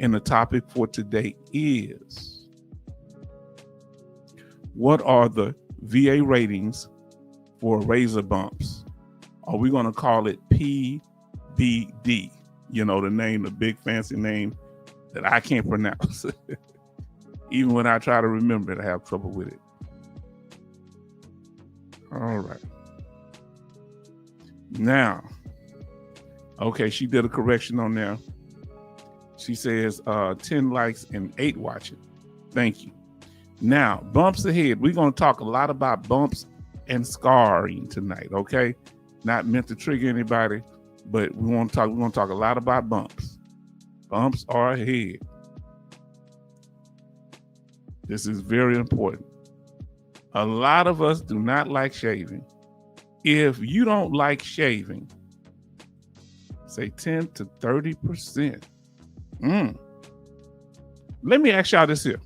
And the topic for today is, what are the VA ratings for razor bumps? Are we going to call it PBD? You know, the name, the big fancy name that I can't pronounce. Even when I try to remember it, I have trouble with it. All right. Now, okay, she did a correction on there. She says 10 likes and 8 watching. Thank you. Now, bumps ahead. We're going to talk a lot about bumps and scarring tonight, okay? Not meant to trigger anybody, but we're going to talk a lot about bumps. Bumps are ahead. This is very important. A lot of us do not like shaving. If you don't like shaving, say 10 to 30%. Let me ask y'all this here.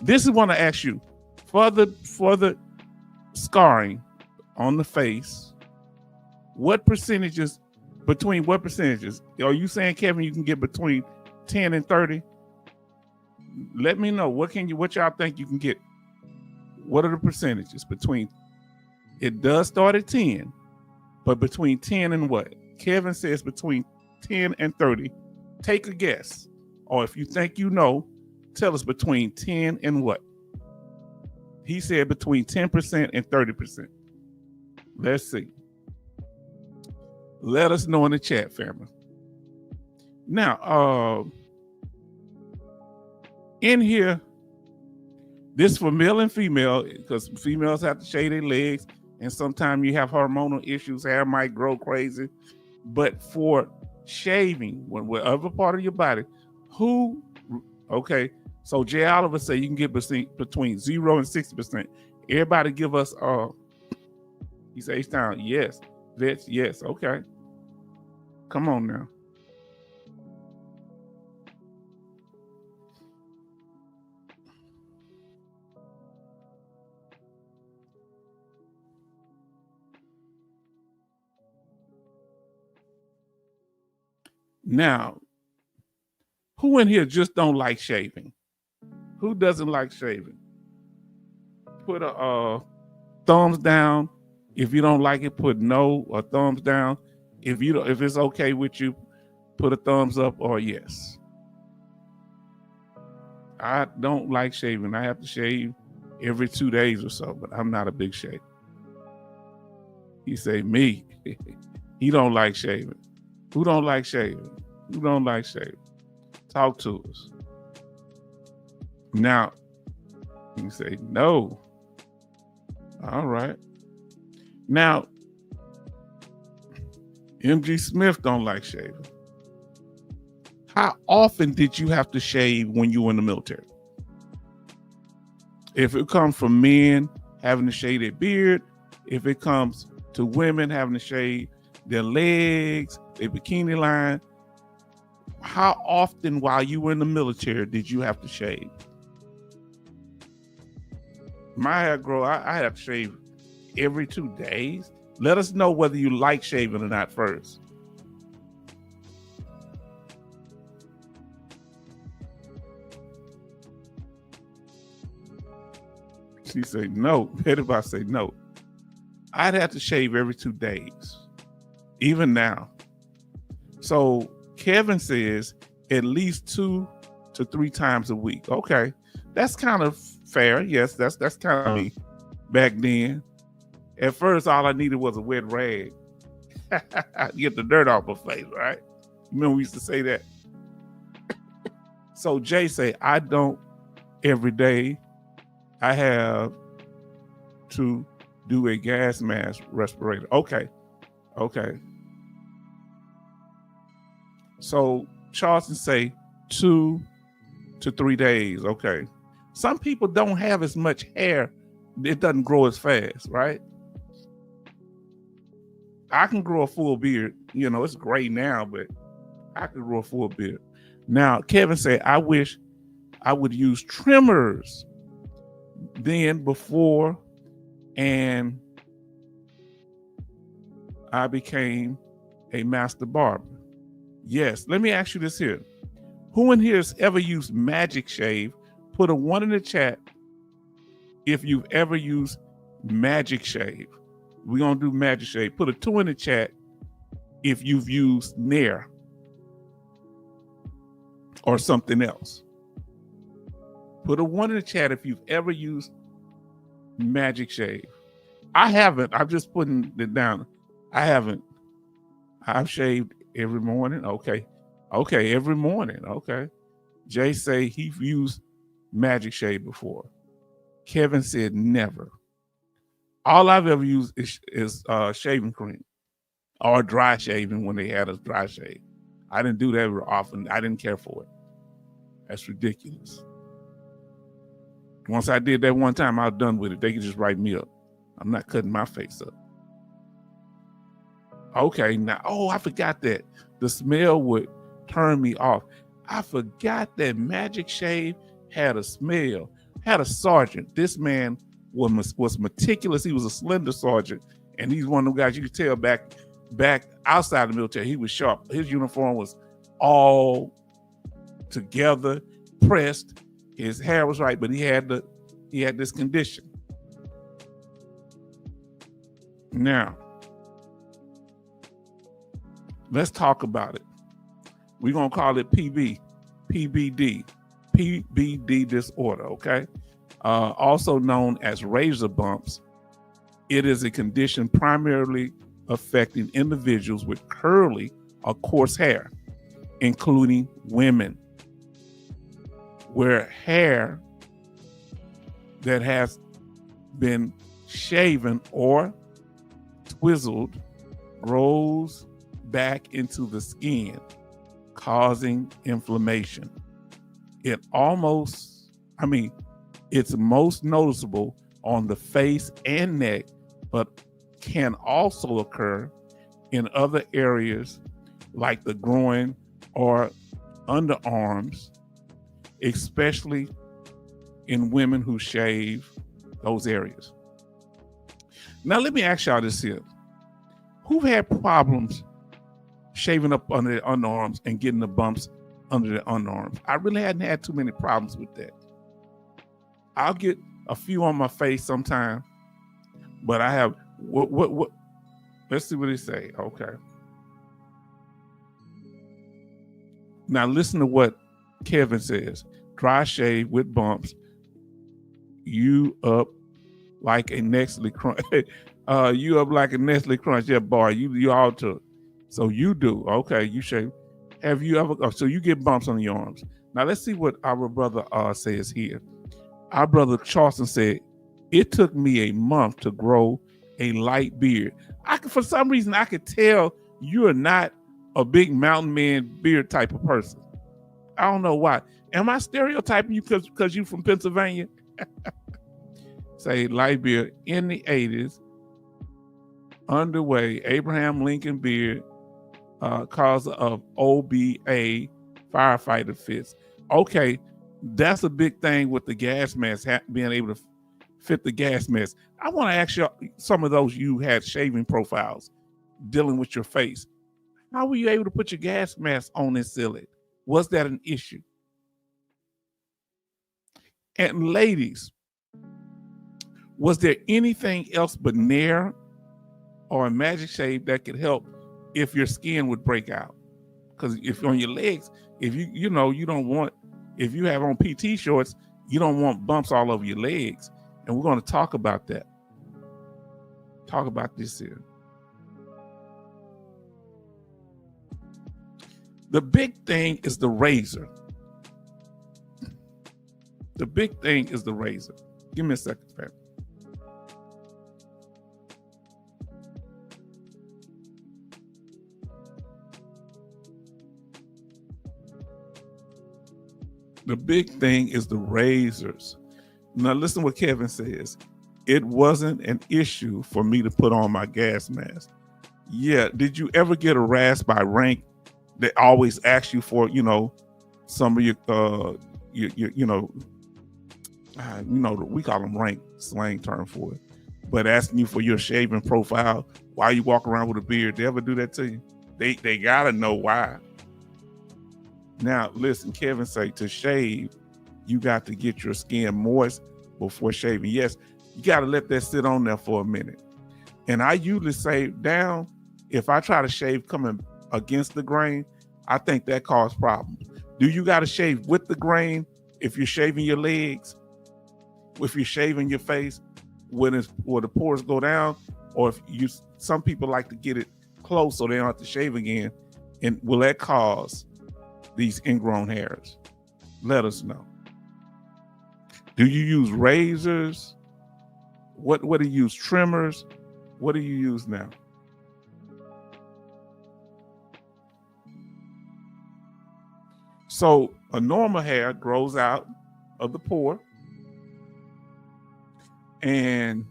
This is what I ask you. For the scarring on the face, between what percentages? Are you saying, Kevin, you can get between 10 and 30? Let me know. What y'all think you can get? What are the percentages between? It does start at 10, but between 10 and what? Kevin says between 10 and 30. Take a guess. Or if you think you know, tell us between 10 and what? He said between 10% and 30%. Let's see. Let us know in the chat, family. Now, in here, this for male and female, because females have to shave their legs, and sometimes you have hormonal issues, hair might grow crazy. But for shaving, whatever part of your body, so Jay Oliver say you can get between 0 and 60%. Everybody give us, he says H-Town, yes. Vets, yes, okay. Come on now. Now, who in here just don't like shaving? Who doesn't like shaving? Put a thumbs down. If you don't like it, put no or thumbs down. If it's okay with you, put a thumbs up or yes. I don't like shaving. I have to shave every 2 days or so, but I'm not a big shaver. He say me. He don't like shaving. Who don't like shaving? Who don't like shaving? Talk to us. Now, you say no. All right. Now, MG Smith don't like shaving. How often did you have to shave when you were in the military? If it comes from men having to shave their beard, if it comes to women having to shave their legs, their bikini line, how often while you were in the military did you have to shave? My hair grow, I have to shave every 2 days. Let us know whether you like shaving or not first. She said no. Everybody say no. I'd have to shave every 2 days, even now. So Kevin says at least 2 to 3 times a week. Okay, that's kind of fair. Yes, that's kind of me back then. At first, all I needed was a wet rag to get the dirt off my face, right? You remember we used to say that? So Jay say, I don't every day. I have to do a gas mask respirator. Okay. So Charleston say 2 to 3 days. Okay. Some people don't have as much hair. It doesn't grow as fast, right? I can grow a full beard. You know, it's gray now, but I can grow a full beard. Now, Kevin said, I wish I would use trimmers then before and I became a master barber. Yes, let me ask you this here. Who in here has ever used Magic Shave? Put a 1 in the chat if you've ever used Magic Shave. We're going to do Magic Shave. Put a 2 in the chat if you've used Nair or something else. Put a 1 in the chat if you've ever used Magic Shave. I haven't. I'm just putting it down. I haven't. I've shaved every morning. Okay, every morning. Okay. Jay say he used Magic Shave before. Kevin said never. All I've ever used is shaving cream or dry shaving when they had us dry shave. I didn't do that very often. I didn't care for it. That's ridiculous. Once I did that one time, I was done with it. They could just write me up. I'm not cutting my face up. Okay, now, I forgot that. The smell would turn me off. I forgot that Magic Shave had a smell, had a sergeant. This man was meticulous. He was a slender sergeant, and he's one of them guys you could tell back outside the military. He was sharp. His uniform was all together, pressed. His hair was right, but he had this condition. Now, let's talk about it. We're going to call it PBD disorder, okay? Also known as razor bumps. It is a condition primarily affecting individuals with curly or coarse hair, including women, where hair that has been shaven or twizzled grows back into the skin, causing inflammation. It's most noticeable on the face and neck, but can also occur in other areas like the groin or underarms, especially in women who shave those areas. Now, let me ask y'all this here. Who've had problems shaving up under their underarms and getting the bumps under their underarms? I really hadn't had too many problems with that. I'll get a few on my face sometime, but I have, what, let's see what they say. Okay. Now listen to what Kevin says. Dry shave with bumps, you up like a Nestle Crunch. You up like a Nestle Crunch. Yeah, boy, you all took. So you do. Okay, you shave. Have you ever, so you get bumps on your arms. Now let's see what our brother says here. Our brother Charleston said, it took me a month to grow a light beard. For some reason, I could tell you are not a big mountain man beard type of person. I don't know why. Am I stereotyping you because you from Pennsylvania? Say light beard in the 80s, underway, Abraham Lincoln beard, cause of OBA firefighter fits. Okay, that's a big thing with the gas mask, being able to fit the gas mask. I want to ask you, some of those you had shaving profiles dealing with your face. How were you able to put your gas mask on and seal it? Was that an issue? And ladies, was there anything else but Nair or a Magic Shave that could help if your skin would break out? Because if on your legs, if you don't want, if you have on PT shorts, you don't want bumps all over your legs. And we're going to talk about that. Talk about this here. The big thing is the razor. The big thing is the razor. Give me a second, fam. The big thing is the razors. Now listen what Kevin says. It wasn't an issue for me to put on my gas mask. Yeah, did you ever get harassed by rank that always ask you for, some of your we call them rank slang term for it, but asking you for your shaving profile while you walk around with a beard? They ever do that to you? They gotta know why. Now, listen, Kevin say to shave, you got to get your skin moist before shaving. Yes, you got to let that sit on there for a minute. And I usually say down, if I try to shave coming against the grain, I think that causes problems. Do you got to shave with the grain if you're shaving your legs? If you're shaving your face, where the pores go down? Or if you, some people like to get it close so they don't have to shave again. And will that cause these ingrown hairs? Let us know. Do you use razors? What do you use? Trimmers? What do you use now? So a normal hair grows out of the pore, and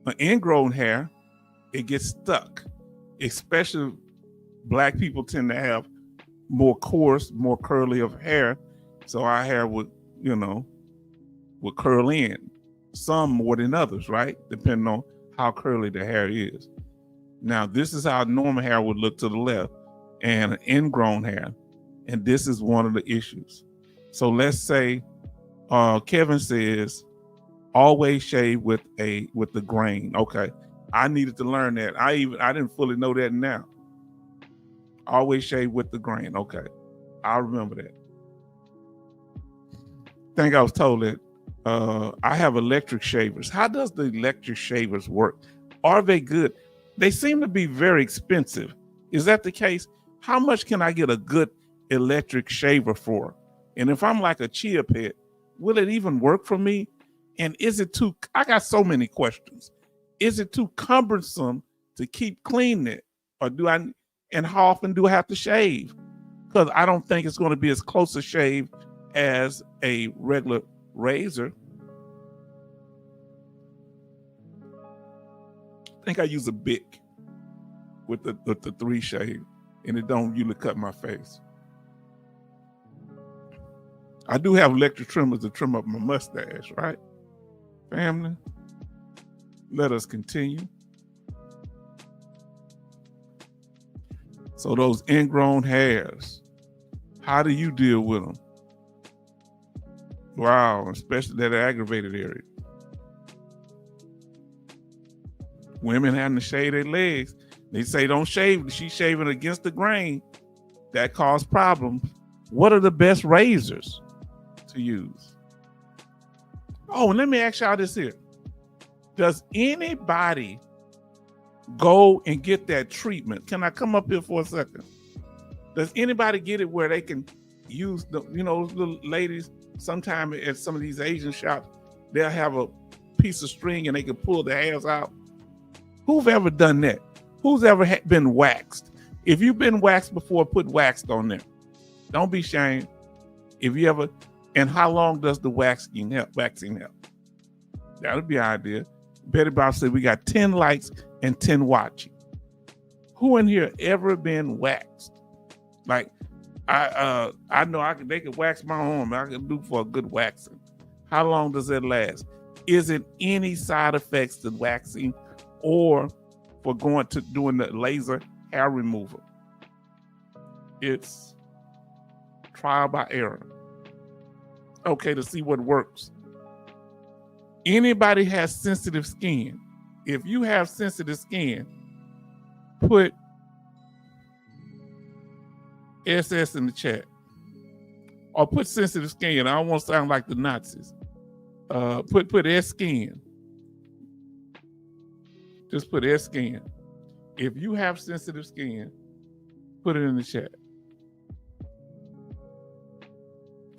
an ingrown hair, it gets stuck. Especially Black people tend to have more coarse, more curly of hair, so our hair would curl in. Some more than others, right? Depending on how curly the hair is. Now, this is how normal hair would look to the left, and an ingrown hair. And this is one of the issues. So let's say Kevin says, always shave with the grain. Okay, I needed to learn that. I didn't fully know that now. Always shave with the grain. Okay, I'll remember that. I think I was told that I have electric shavers. How does the electric shavers work? Are they good? They seem to be very expensive. Is that the case? How much can I get a good electric shaver for? And if I'm like a chia pet, will it even work for me? And is it too, I got so many questions. Is it too cumbersome to keep cleaning it? Or and how often do I have to shave? Because I don't think it's going to be as close a shave as a regular razor. I think I use a Bic with the 3 shave, and it don't usually cut my face. I do have electric trimmers to trim up my mustache, right? Family, let us continue. So those ingrown hairs, how do you deal with them? Wow, especially that aggravated area. Women having to shave their legs. They say don't shave. She's shaving against the grain. That causes problems. What are the best razors to use? Oh, and let me ask y'all this here. Does anybody go and get that treatment? Can I come up here for a second? Does anybody get it where they can use the, little ladies, sometime at some of these Asian shops, they'll have a piece of string and they can pull the hairs out? Who've ever done that? Who's ever been waxed? If you've been waxed before, put waxed on there. Don't be ashamed. If you ever, and how long does the waxing help? That'll be an idea. Betty Bob said we got 10 likes and 10 watching. Who in here ever been waxed? Like, I know they could wax my arm. I can do for a good waxing. How long does it last? Is it any side effects to waxing or for going to doing the laser hair removal? It's trial by error. Okay, to see what works. Anybody has sensitive skin. If you have sensitive skin, put SS in the chat. Or put sensitive skin. I don't want to sound like the Nazis. Put S skin. Just put S skin. If you have sensitive skin, put it in the chat.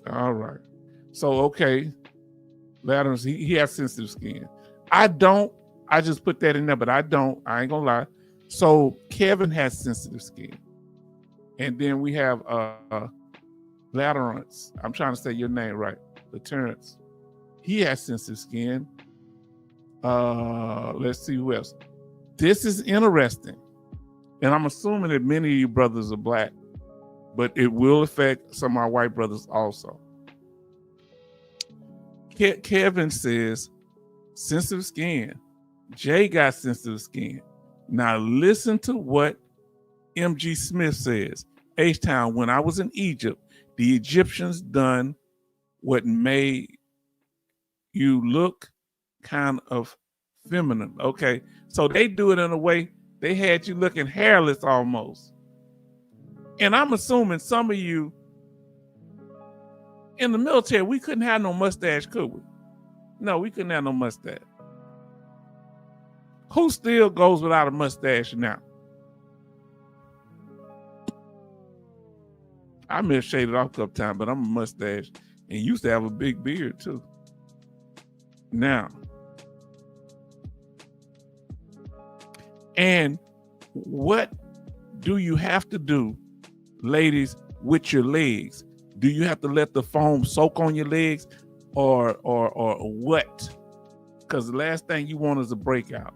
All right. So, okay. Laterals, he has sensitive skin. I don't. I just put that in there, but I don't. I ain't gonna lie. So Kevin has sensitive skin. And then we have Laterance. I'm trying to say your name right. Laterance. He has sensitive skin. Let's see who else. This is interesting. And I'm assuming that many of you brothers are Black, but it will affect some of our white brothers also. Kevin says, sensitive skin. Jay got sensitive skin. Now listen to what MG Smith says. H-Town, when I was in Egypt, The Egyptians done what made you look kind of feminine. Okay, so they do it in a way they had you looking hairless almost. And I'm assuming some of you in the military, we couldn't have no mustache, could we? No, we couldn't have no mustache. Who still goes without a mustache now? I may have shaved it off a couple times, but I'm a mustache and used to have a big beard too. Now, and what do you have to do, ladies, with your legs? Do you have to let the foam soak on your legs or what? Because the last thing you want is a breakout.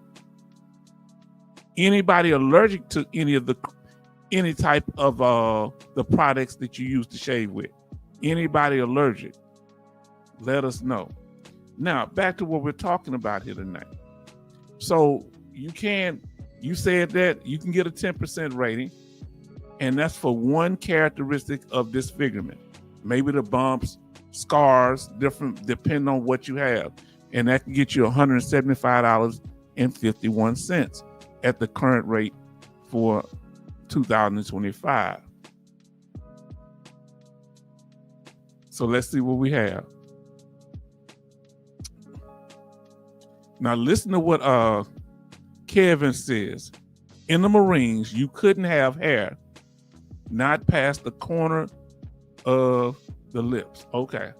Anybody allergic to any type of the products that you use to shave with? Anybody allergic? Let us know. Now, back to what we're talking about here tonight. So you said that you can get a 10% rating, and that's for one characteristic of disfigurement. Maybe the bumps, scars, different depending on what you have. And that can get you $175.51 at the current rate for 2025. So let's see what we have. Now listen to what Kevin says. In the Marines, you couldn't have hair not past the corner of the lips. Okay.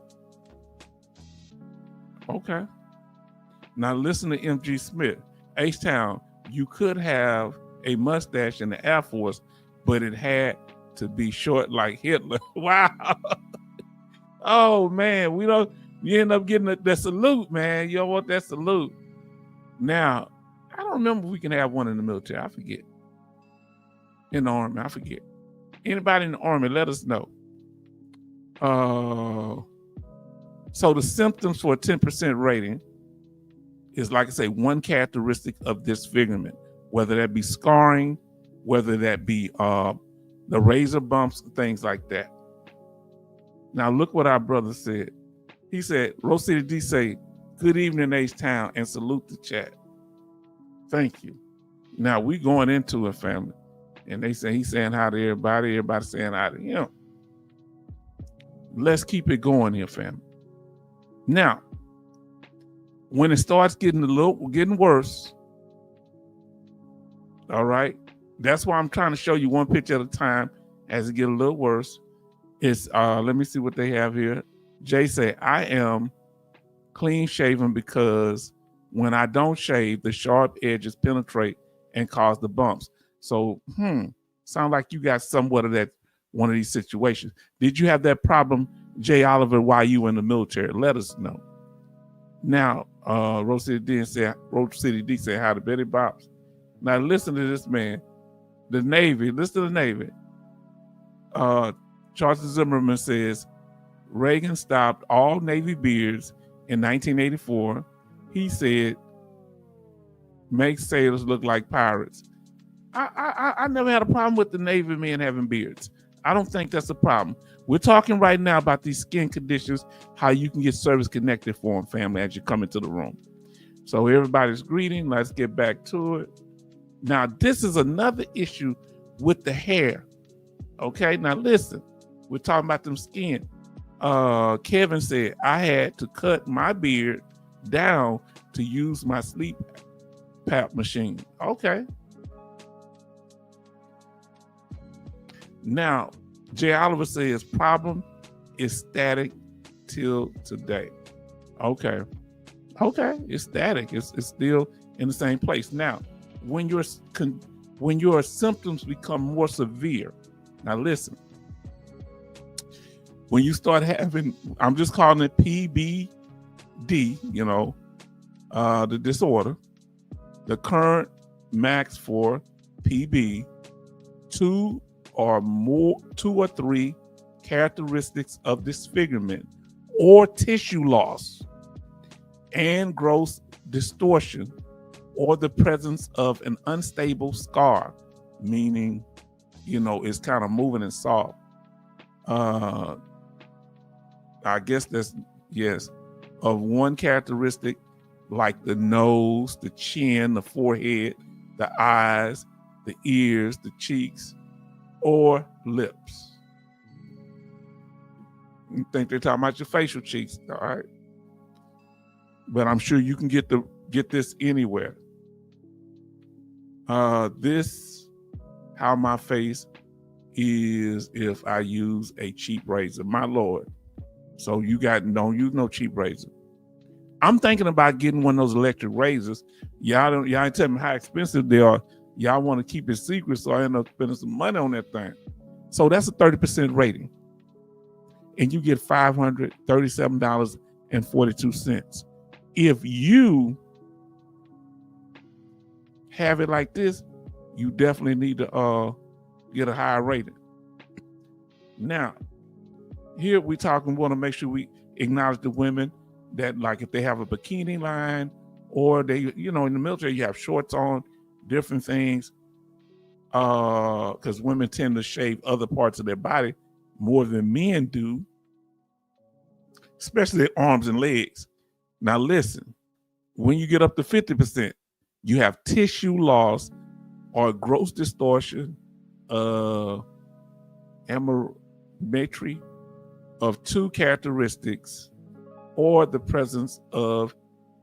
Now listen to MG Smith. H-Town, you could have a mustache in the Air Force, but it had to be short like Hitler. Wow. Oh man, you end up getting that salute, man. You don't want that salute. Now, I don't remember if we can have one in the military. I forget. In the Army, I forget. Anybody in the Army, let us know. So the symptoms for a 10% rating is, like I say, one characteristic of disfigurement, whether that be scarring, whether that be the razor bumps, things like that. Now look what our brother said. He said, Rose City D say, good evening, H-Town, and salute the chat. Thank you. Now we going into it, family. And he's saying hi to everybody saying hi to him. Let's keep it going here, family. Now, when it starts getting worse, all right, that's why I'm trying to show you one picture at a time as it gets a little worse. It's let me see what they have here. Jay say, I am clean shaven because when I don't shave, the sharp edges penetrate and cause the bumps. So, sound like you got somewhat of that, one of these situations. Did you have that problem, Jay Oliver, while you were in the military? Let us know. Now, Rose City D said hi to Betty Bops. Now listen to this man. The Navy, listen to the Navy. Charles Zimmerman says, Reagan stopped all Navy beards in 1984. He said, makes sailors look like pirates. I never had a problem with the Navy men having beards. I don't think that's a problem. We're talking right now about these skin conditions, how you can get service connected for them, family, as you come into the room. So everybody's greeting. Let's get back to it. Now, this is another issue with the hair. Okay, now listen. We're talking about them skin. Kevin said, I had to cut my beard down to use my sleep pap machine. Okay. Now, Jay Oliver says, problem is static till today. Okay, it's static. It's still in the same place. Now, when your symptoms become more severe, now listen. When you start having, I'm just calling it PBD, the disorder. The current max for PB, two or three characteristics of disfigurement or tissue loss and gross distortion, or the presence of an unstable scar, meaning, it's kind of moving and soft. I guess that's, yes, of one characteristic, like the nose, the chin, the forehead, the eyes, the ears, the cheeks, or lips. You think they're talking about your facial cheeks, all right? But I'm sure you can get this anywhere. This, how my face is if I use a cheap razor. My Lord. So you don't use no cheap razor. I'm thinking about getting one of those electric razors. Y'all ain't telling me how expensive they are. Y'all want to keep it secret, so I end up spending some money on that thing. So that's a 30% rating. And you get $537.42. If you have it like this, you definitely need to get a higher rating. Now, here we want to make sure we acknowledge the women that, like, if they have a bikini line, or they, in the military, you have shorts on, different things, because women tend to shave other parts of their body more than men do, especially their arms and legs. Now listen, when you get up to 50%, you have tissue loss or gross distortion, asymmetry of two characteristics, or the presence of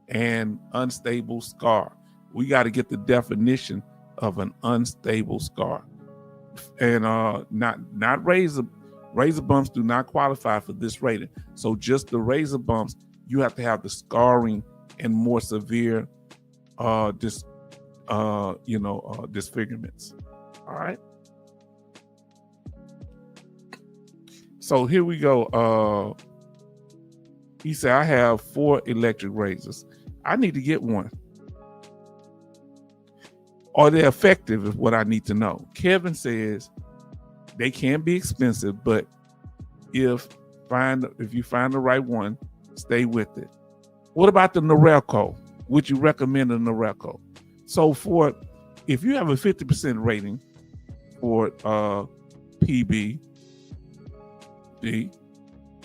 an unstable scar. We got to get the definition of an unstable scar. And not razor bumps do not qualify for this rating. So just the razor bumps, you have to have the scarring and more severe disfigurements. All right. So here we go. He said, I have 4 electric razors. I need to get one. Are they effective is what I need to know. Kevin says they can be expensive, but if you find the right one, stay with it. What about the Norelco? Would you recommend a Norelco? So if you have a 50% rating for PBD,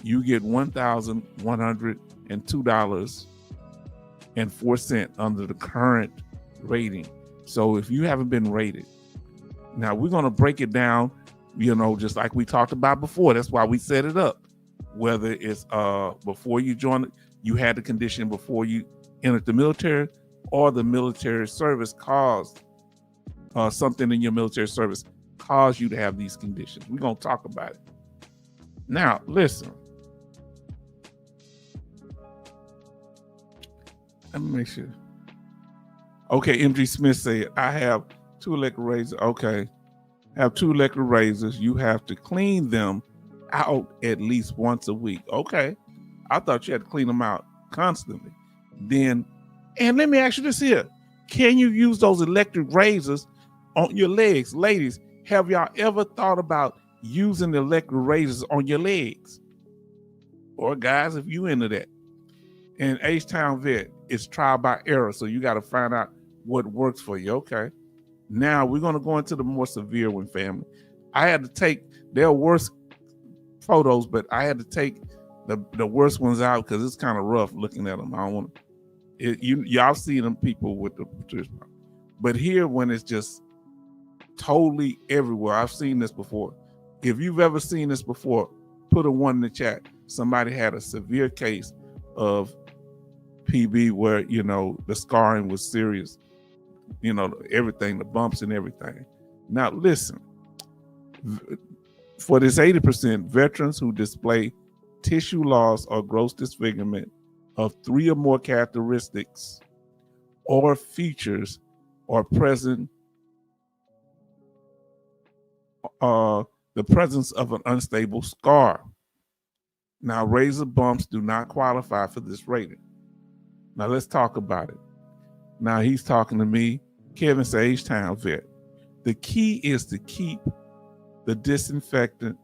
you get $1,102.04 under the current rating. So if you haven't been rated, now we're going to break it down, just like we talked about before. That's why we set it up. Whether it's before you joined, you had the condition before you entered the military, or the military service caused something in your military service caused you to have these conditions. We're going to talk about it. Now, listen. Let me make sure. Okay, MG Smith said, I have 2 electric razors. Okay, have 2 electric razors. You have to clean them out at least once a week. Okay, I thought you had to clean them out constantly. And let me ask you this here. Can you use those electric razors on your legs? Ladies, have y'all ever thought about using the electric razors on your legs? Or guys, if you into that. And H-Town Vet, it's trial by error, so you got to find out what works for you. Okay. Now we're going to go into the more severe one, family. I had to take their worst photos, but I had to take the worst ones out because it's kind of rough looking at them. I don't want to. Y'all see them people with the, but here when it's just totally everywhere. I've seen this before. If you've ever seen this before, put a 1 in the chat. Somebody had a severe case of PB where, the scarring was serious, everything, the bumps and everything. Now, listen, for this 80%, veterans who display tissue loss or gross disfigurement of 3 or more characteristics or features are present, the presence of an unstable scar. Now, razor bumps do not qualify for this rating. Now, let's talk about it. Now, he's talking to me, Kevin Sage Town Vet. The key is to keep the disinfecting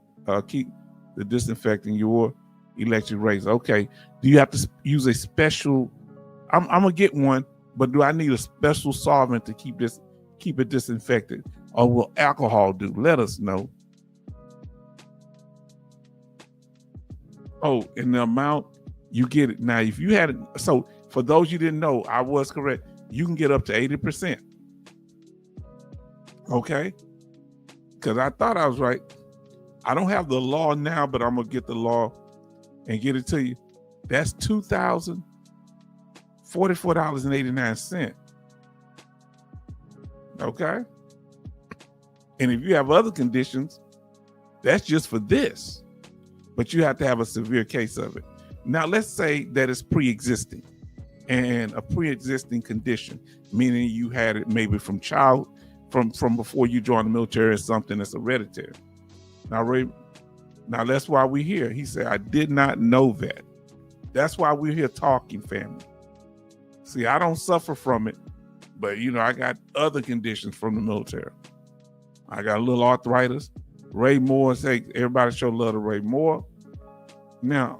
your electric razor. Okay, do you have to use a special, I'm gonna get one, but do I need a special solvent to keep it disinfected? Or will alcohol do? Let us know. Oh, and the amount you get it. Now, if you had it, so for those you didn't know, I was correct. You can get up to 80%. Okay? Because I thought I was right. I don't have the law now, but I'm going to get the law and get it to you. That's $2,044.89. Okay? And if you have other conditions, that's just for this. But you have to have a severe case of it. Now, let's say that it's pre-existing, and a pre-existing condition, meaning you had it maybe from before you joined the military or something that's hereditary. Now, Ray, that's why we're here. He said, I did not know that. That's why we're here talking, family. See, I don't suffer from it, but I got other conditions from the military. I got a little arthritis. Ray Moore, say everybody show love to Ray Moore. Now,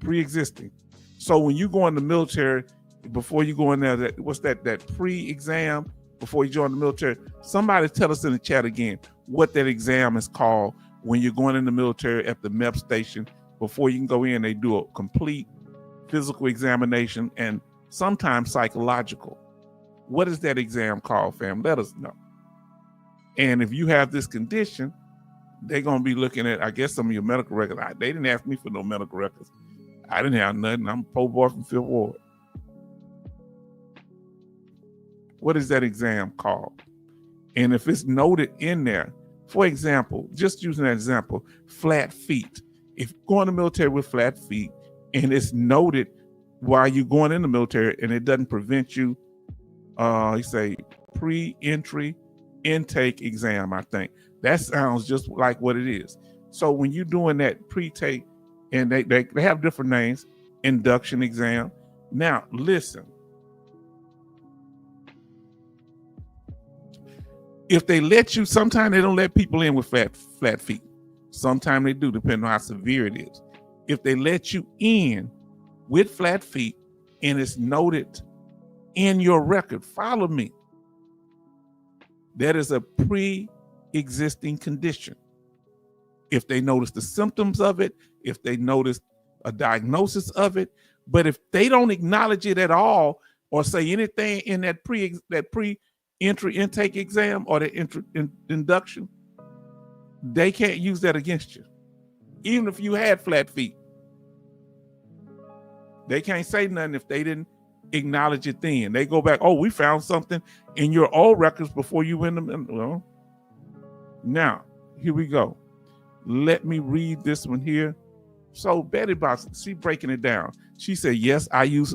pre-existing. So when you go in the military, before you go in there, that pre-exam before you join the military? Somebody tell us in the chat again what that exam is called when you're going in the military at the MEP station. Before you can go in, they do a complete physical examination and sometimes psychological. What is that exam called, fam? Let us know. And if you have this condition, they're going to be looking at, I guess, some of your medical records. They didn't ask me for no medical records. I didn't have nothing. I'm a po' boy from Fifth Ward. What is that exam called? And if it's noted in there, for example, just using that example, flat feet. If you're going to the military with flat feet and it's noted while you're going in the military and it doesn't prevent you, you say pre-entry intake exam, I think. That sounds just like what it is. So when you're doing that pre-take, and they have different names, induction exam. Now, listen. If they let you, sometimes they don't let people in with flat feet. Sometimes they do, depending on how severe it is. If they let you in with flat feet and it's noted in your record, follow me. That is a pre-existing condition. If they notice the symptoms of it, if they notice a diagnosis of it, but if they don't acknowledge it at all or say anything in that pre-entry intake exam or the induction, they can't use that against you. Even if you had flat feet, they can't say nothing if they didn't acknowledge it then. They go back, oh, we found something in your old records before you went in. Well, now, here we go. Let me read this one here. So Betty Boss, she breaking it down. She said, yes, I use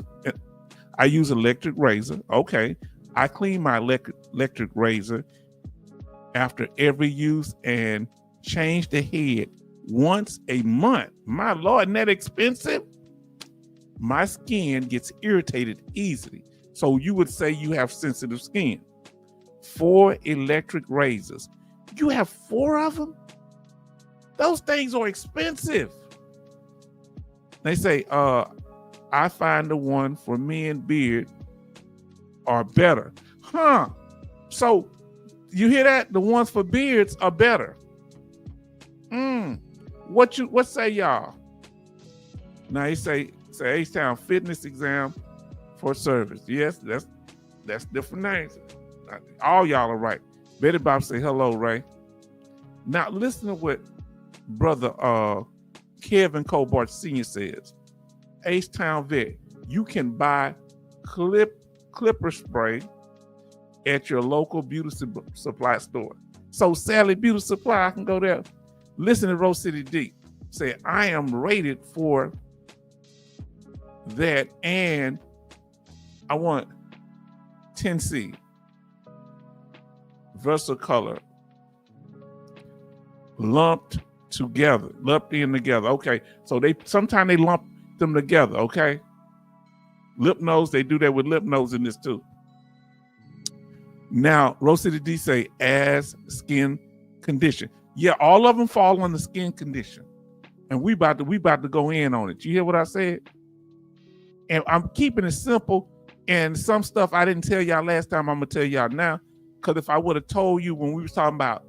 electric razor. Okay. I clean my electric razor after every use and change the head once a month. My Lord, isn't that expensive? My skin gets irritated easily. So you would say you have sensitive skin. 4 electric razors. You have 4 of them? Those things are expensive. They say, I find the one for men beard are better. Huh. So you hear that? The ones for beards are better. What say y'all? Now he say H-Town fitness exam for service. Yes, that's different names. All y'all are right. Betty Bob say hello, Ray. Now listen to what brother Kevin Cobart Sr. says. H-Town vet, you can buy clipper spray at your local beauty supply store. So Sally Beauty Supply, I can go there. Listen to Rose City D. Say, I am rated for that, and I want 10C. Versacolor. Lumped in together. Okay. So sometimes they lump them together, okay? Lip nose, they do that with lip nose in this too. Now, Rose City D say as skin condition. Yeah, all of them fall on the skin condition. And we about to go in on it. You hear what I said? And I'm keeping it simple. And some stuff I didn't tell y'all last time, I'm gonna tell y'all now. Because if I would have told you when we was talking about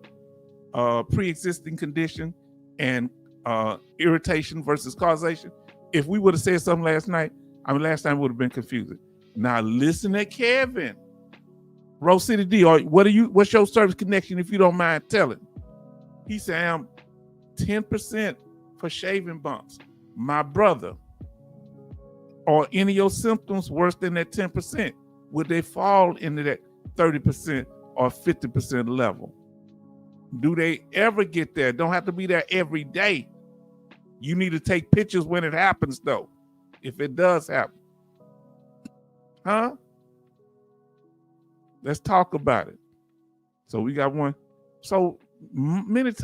pre-existing condition and irritation versus causation. If we would have said something last night, last time would have been confusing. Now listen to Kevin. Rose City D, what's your service connection if you don't mind telling? He said, I'm 10% for shaving bumps. My brother, are any of your symptoms worse than that 10%? Would they fall into that 30% or 50% level? Do they ever get there? Don't have to be there every day. You need to take pictures when it happens, though, if it does happen. Huh? Let's talk about it. So we got one. So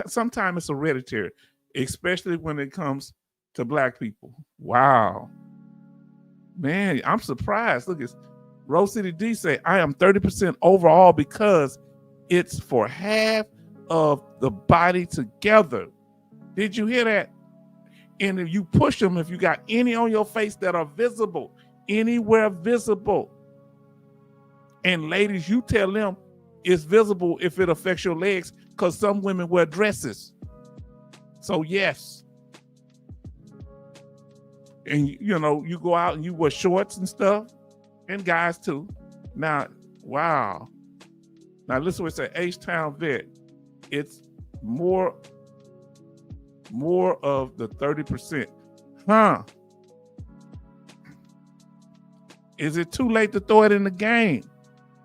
sometimes it's hereditary, especially when it comes to Black people. Wow. Man, I'm surprised. Look, it's Rose City D say, I am 30% overall because it's for half of the body together. Did you hear that? And if you push them, if you got any on your face that are visible, anywhere visible, and ladies, you tell them it's visible if it affects your legs, because some women wear dresses. So yes. And you go out and you wear shorts and stuff, and guys too. Now, wow. Now listen what it says, H-Town Vet. It's more of the 30%. Huh? Is it too late to throw it in the game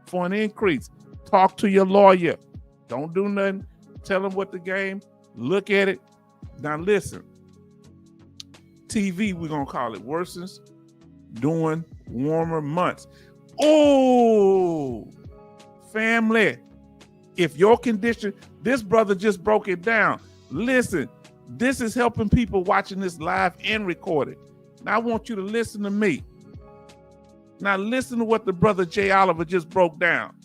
for an increase? Talk to your lawyer. Don't do nothing. Tell them what the game. Look at it. Now listen. TV, we're going to call it, worsens during warmer months. Oh, family. If your condition, this brother just broke it down. Listen, this is helping people watching this live and recorded. Now I want you to listen to me. Now listen to what the brother Jay Oliver just broke down.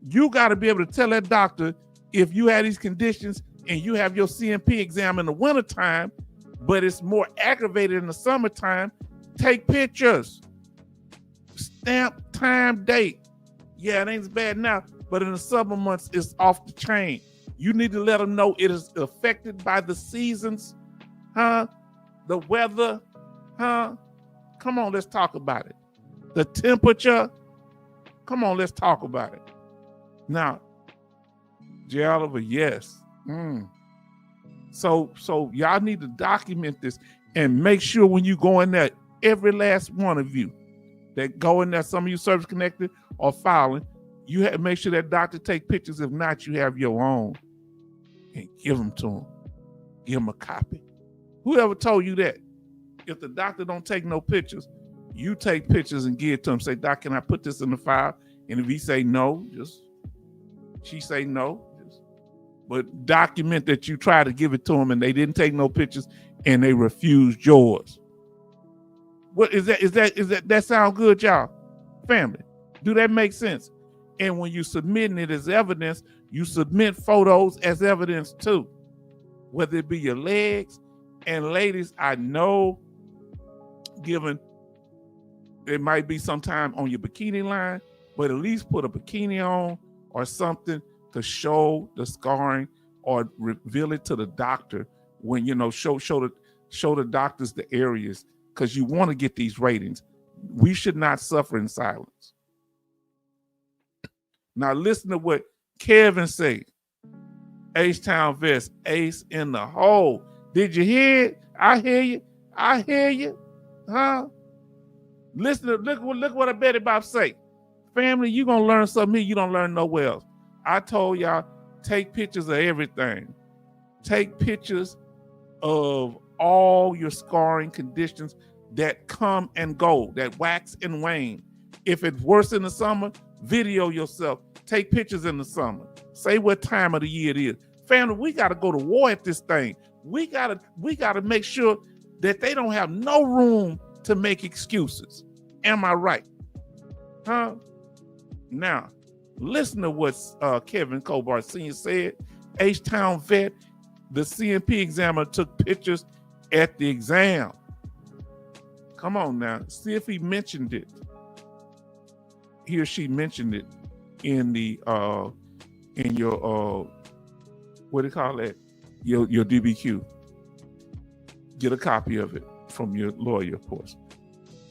You got to be able to tell that doctor if you have these conditions and you have your CMP exam in the wintertime, but it's more aggravated in the summertime, take pictures. Stamp, time, date. Yeah, it ain't as bad now, but in the summer months, it's off the chain. You need to let them know it is affected by the seasons, huh? The weather, huh? Come on, let's talk about it. The temperature, come on, let's talk about it. Now, J. Oliver, yes. So y'all need to document this and make sure when you go in there, every last one of you that go in there, some of you service connected or filing, you have to make sure that doctor take pictures. If not, you have your own and give them to him. Give him a copy. Whoever told you that? If the doctor don't take no pictures, you take pictures and give it to him. Say, Doc, can I put this in the file? And if he say no, she say no. But document that you try to give it to them and they didn't take no pictures and they refused yours. What is that sound good, y'all? Family, do that make sense? And when you submitting it as evidence, you submit photos as evidence too, whether it be your legs. And ladies, I know, given it might be sometime on your bikini line, but at least put a bikini on or something to show the scarring or reveal it to the doctor when, show the doctors the areas, because you want to get these ratings. We should not suffer in silence. Now listen to what Kevin said. H-Town Vest, ace in the hole. Did you hear it? I hear you. I hear you. Huh? Listen to, look what I bet about say. Family, you're going to learn something here you don't learn nowhere else. I told y'all, take pictures of everything. Take pictures of all your scarring conditions that come and go, that wax and wane. If it's worse in the summer, video yourself. Take pictures in the summer. Say what time of the year it is. Family, we got to go to war at this thing. We got to make sure that they don't have no room to make excuses. Am I right? Huh? Now, listen to what Kevin Kobar Sr. said. H-Town Vet, the CMP examiner took pictures at the exam. Come on now, see if he mentioned it. He or she mentioned it in the in your what do you call that? Your DBQ. get a copy of it from your lawyer, of course.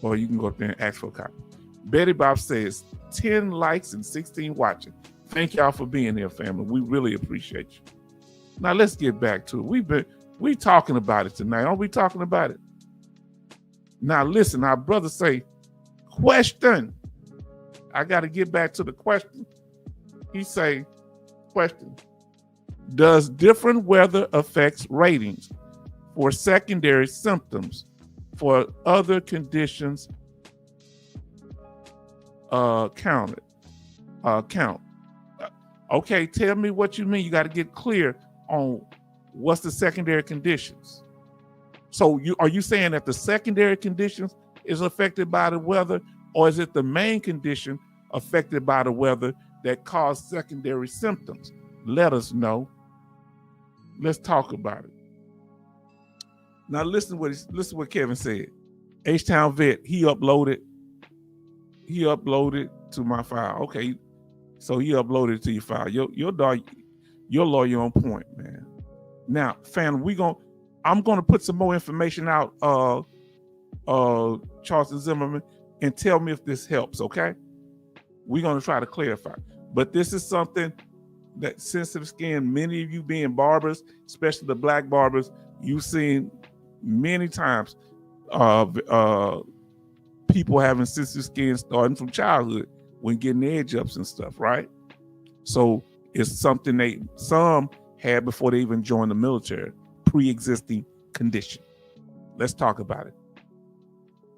Or you can go up there and ask for a copy. Betty Bob says, 10 likes and 16 watching. Thank y'all for being here, family. We really appreciate you. Now let's get back to it. We talking about it tonight. Aren't we talking about it? Now listen, our brother say, question. I got to get back to the question. He say, question. Does different weather affects ratings for secondary symptoms for other conditions count? Okay, tell me what you mean. You got to get clear on what's the secondary conditions. So are you saying that the secondary conditions is affected by the weather, or is it the main condition affected by the weather that cause secondary symptoms? Let us know. Let's talk about it. Now listen what Kevin said. H-Town Vet, he uploaded to my file. Okay, so he uploaded it to your file. Your lawyer on point, man. Now, fam, I'm gonna put some more information out, Charleston Zimmerman, and tell me if this helps, okay? We're gonna try to clarify. But this is something that sensitive skin, many of you being barbers, especially the black barbers, you've seen many times people having sensitive skin starting from childhood when getting edge ups and stuff, right? So it's something some had before they even joined the military, pre-existing condition. Let's talk about it.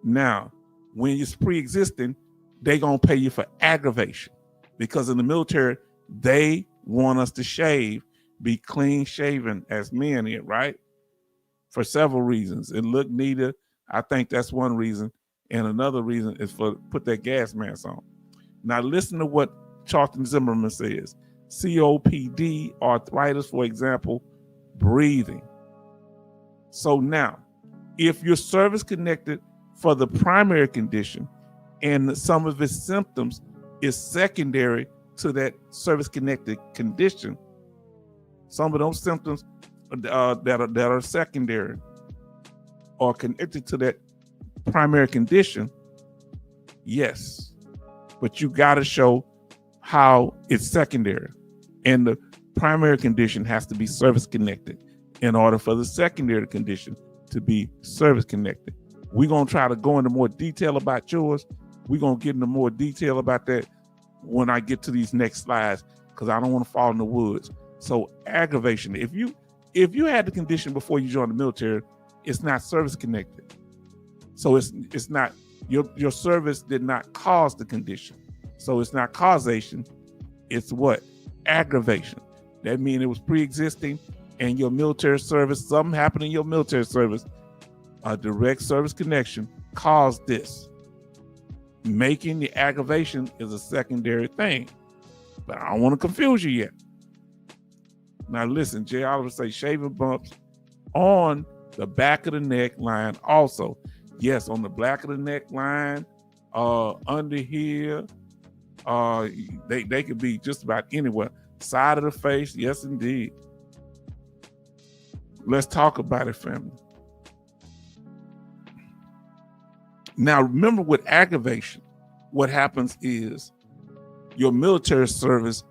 Now, when it's pre-existing, they gonna pay you for aggravation, because in the military, they want us to shave, be clean shaven as men here, right? For several reasons. It look neater. I think that's one reason. And another reason is for put that gas mask on. Now listen to what Charleston Zimmerman says. COPD, arthritis, for example, breathing. So now, if you're service connected for the primary condition and some of its symptoms is secondary to that service connected condition, some of those symptoms that are secondary or connected to that primary condition, yes, but you got to show how it's secondary, and the primary condition has to be service connected in order for the secondary condition to be service connected. We're gonna try to go into more detail about yours. We're gonna get into more detail about that when I get to these next slides, because I don't want to fall in the woods. So aggravation, if you had the condition before you joined the military, it's not service connected. So it's not, your service did not cause the condition. So it's not causation, it's what? Aggravation. That means it was pre-existing and your military service, something happened in your military service, a direct service connection caused this. Making the aggravation is a secondary thing, but I don't want to confuse you yet. Now listen, Jay Oliver say shaving bumps on the back of the neck line also. Yes, on the back of the neck line, under here, they could be just about anywhere. Side of the face, yes indeed. Let's talk about it, family. Now remember, with aggravation, what happens is your military service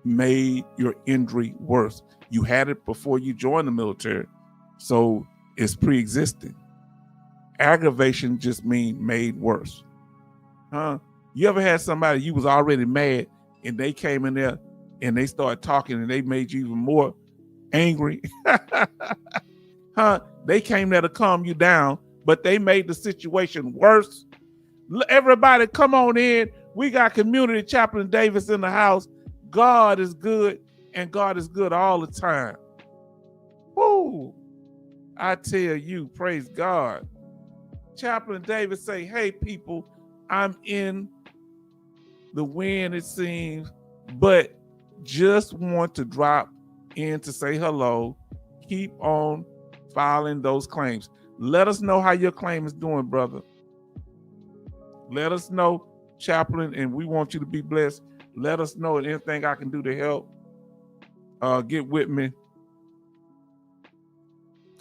made your injury worse. You had it before you joined the military, so it's pre-existing. Aggravation just means made worse. You ever had somebody, you was already mad and they came in there and they started talking and they made you even more angry? They came there to calm you down, but they made the situation worse. Everybody come on in. We got Community Chaplain Davis in the house. God is good, and God is good all the time. Woo! I tell you, praise God. Chaplain Davis say, hey people, I'm in the wind it seems, but just want to drop in to say hello. Keep on filing those claims. Let us know how your claim is doing, brother. Let us know, Chaplain, and we want you to be blessed. Let us know anything I can do to help. Get with me.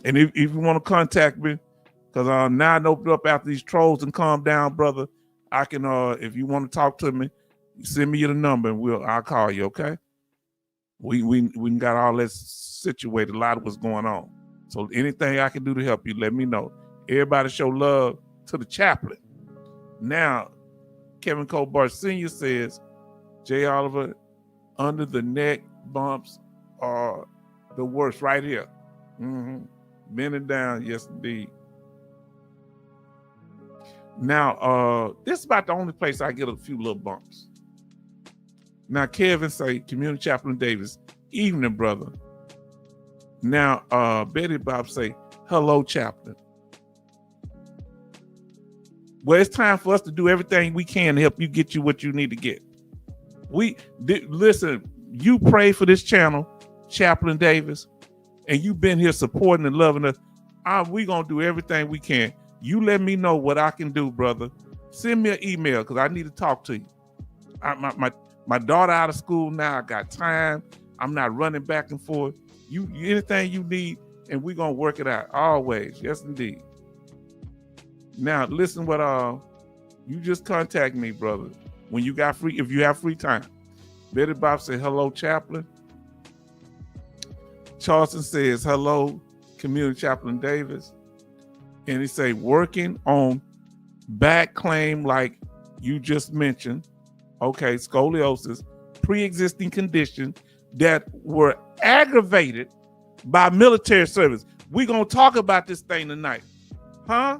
And if you want to contact me, because now I opened up after these trolls and calm down, brother, I can, if you want to talk to me, send me the number and I'll call you, okay? We got all that situated, a lot of what's going on. So anything I can do to help you, let me know. Everybody show love to the chaplain. Now, Kevin Colbart Sr. says, J. Oliver, under the neck bumps are the worst right here. Bending down, yes indeed. Now, this is about the only place I get a few little bumps. Now, Kevin say, Community Chaplain Davis, evening, brother. Now, Betty Bob say, hello, chaplain. Well, it's time for us to do everything we can to help you get you what you need to get. Listen, you pray for this channel, Chaplain Davis, and you've been here supporting and loving us. We're going to do everything we can. You let me know what I can do, brother. Send me an email because I need to talk to you. My daughter out of school now. I got time. I'm not running back and forth. You anything you need, and we're going to work it out always. Yes, indeed. Now, listen what you just contact me, brother. When you got free, if you have free time. Betty Bob said, hello, chaplain. Charleston says, hello, Community Chaplain Davis. And he say, working on back claim like you just mentioned. Okay, scoliosis, pre-existing condition that were aggravated by military service. We're going to talk about this thing tonight. Huh?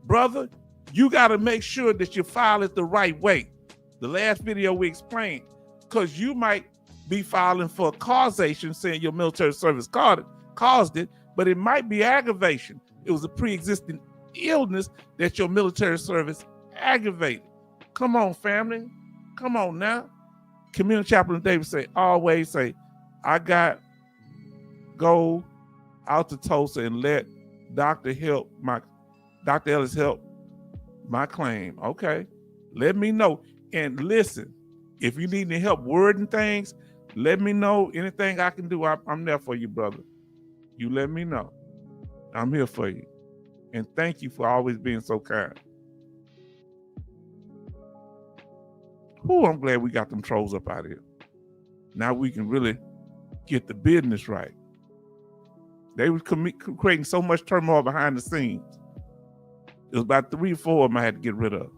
Brother, you got to make sure that you file it the right way. The last video we explained, because you might be filing for causation, saying your military service caused it, but it might be aggravation. It was a pre-existing illness that your military service aggravated. Come on, family. Come on now. Community Chaplain Davis always say, I got go out to Tulsa and let Dr. Ellis help my claim. Okay. Let me know. And listen, if you need any help wording things, let me know. Anything I can do, I'm there for you, brother. You let me know. I'm here for you. And thank you for always being so kind. I'm glad we got them trolls up out of here. Now we can really get the business right. They were creating so much turmoil behind the scenes. It was about 3 or 4 of them I had to get rid of.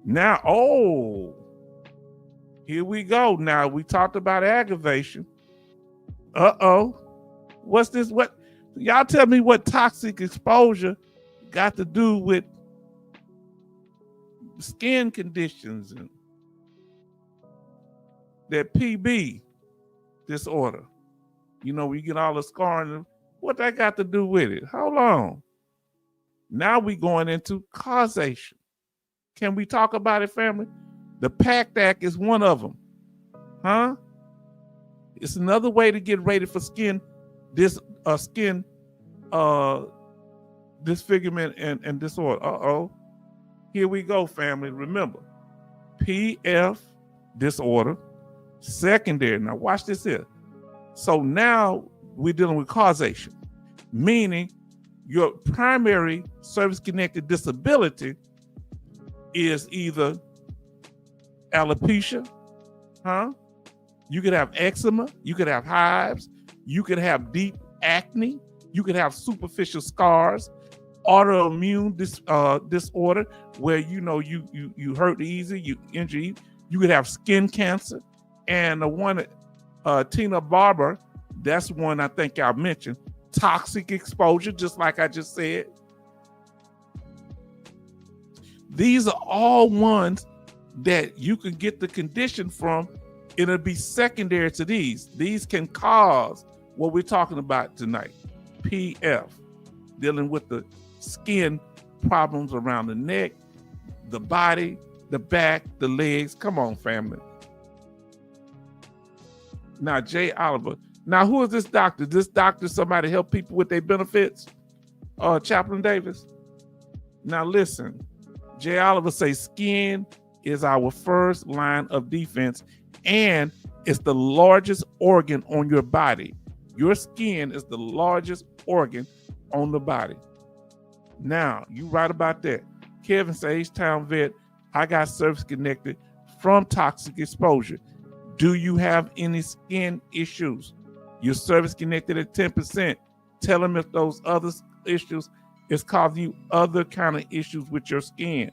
Now, here we go. Now, we talked about aggravation. What's this? What? Y'all tell me what toxic exposure got to do with skin conditions and that PB disorder. You know, we get all the scarring. What that got to do with it? Hold on. Now we going into causation. Can we talk about it, family? The PACT Act is one of them. Huh? It's another way to get rated for skin disfigurement and disorder. Here we go, family. Remember, PF disorder, secondary. Now watch this here. So now we're dealing with causation, meaning your primary service-connected disability is either alopecia, you could have eczema, you could have hives, you could have deep acne, you could have superficial scars, autoimmune disorder where you hurt easy, you injure easy. You could have skin cancer, and the one Tina Barber, that's one I think I mentioned, toxic exposure, just like I just said. These are all ones that you can get the condition from. It'll be secondary to these. These can cause what we're talking about tonight, PF, dealing with the skin problems around the neck, the body, the back, the legs. Come on, family. Now, J. Oliver. Now, who is this doctor? This doctor, somebody help people with their benefits? Chaplain Davis. Now, listen. J. Oliver says skin is our first line of defense, and it's the largest organ on your body. Your skin is the largest organ on the body. Now, you right about that. Kevin says, H-Town vet, I got service connected from toxic exposure. Do you have any skin issues? You're service connected at 10%. Tell them if those other issues is causing you other kind of issues with your skin.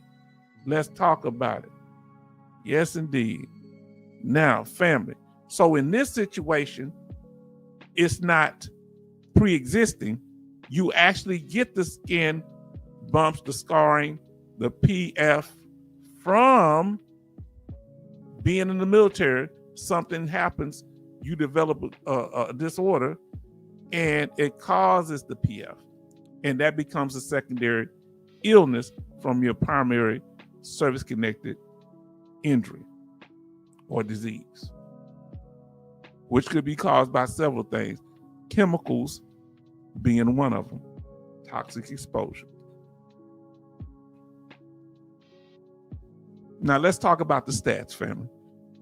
Let's talk about it. Yes, indeed. Now, family. So in this situation, it's not pre-existing. You actually get the skin bumps, the scarring, the PF from being in the military. Something happens, you develop a disorder, and it causes the PF. And that becomes a secondary illness from your primary service-connected injury or disease, which could be caused by several things, chemicals being one of them, toxic exposure. Now let's talk about the stats, family.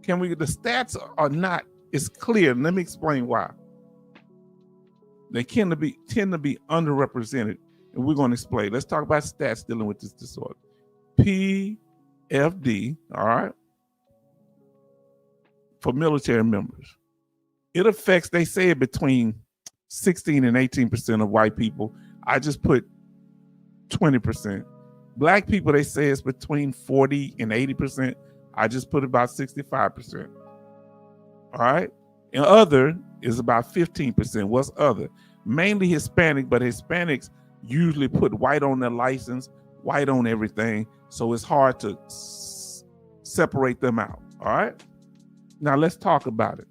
The stats are not, it's clear. Let me explain why. They tend to be underrepresented, and we're going to explain. Let's talk about stats dealing with this disorder. PFD, all right, for military members. It affects, they say, between 16 and 18% of white people. I just put 20%. Black people, they say it's between 40 and 80%. I just put about 65%. All right. And other is about 15%. What's other? Mainly Hispanic, but Hispanics usually put white on their license, white on everything. So it's hard to separate them out. All right. Now let's talk about it.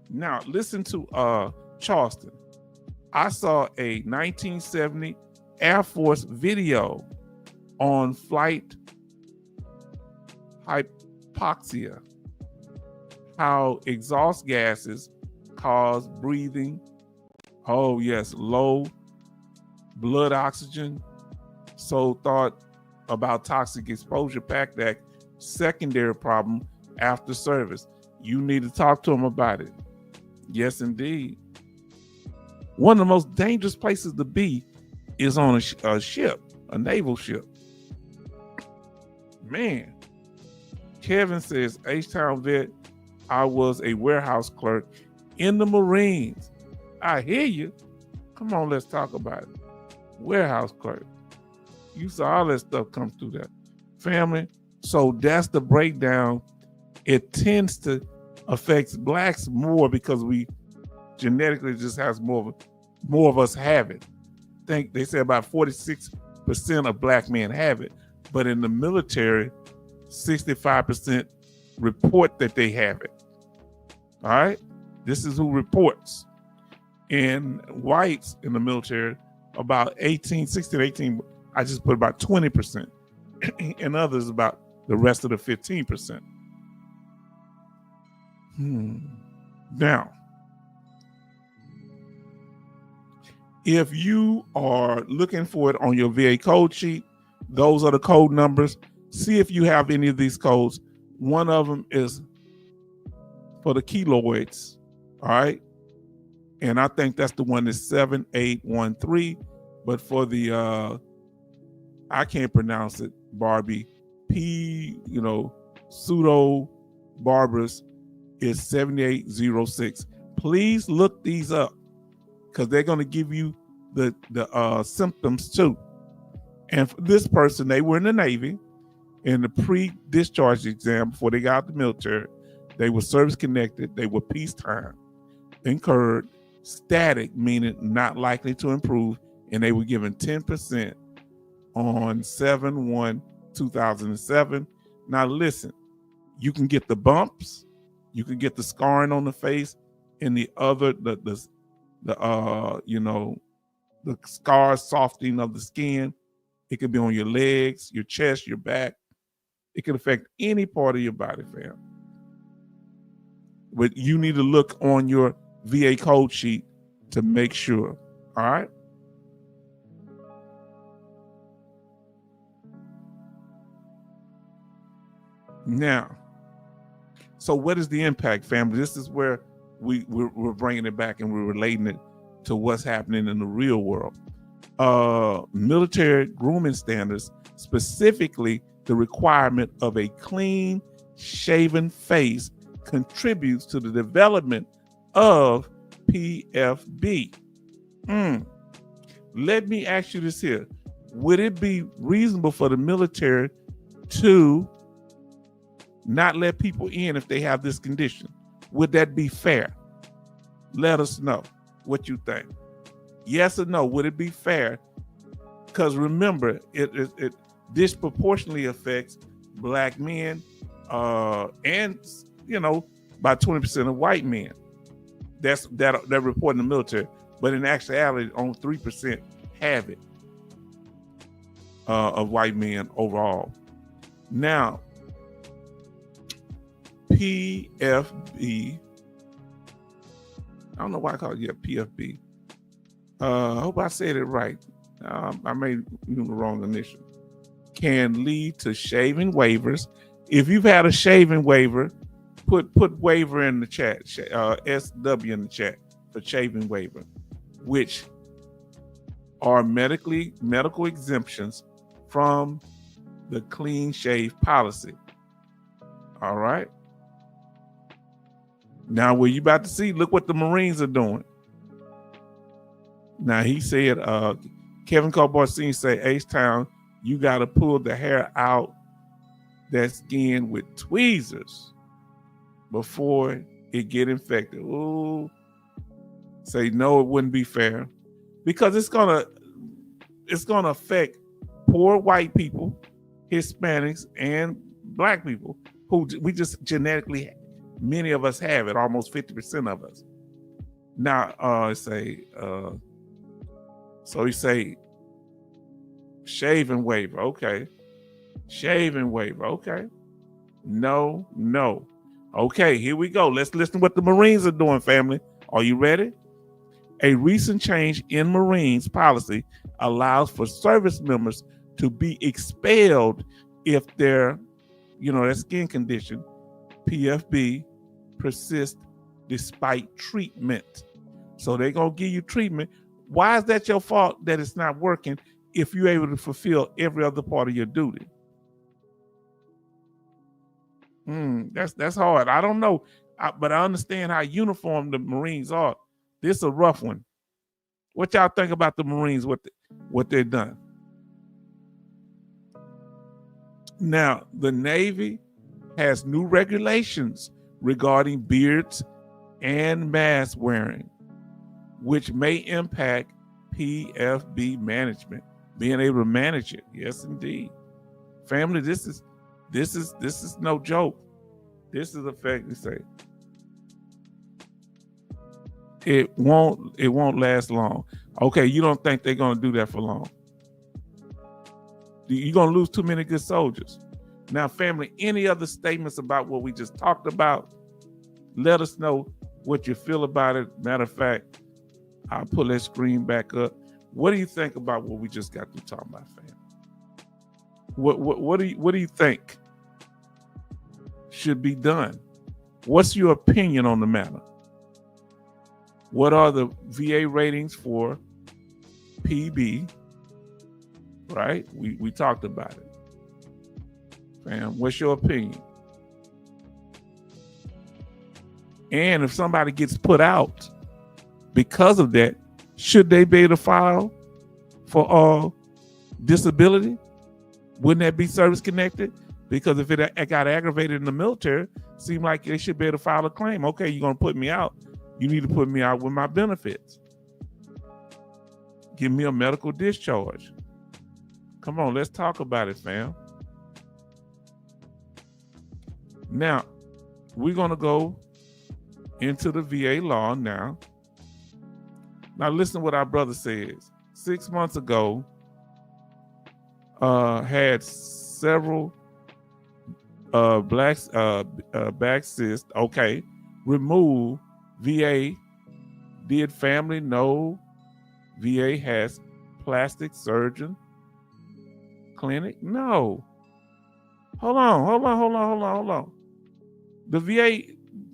Now listen to Charleston. I saw a 1970 Air Force video on flight hypoxia, how exhaust gases cause breathing. Oh yes, low blood oxygen. So thought about toxic exposure pack that secondary problem after service. You need to talk to them about it. Yes, indeed. One of the most dangerous places to be is on a ship, a naval ship. Man, Kevin says, H-Town vet, I was a warehouse clerk in the Marines. I hear you. Come on, let's talk about it. Warehouse clerk. You saw all that stuff come through that. Family, so that's the breakdown. It tends to affect blacks more because we genetically just has more of us have it. Think they say about 46% of black men have it, but in the military, 65% report that they have it. All right, this is who reports. And whites in the military, about 16 to 18, I just put about 20%, and others about the rest of the 15%. Now, if you are looking for it on your VA code sheet, those are the code numbers. See if you have any of these codes. One of them is for the keloids, all right? And I think that's the one that's 7813. But for the, I can't pronounce it, Barbae, Pseudofolliculitis is 7806. Please look these up because they're going to give you the symptoms too. And for this person, they were in the Navy. In the pre-discharge exam before they got out the military, they were service-connected, they were peacetime, incurred, static, meaning not likely to improve, and they were given 10% on 7/1/2007. Now listen, you can get the bumps, you can get the scarring on the face, and the other, the scar softening of the skin. It could be on your legs, your chest, your back. It can affect any part of your body, fam. But you need to look on your VA code sheet to make sure. All right. Now, so what is the impact, family? This is where we're bringing it back and we're relating it to what's happening in the real world. Military grooming standards, specifically the requirement of a clean shaven face, contributes to the development of PFB. Let me ask you this here. Would it be reasonable for the military to not let people in if they have this condition? Would that be fair? Let us know what you think. Yes or no, would it be fair? Because remember, it disproportionately affects black men and, about 20% of white men. That report in the military. But in actuality, only 3% have it of white men overall. Now, PFB, I don't know why I call it PFB. I hope I said it right. I may use the wrong initial. Can lead to shaving waivers. If you've had a shaving waiver, put waiver in the chat, SW in the chat for shaving waiver, which are medical exemptions from the clean shave policy. All right. Now, what you about to see, look what the Marines are doing. Now, he said, Kevin Cowboy Senior say, H-Town, you got to pull the hair out that skin with tweezers before it get infected. Ooh. Say, no, it wouldn't be fair. Because it's gonna affect poor white people, Hispanics, and black people who we just genetically, many of us have it, almost 50% of us. Now, so he say, shaving waiver, okay. Shaving waiver, okay. No. Okay, here we go. Let's listen to what the Marines are doing, family. Are you ready? A recent change in Marines policy allows for service members to be expelled if their, their skin condition, PFB, persists despite treatment. So they're going to give you treatment. Why is that your fault that it's not working if you're able to fulfill every other part of your duty? That's hard. I don't know, but I understand how uniform the Marines are. This is a rough one. What y'all think about the Marines, what they've done? Now, the Navy has new regulations regarding beards and mask wearing, which may impact PFB management, being able to manage it. Yes, indeed. Family, this is no joke. This is a fact to say. It won't last long. Okay, you don't think they're gonna do that for long? You're gonna lose too many good soldiers. Now, family, any other statements about what we just talked about? Let us know what you feel about it. Matter of fact, I'll pull that screen back up. What do you think about what we just got through talking about, family? What do you think should be done? What's your opinion on the matter? What are the VA ratings for PB? Right? We talked about it. Fam, what's your opinion? And if somebody gets put out because of that, should they be able to file for disability? Wouldn't that be service connected? Because if it got aggravated in the military, it seemed like they should be able to file a claim. Okay, you're going to put me out. You need to put me out with my benefits. Give me a medical discharge. Come on, let's talk about it, fam. Now, we're going to go into the VA law now. Now, listen to what our brother says. 6 months ago, had several back cysts. Okay, removed. VA, did family know VA has plastic surgeon clinic? No. Hold on. The VA,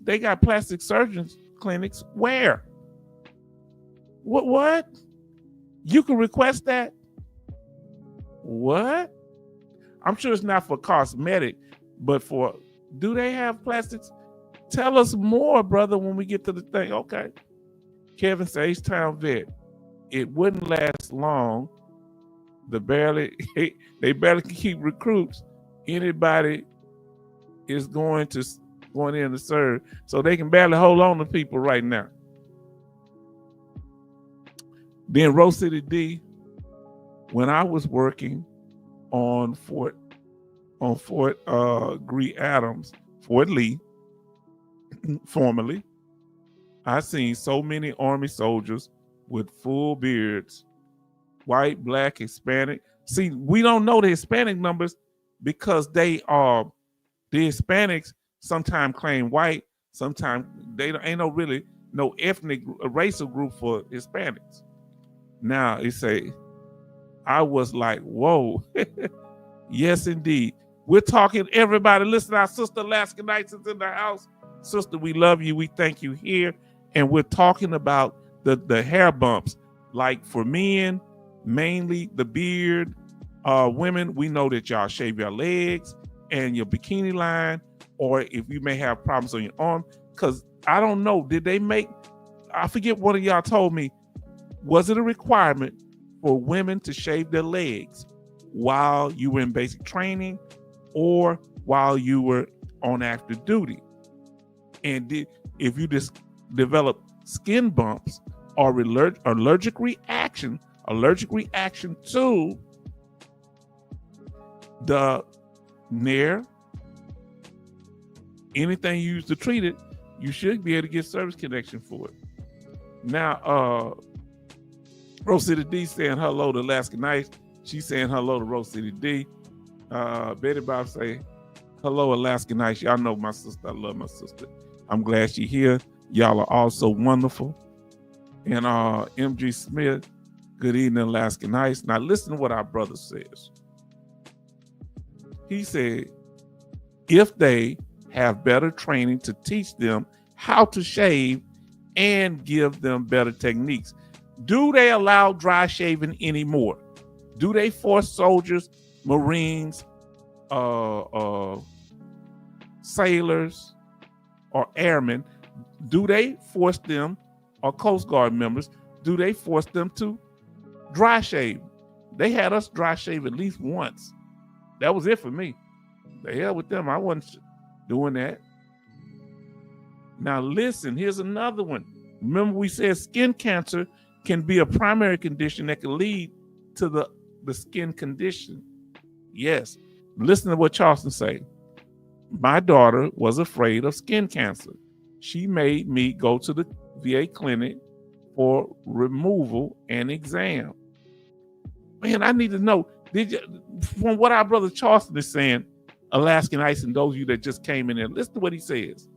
they got plastic surgeons clinics where? What? You can request that? What? I'm sure it's not for cosmetic, but do they have plastics? Tell us more, brother, when we get to the thing. Okay. Kevin says, H-Town vet. It wouldn't last long. They barely can keep recruits. Anybody is going in to serve. So they can barely hold on to people right now. Then Rose City D, when I was working on Fort Lee, formerly, I seen so many Army soldiers with full beards, white, black, Hispanic. See, we don't know the Hispanic numbers because the Hispanics sometimes claim white, sometimes ain't no ethnic racial group for Hispanics. Now I was like, whoa. Yes, indeed. We're talking, everybody, listen, our sister Alaskanites is in the house. Sister, we love you. We thank you here. And we're talking about the hair bumps. Like for men, mainly the beard. Women, we know that y'all shave your legs and your bikini line, or if you may have problems on your arm. Because I don't know, I forget what of y'all told me, was it a requirement for women to shave their legs while you were in basic training or while you were on active duty? And if you just develop skin bumps or allergic reaction to the Nair, anything you use to treat it, you should be able to get service connection for it. Now, Rose City D saying hello to Alaskanites. She's saying hello to Rose City D. Betty Bob say hello, Alaskanites. Y'all know my sister. I love my sister. I'm glad she's here. Y'all are all so wonderful. And MG Smith, good evening, Alaskanites. Now listen to what our brother says. He said, if they have better training to teach them how to shave and give them better techniques, do they allow dry shaving anymore? Do they force soldiers, Marines, sailors, or airmen, do they force them, or Coast Guard members, do they force them to dry shave? They had us dry shave at least once. That was it for me. The hell with them. I wasn't doing that. Now listen, here's another one. Remember we said skin cancer can be a primary condition that can lead to the skin condition. Yes. Listen to what Charleston say. My daughter was afraid of skin cancer. She made me go to the VA clinic for removal and exam. Man, I need to know, from what our brother Charleston is saying, Alaskanites and those of you that just came in there, listen to what he says.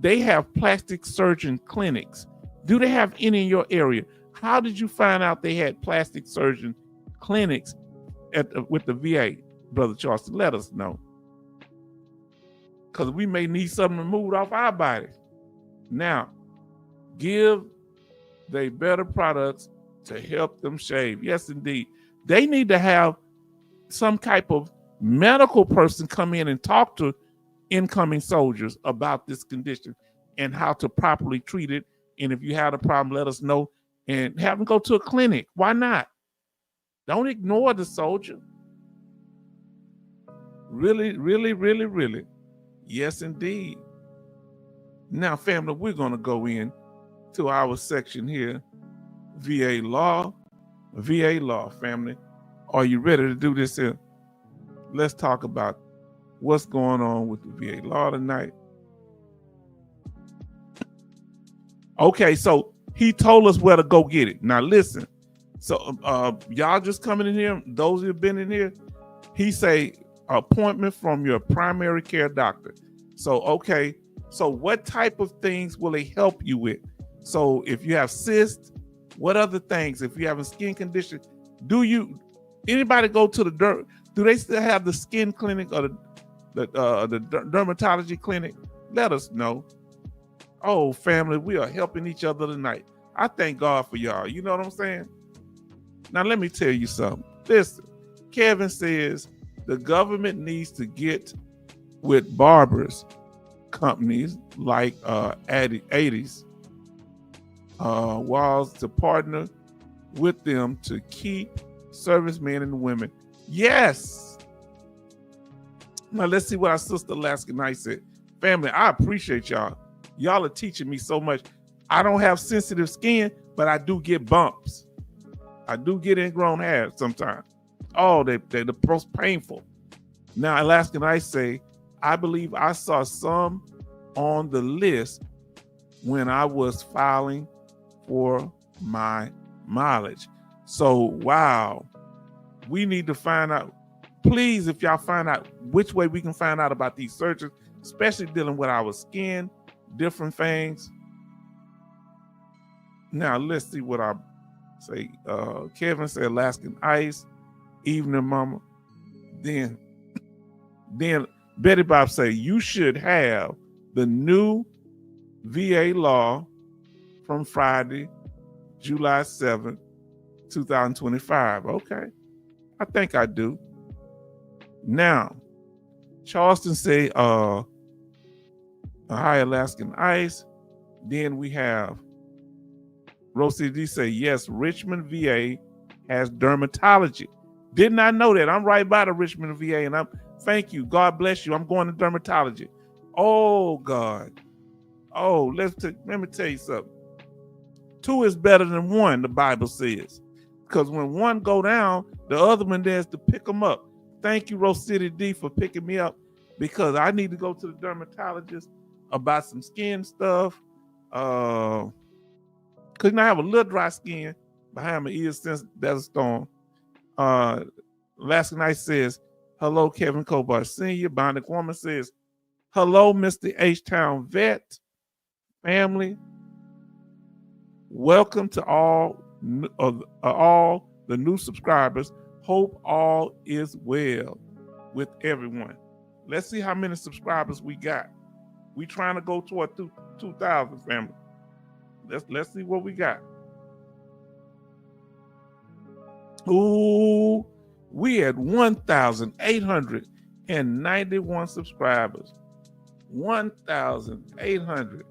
They have plastic surgeon clinics. Do they have any in your area? How did you find out they had plastic surgeon clinics with the VA, Brother Charleston? Let us know. Because we may need something removed off our body. Now, give they better products to help them shave. Yes, indeed. They need to have some type of medical person come in and talk to incoming soldiers about this condition and how to properly treat it. And if you have a problem, let us know and have them go to a clinic. Why not? Don't ignore the soldier. Really, really, really, really. Yes, indeed. Now, family, we're going to go in to our section here. VA law, family. Are you ready to do this here? Let's talk about what's going on with the VA law tonight. Okay, so he told us where to go get it. Now listen, so y'all just coming in here, those who have been in here, he say appointment from your primary care doctor. So, okay, so what type of things will they help you with? So if you have cysts, what other things? If you have a skin condition, anybody go to do they still have the skin clinic or the dermatology clinic? Let us know. Oh, family, we are helping each other tonight. I thank God for y'all. You know what I'm saying? Now, let me tell you something. Listen, Kevin says the government needs to get with barbers companies like 80s Walls to partner with them to keep servicemen and women. Yes. Now, let's see what our sister Alaska Knight said. Family, I appreciate y'all. Y'all are teaching me so much. I don't have sensitive skin, but I do get bumps. I do get ingrown hair sometimes. Oh, they're the most painful. Now, Alaska Knight say, I believe I saw some on the list when I was filing for my mileage. So, wow, we need to find out. Please, if y'all find out which way we can find out about these surgeries, especially dealing with our skin, different things. Now, let's see what I say. Kevin said Alaskan Ice, Evening Mama. Then Betty Bob say, you should have the new VA law from Friday, July 7th, 2025. Okay. I think I do. Now, Charleston say, hi, Alaskan Ice. Then we have Rosie D say, yes, Richmond VA has dermatology. Did not know that. I'm right by the Richmond VA, and thank you. God bless you. I'm going to dermatology. Oh, God. Oh, let me tell you something. 2 is better than 1, the Bible says. Because when 1 go down, the other one there's to pick them up. Thank you, Rose City D, for picking me up, because I need to go to the dermatologist about some skin stuff. Because I have a little dry skin behind my ears since Desert Storm. Last night says, hello, Kevin Kobar Sr. Bionic Woman says, hello, Mr. H-Town Vet. Family, welcome to all the new subscribers. Hope all is well with everyone. Let's see how many subscribers we got. We trying to go toward 2,000, family. Let's see what we got. Ooh, we had 1,891 subscribers. 1,800.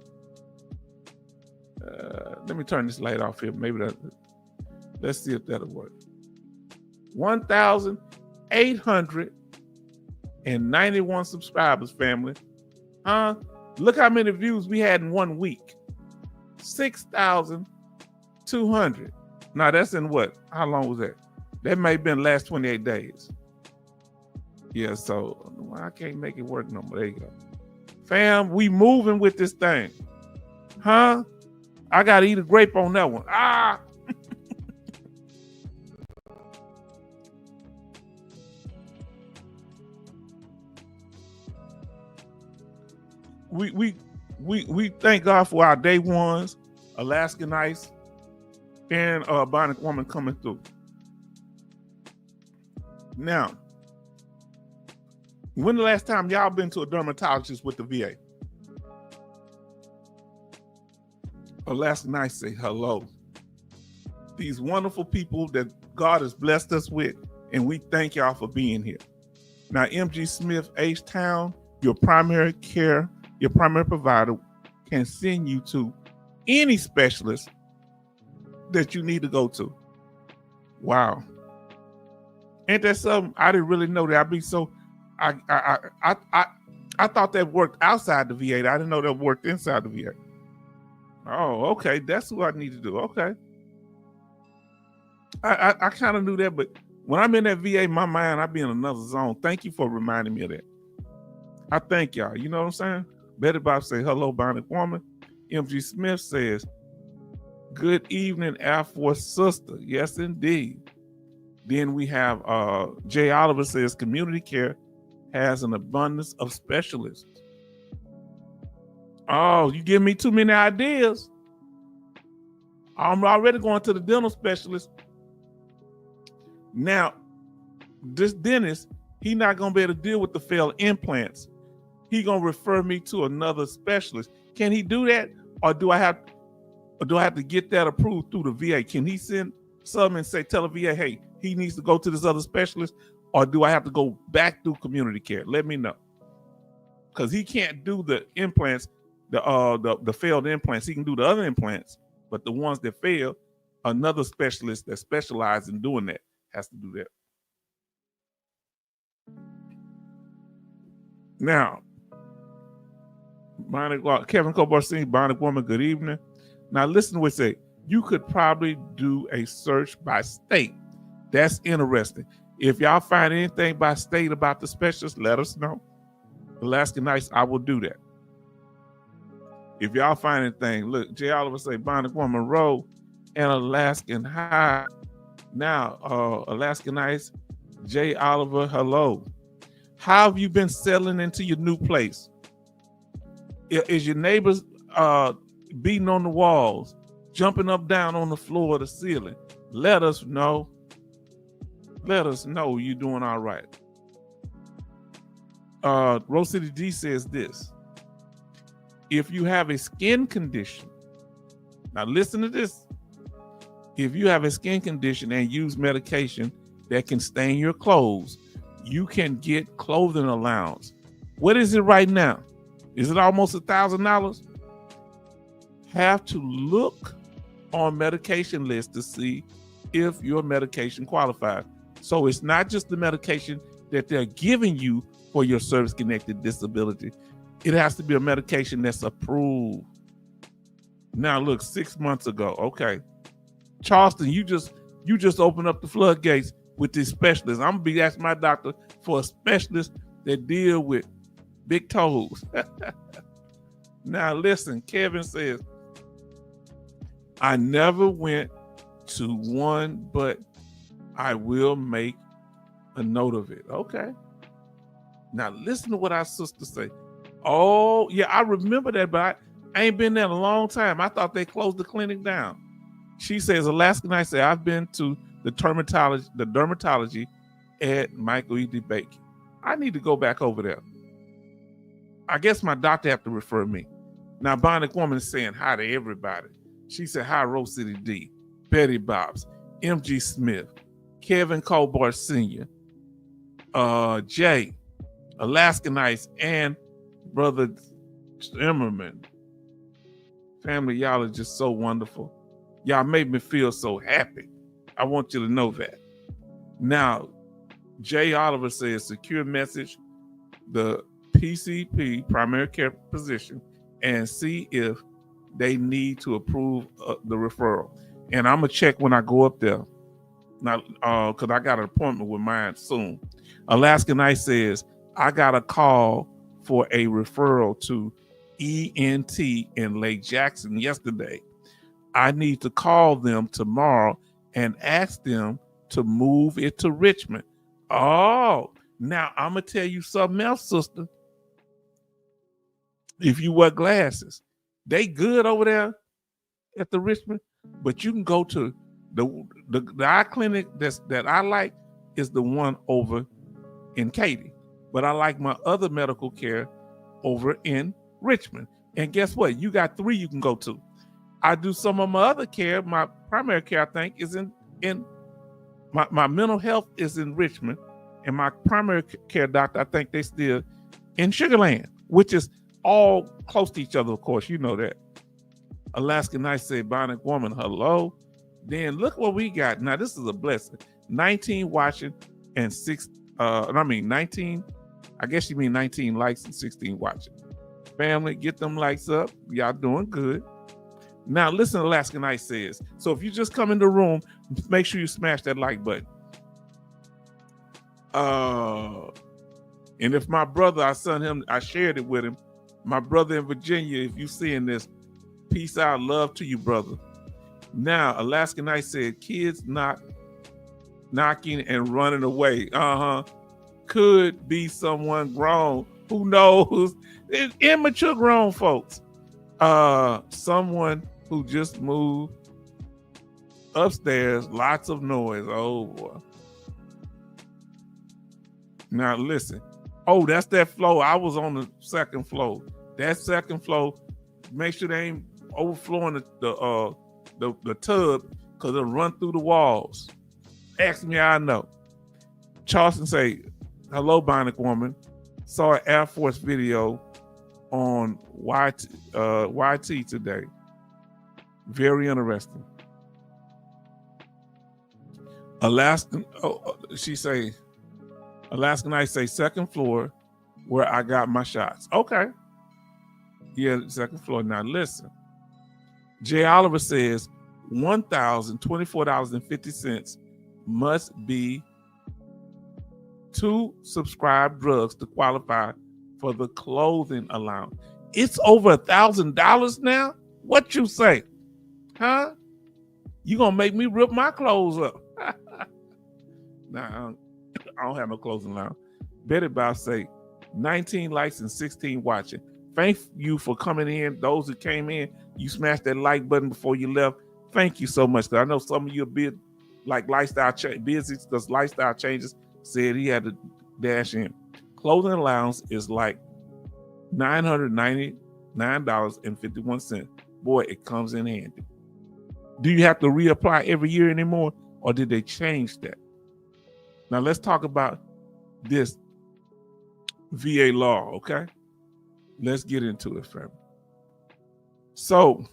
Let me turn this light off here. Maybe let's see if that'll work. 1,891 subscribers, family. Look how many views we had in 1 week. 6,200. Now that's in what? How long was that? That may have been the last 28 days. Yeah, so I can't make it work no more. There you go. Fam, we moving with this thing. I gotta eat a grape on that one. We thank God for our day ones, Alaskan Ice, and Bionic Woman coming through. Now, when the last time y'all been to a dermatologist with the VA? Alaskan Ice say hello. These wonderful people that God has blessed us with, and we thank y'all for being here. Now, MG Smith, H-Town, your primary provider can send you to any specialist that you need to go to. Wow. Ain't that something? I didn't really know that. I thought that worked outside the VA. I didn't know that worked inside the VA. Oh, okay. That's what I need to do. Okay. I kind of knew that, but when I'm in that VA, my mind, I be in another zone. Thank you for reminding me of that. I thank y'all. You know what I'm saying? Betty Bob say, hello, Bionic Woman. MG Smith says, good evening, Air Force sister. Yes, indeed. Then we have Jay Oliver says, community care has an abundance of specialists. Oh, you give me too many ideas. I'm already going to the dental specialist. Now, this dentist, he not going to be able to deal with the failed implants. He going to refer me to another specialist. Can he do that? Or do I have to get that approved through the VA? Can he send some and say, tell the VA, hey, he needs to go to this other specialist? Or do I have to go back through community care? Let me know. Because he can't do the implants, the failed implants. He can do the other implants, but the ones that fail, another specialist that specializes in doing that has to do that. Now, Kevin Cobar Senior, Bionic Woman, good evening. Now listen to what it say. You could probably do a search by state. That's interesting. If y'all find anything by state about the specialist, let us know. Alaska Nights, I will do that. If y'all find anything, look, Jay Oliver say Bionic Woman Road and Alaskan High. Now, Alaska Nights, Jay Oliver, hello. How have you been settling into your new place? Is your neighbors beating on the walls, jumping up down on the floor or the ceiling? Let us know. Let us know you're doing all right. Rose City D says this. If you have a skin condition, now listen to this. If you have a skin condition and use medication that can stain your clothes, you can get clothing allowance. What is it right now? Is it almost $1,000? Have to look on medication list to see if your medication qualifies. So it's not just the medication that they're giving you for your service-connected disability. It has to be a medication that's approved. Now look, 6 months ago, okay. Charleston, you just opened up the floodgates with this specialist. I'm gonna be asking my doctor for a specialist that deal with big toes. Now listen, Kevin says, I never went to one, but I will make a note of it. Okay. Now listen to what our sister say. Oh, yeah, I remember that, but I ain't been there in a long time. I thought they closed the clinic down. She says, Alaska Night say, I've been to the dermatology at Michael E. DeBake. I need to go back over there. I guess my doctor have to refer me. Now, Bionic Woman is saying hi to everybody. She said, hi, Rose City D, Betty Bobs, M.G. Smith, Kevin Colbart Sr., Jay, Alaska Nights, and Brother Zimmerman. Family, y'all are just so wonderful. Y'all made me feel so happy. I want you to know that. Now, Jay Oliver says, secure message the PCP, primary care physician, and see if they need to approve the referral. And I'm going to check when I go up there. Now, because I got an appointment with mine soon. Alaska Night says, I got a call for a referral to ENT in Lake Jackson yesterday. I need to call them tomorrow and ask them to move it to Richmond. Oh, now I'm going to tell you something else, sister. If you wear glasses, they good over there at the Richmond, but you can go to the eye clinic that I like is the one over in Katy, but I like my other medical care over in Richmond. And guess what? You got 3 you can go to. I do some of my other care. My primary care, I think, is in my mental health is in Richmond, and my primary care doctor, I think they still in Sugar Land, which is all close to each other, of course. You know that. Alaska Night say, Bionic Woman, hello. Then look what we got. Now, this is a blessing. 19 watching and 19, I guess you mean 19 likes and 16 watching. Family, get them likes up. Y'all doing good. Now, listen, Alaska Night says, so if you just come in the room, make sure you smash that like button. And if my brother, I shared it with him, my brother in Virginia, if you seeing this, peace out, love to you, brother. Now, Alaska Night said, kids knocking and running away. Could be someone grown. Who knows? It's immature grown folks. Someone who just moved upstairs, lots of noise. Oh boy. Now listen. Oh, that's that floor. I was on the second floor. That second floor, Make sure they ain't overflowing the tub because it'll run through the walls. Ask me, I know. Charleston say, hello, Bionic Woman. Saw an Air Force video on YT today. Very interesting. Alaskan Night say second floor where I got my shots. Okay. Yeah, second floor. Now listen. Jay Oliver says $1,024.50 must be 2 subscribed drugs to qualify for the clothing allowance. It's over $1,000 now? What you say? Huh? You gonna make me rip my clothes up? Nah, I don't have no clothing allowance. Betty Bow say 19 likes and 16 watching. Thank you for coming in. Those who came in, you smashed that like button before you left. Thank you so much. Cause I know some of you are big, like lifestyle busy because lifestyle changes. Said he had to dash in. Clothing allowance is like $999.51. Boy, it comes in handy. Do you have to reapply every year anymore, or did they change that? Now let's talk about this VA law, okay? Let's get into it, family. So,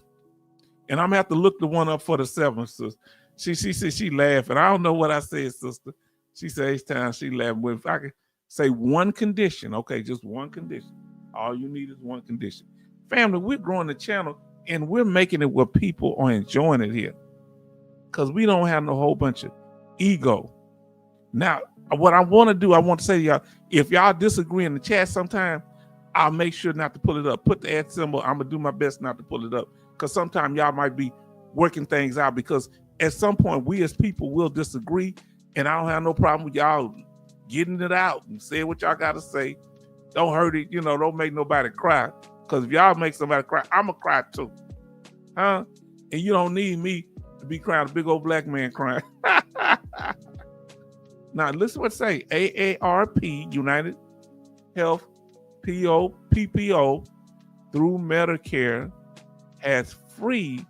and I'm gonna have to look the one up for the 7th, sister. She said she laughed, and I don't know what I said, sister. She said each time she laughed. Well, if I could say one condition, okay, just one condition. All you need is one condition. Family, we're growing the channel, and we're making it where people are enjoying it here. Because we don't have no whole bunch of ego. Now, what I want to do, I want to say to y'all, if y'all disagree in the chat sometime, I'll make sure not to pull it up. Put the @ symbol. I'm going to do my best not to pull it up. Because sometimes y'all might be working things out. Because at some point, we as people will disagree. And I don't have no problem with y'all getting it out and saying what y'all got to say. Don't hurt it. Don't make nobody cry. Because if y'all make somebody cry, I'm going to cry too. Huh? And you don't need me to be crying, a big old black man crying. Now, listen what it say. AARP, United Health PPO, through Medicare, has free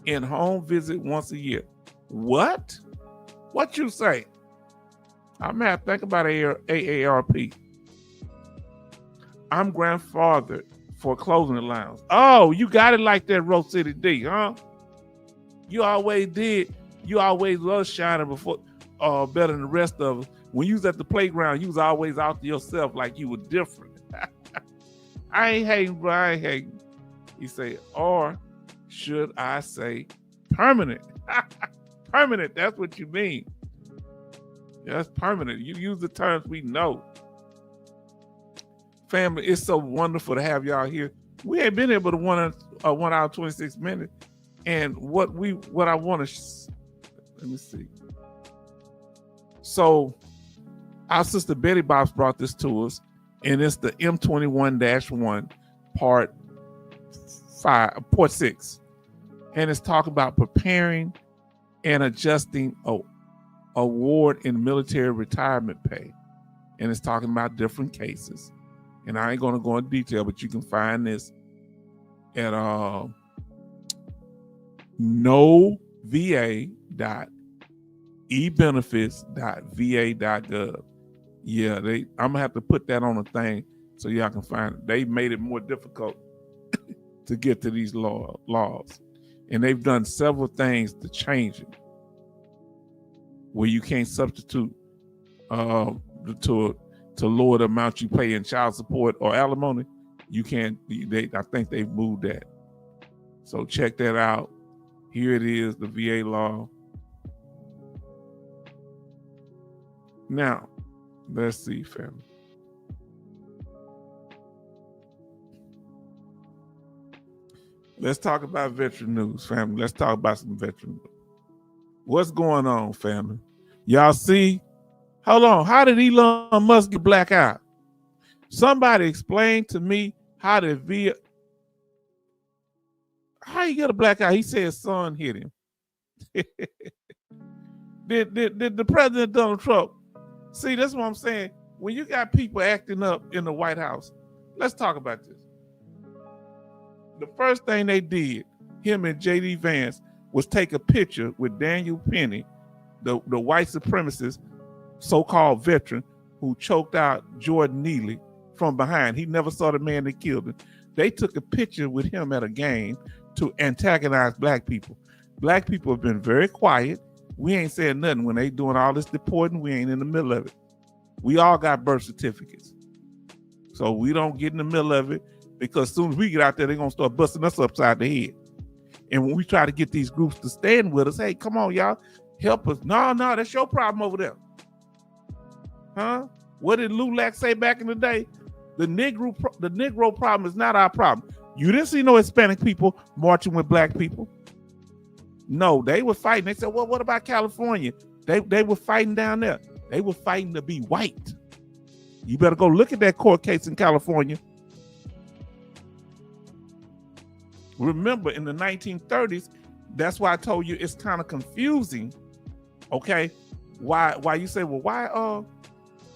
in-home visit once a year. What? What you say? I'm going to have to think about AARP. I'm grandfathered for clothing allowance. Oh, you got it like that, Rose City D, huh? You always did. You always was shining before, better than the rest of us. When you was at the playground, you was always out to yourself like you were different. I ain't hating, bro. I ain't hating. He say, or should I say permanent? Permanent, that's what you mean. That's permanent. You use the terms we know. Family, it's so wonderful to have y'all here. We ain't been able to 1 hour 26 minutes. And what I want to, let me see. So our sister Betty Bobs brought this to us, and it's the M21-1 part 6. And it's talking about preparing and adjusting award in military retirement pay. And it's talking about different cases. And I ain't going to go in detail, but you can find this at nova.ebenefits.va.gov. Yeah, I'm going to have to put that on a thing so y'all can find it. They made it more difficult to get to these laws. And they've done several things to change it, where you can't substitute to lower the amount you pay in child support or alimony. You can't. I think they've moved that. So check that out. Here it is, the VA law. Now, let's see, family. Let's talk about veteran news, family. Let's talk about some veteran news. What's going on, family? Y'all see? Hold on. How did Elon Musk get black eye? Somebody explain to me how you get a black eye? He said his son hit him. Did the President Donald Trump? See, that's what I'm saying. When you got people acting up in the White House, let's talk about this. The first thing they did, him and J.D. Vance, was take a picture with Daniel Penny, the white supremacist, so-called veteran, who choked out Jordan Neely from behind. He never saw the man that killed him. They took a picture with him at a game to antagonize black people. Black people have been very quiet. We ain't saying nothing when they doing all this deporting. We ain't in the middle of it. We all got birth certificates. So we don't get in the middle of it, because as soon as we get out there, they're going to start busting us upside the head. And when we try to get these groups to stand with us, hey, come on, y'all, help us. No, that's your problem over there. Huh? What did Lulac say back in the day? The Negro problem is not our problem. You didn't see no Hispanic people marching with black people. No, they were fighting. They said, well, what about California? They were fighting down there. They were fighting to be white. You better go look at that court case in California. Remember, in the 1930s, that's why I told you it's kind of confusing. Okay, why you say, well,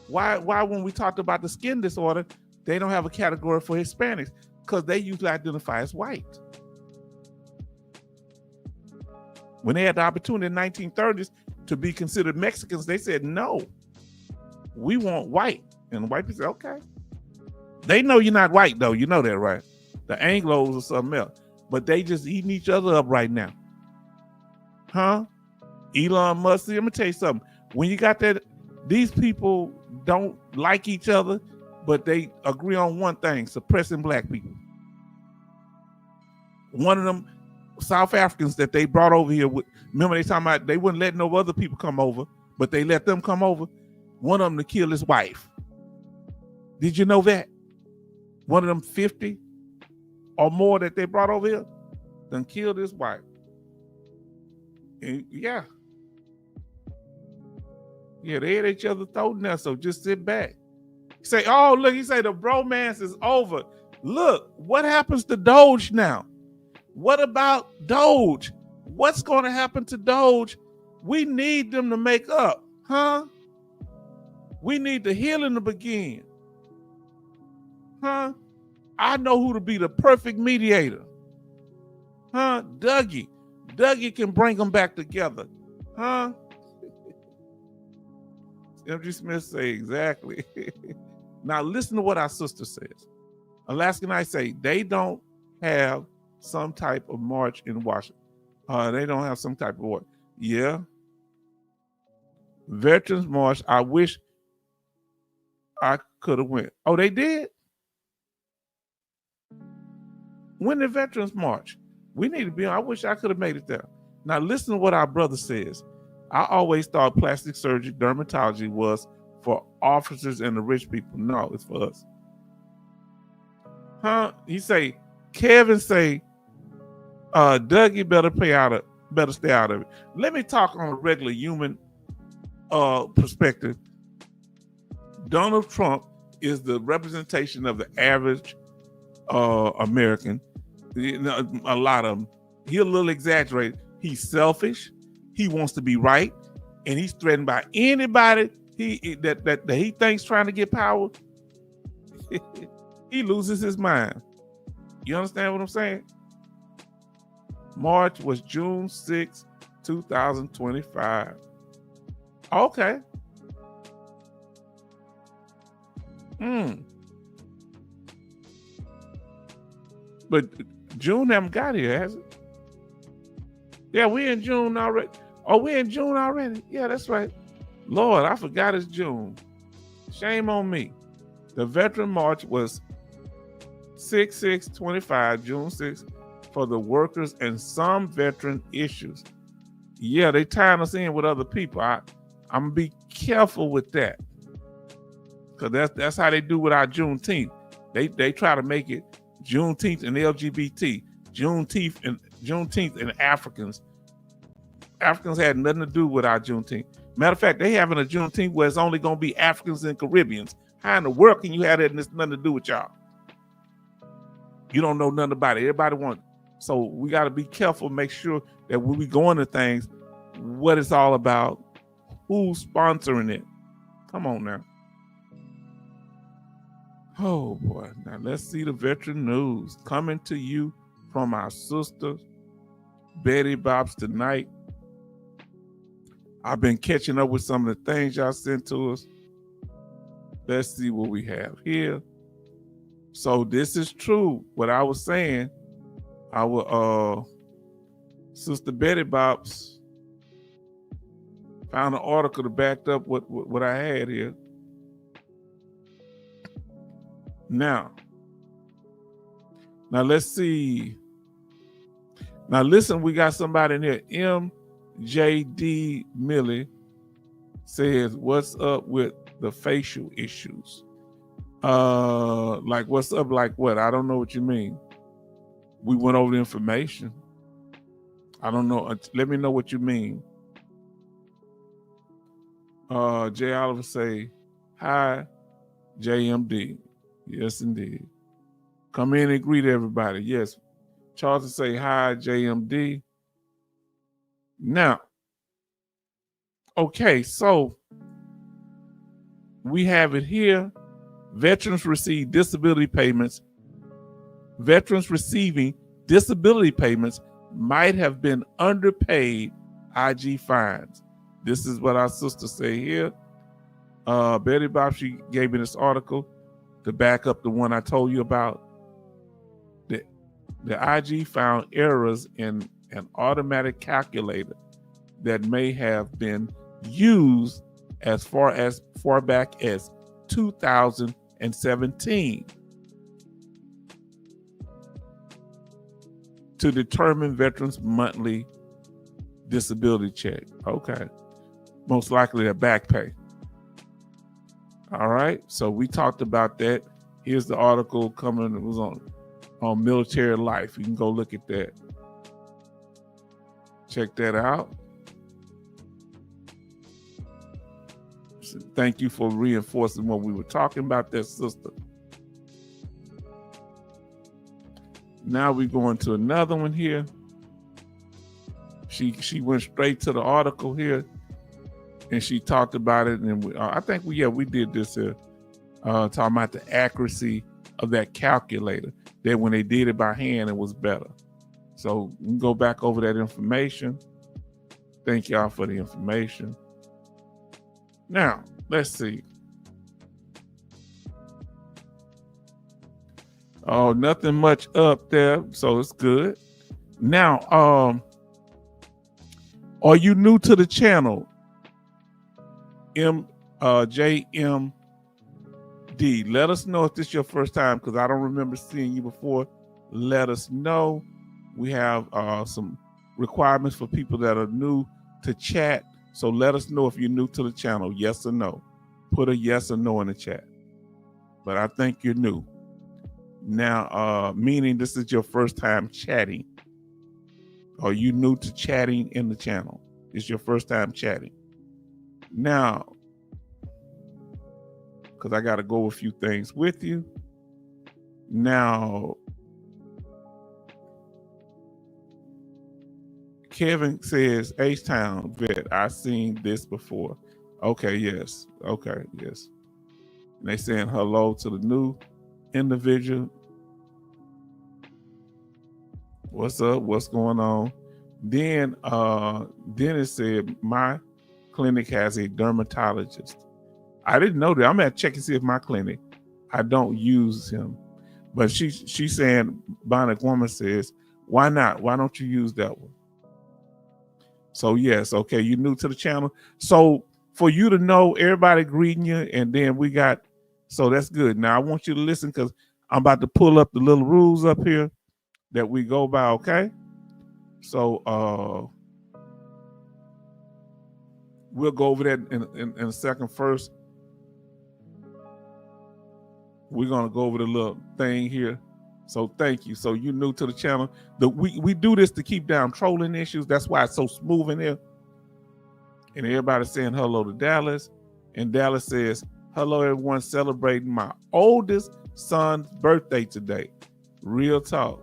why when we talked about the skin disorder, they don't have a category for Hispanics? Because they usually identify as white. When they had the opportunity in the 1930s to be considered Mexicans, they said, no, we want white. And the white people said, okay. They know you're not white, though. You know that, right? The Anglos or something else. But they just eating each other up right now. Huh? Elon Musk, let me tell you something. When you got that, these people don't like each other, but they agree on one thing: suppressing black people. One of them South Africans that they brought over here, remember they talking about they wouldn't let no other people come over, but they let them come over. One of them to kill his wife. Did you know that? One of them 50 or more that they brought over here done killed his wife. And yeah, they had each other throat now, so just sit back. Say, oh, look, he say the bromance is over. Look, what happens to Doge now? What about Doge? What's going to happen to Doge? We need them to make up, huh? We need the healing to begin, huh? I know who to be the perfect mediator, huh? Dougie. Dougie can bring them back together, huh? M.G. Smith say exactly. Now listen to what our sister says. Alaska and I say they don't have some type of march in Washington. They don't have some type of what? Yeah. Veterans March. I wish I could have went. Oh, they did? When the Veterans March? We need to be on. I wish I could have made it there. Now listen to what our brother says. I always thought plastic surgery, dermatology was for officers and the rich people. No, it's for us. Huh? He say, Kevin say, Dougie better stay out of it. Let me talk on a regular human perspective. Donald Trump is the representation of the average American. A lot of them. He's a little exaggerated. He's selfish. He wants to be right, and he's threatened by anybody that he thinks trying to get power. He loses his mind. You understand what I'm saying? March was June 6, 2025. Okay. But June haven't got here, has it? Yeah, we in June already. Oh, we in June already? Yeah, that's right. Lord, I forgot it's June. Shame on me. The Veteran March was 6/6/25, June 6th, for the workers and some veteran issues. Yeah, they tying us in with other people. I'm gonna be careful with that, because that's how they do with our Juneteenth. They try to make it Juneteenth and LGBT, Juneteenth and Africans. Africans had nothing to do with our Juneteenth. Matter of fact, they having a Juneteenth where it's only going to be Africans and Caribbeans. How in the world can you have that and it's nothing to do with y'all? You don't know nothing about it. Everybody wants. So we got to be careful, make sure that when we go into things, what it's all about, who's sponsoring it. Come on now. Oh boy. Now let's see the veteran news coming to you from our sister Betty Bops tonight. I've been catching up with some of the things y'all sent to us. Let's see what we have here. So this is true. What I was saying, our sister Betty Bops found an article to back up what I had here. Now let's see. Now listen, we got somebody in here. MJD Millie says, "What's up with the facial issues?" Like what's up? Like what? I don't know what you mean. We went over the information. I don't know. Let me know what you mean. Jay Oliver say, "Hi, JMD." Yes, indeed. Come in and greet everybody. Yes. Charles say, "Hi, JMD." Now, okay, so we have it here. Veterans receive disability payments. Veterans receiving disability payments might have been underpaid IG fines. This is what our sister say here. Betty Bob, she gave me this article to back up the one I told you about. The IG found errors in an automatic calculator that may have been used as far back as 2017 to determine veterans' monthly disability check. Okay. Most likely a back pay. All right. So we talked about that. Here's the article coming. It was on Military Life. You can go look at that. Check that out. So thank you for reinforcing what we were talking about there, sister. Now we're going to another one here. She went straight to the article here, and she talked about it. And I think we did this here, talking about the accuracy of that calculator. That when they did it by hand, it was better. So we can go back over that information. Thank y'all for the information. Now, let's see. Oh, nothing much up there, so it's good. Now, are you new to the channel? JM D, let us know if this is your first time, because I don't remember seeing you before. Let us know. We have some requirements for people that are new to chat. So let us know if you're new to the channel, yes or no. Put a yes or no in the chat. But I think you're new. Now, meaning this is your first time chatting. Are you new to chatting in the channel? It's your first time chatting. Now, because I got to go a few things with you. Now, Kevin says, H-Town vet, I've seen this before. Okay, yes. Okay, yes. And they saying hello to the new individual. What's up? What's going on? Then Dennis said, my clinic has a dermatologist. I didn't know that. I'm gonna check and see if my clinic, I don't use him. But she's saying, Bionic Woman says, why not? Why don't you use that one? So yes, okay, you're new to the channel. So for you to know, everybody greeting you, and then we got, so that's good. Now I want you to listen, because I'm about to pull up the little rules up here that we go by, okay? So we'll go over that in a second. First, we're gonna go over the little thing here. So thank you. So you're new to the channel. We do this to keep down trolling issues. That's why it's so smooth in here. And everybody's saying hello to Dallas. And Dallas says, hello everyone, celebrating my oldest son's birthday today. Real talk.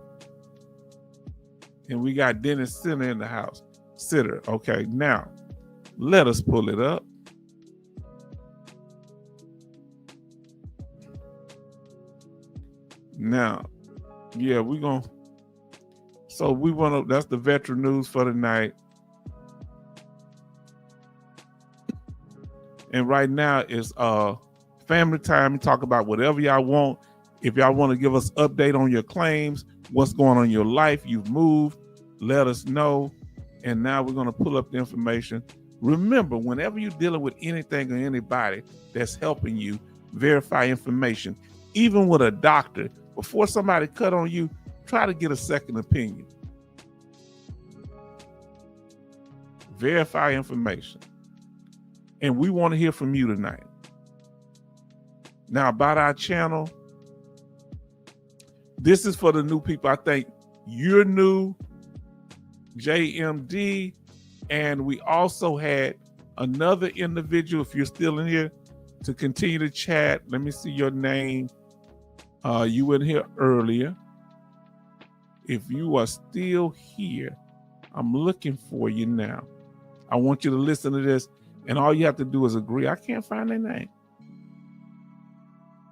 And we got Dennis Sitter in the house. Sitter. Okay, now let us pull it up. Now, yeah, we're gonna So that's the veteran news for tonight. And right now is family time. Talk about whatever y'all want. If y'all want to give us update on your claims, what's going on in your life, you've moved, let us know. And now we're going to pull up the information. Remember, whenever you're dealing with anything or anybody that's helping you, verify information. Even with a doctor, before somebody cut on you, try to get a second opinion. Verify information. And we want to hear from you tonight. Now, about our channel, this is for the new people. I think you're new, JMD, and we also had another individual, if you're still in here, to continue to chat. Let me see your name. You were in here earlier. If you are still here, I'm looking for you now. I want you to listen to this, and all you have to do is agree. I can't find their name.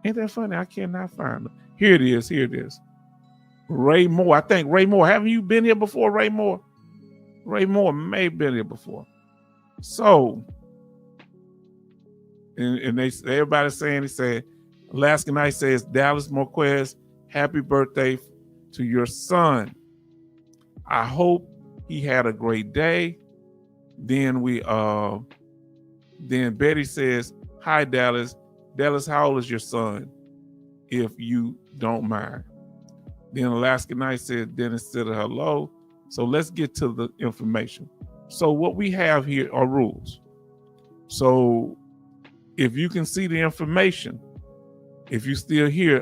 Ain't that funny? I cannot find them. Here it is. Here it is. Ray Moore. I think Ray Moore. Haven't you been here before, Ray Moore? Ray Moore may have been here before. So, and everybody's saying, he said, Alaska Knight says, Dallas Marquez, happy birthday to your son. I hope he had a great day. Then then Betty says, hi, Dallas. Dallas, how old is your son? If you don't mind. Then Alaska Knight said, Dennis said hello. So let's get to the information. So what we have here are rules. So if you can see the information, if you still hear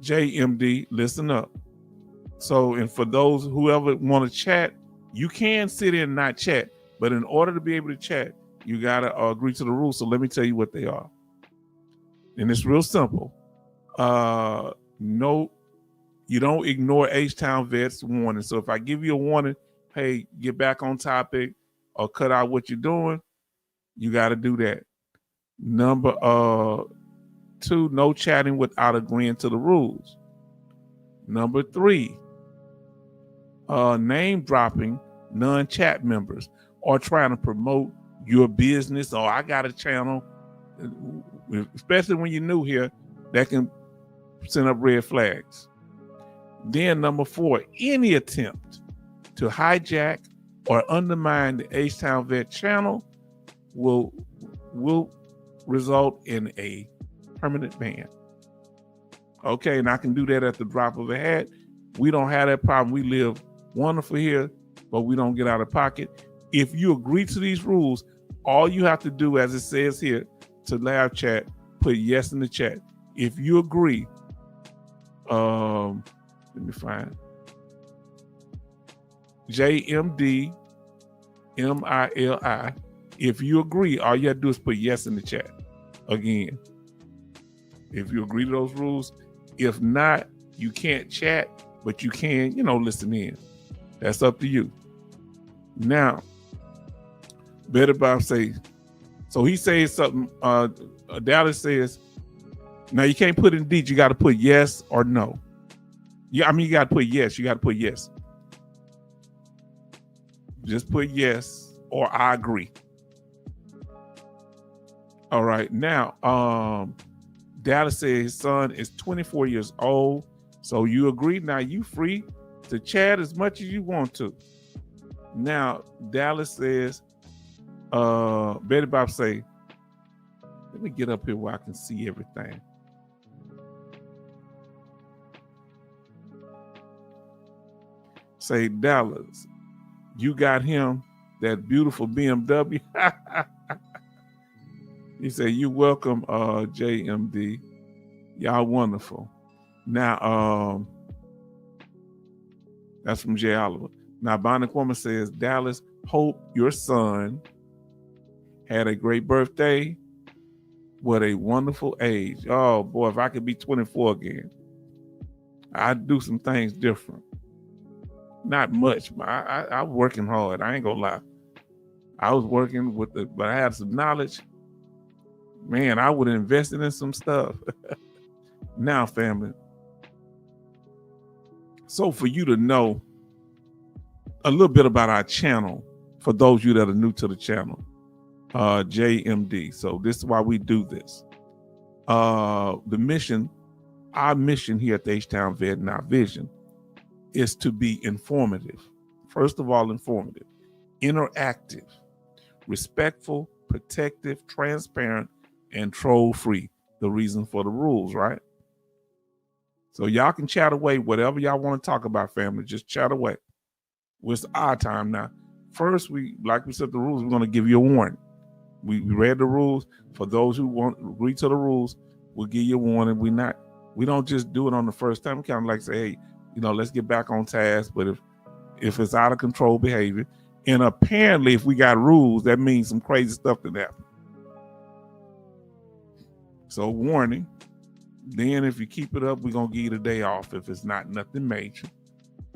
JMD, listen up. So, and for those whoever want to chat, you can sit in and not chat, but in order to be able to chat, you got to agree to the rules. So let me tell you what they are. And it's real simple. No, you don't ignore H-Town Vets warning. So if I give you a warning, hey, get back on topic or cut out what you're doing, you got to do that. Number 2, no chatting without agreeing to the rules. Number 3, name dropping non-chat members or trying to promote your business. Or I got a channel, especially when you're new here, that can send up red flags. Then number 4, any attempt to hijack or undermine the H-Town Vet channel will result in a permanent ban. Okay, and I can do that at the drop of a hat. We don't have that problem. We live wonderful here, but we don't get out of pocket. If you agree to these rules, all you have to do, as it says here, to live chat, put yes in the chat. If you agree, let me find JMD MILI. If you agree, all you have to do is put yes in the chat. Again, if you agree to those rules. If not, you can't chat, but you can, listen in. That's up to you. Now, Better Bob say, so he says something, Dallas says, now you can't put in D, you got to put yes or no. Yeah, you got to put yes. You got to put yes. Just put yes or I agree. All right. Now, Dallas says his son is 24 years old. So you agree. Now you free to chat as much as you want to. Now, Dallas says, Betty Bob say, let me get up here where I can see everything. Say, Dallas, you got him that beautiful BMW. He said, you welcome, JMD. Y'all wonderful. Now, that's from Jay Oliver. Now, Bonnie Woman says, Dallas, hope your son had a great birthday. What a wonderful age. Oh, boy, if I could be 24 again, I'd do some things different. Not much, but I'm working hard. I ain't gonna lie. I was working but I had some knowledge. Man, I would have invested in some stuff. Now, family. So for you to know a little bit about our channel, for those of you that are new to the channel, JMD. So this is why we do this. Our mission here at the H-Town Vet and our vision is to be informative. First of all, informative, interactive, respectful, protective, transparent, and troll-free. The reason for the rules, right? So y'all can chat away whatever y'all want to talk about, family. Just chat away. It's our time now. First, like we said the rules, we're going to give you a warning. We read the rules. For those who want to agree to the rules, we'll give you a warning. We don't just do it on the first time. We kind of like say, hey, let's get back on task. But if it's out of control behavior, and apparently if we got rules, that means some crazy stuff that happen. So warning. Then if you keep it up, we're going to give you the day off if it's not nothing major.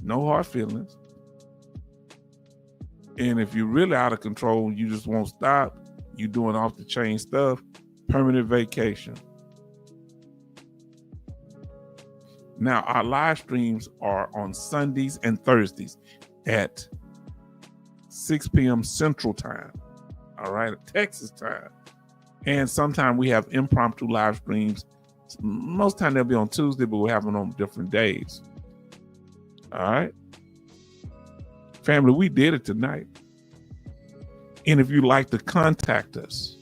No hard feelings. And if you're really out of control, you just won't stop, you doing off the chain stuff, permanent vacation. Now, our live streams are on Sundays and Thursdays at 6 p.m. Central Time, all right, Texas time. And sometimes we have impromptu live streams. Most of the time they'll be on Tuesday, but we'll have them on different days. All right. Family, we did it tonight. And if you'd like to contact us,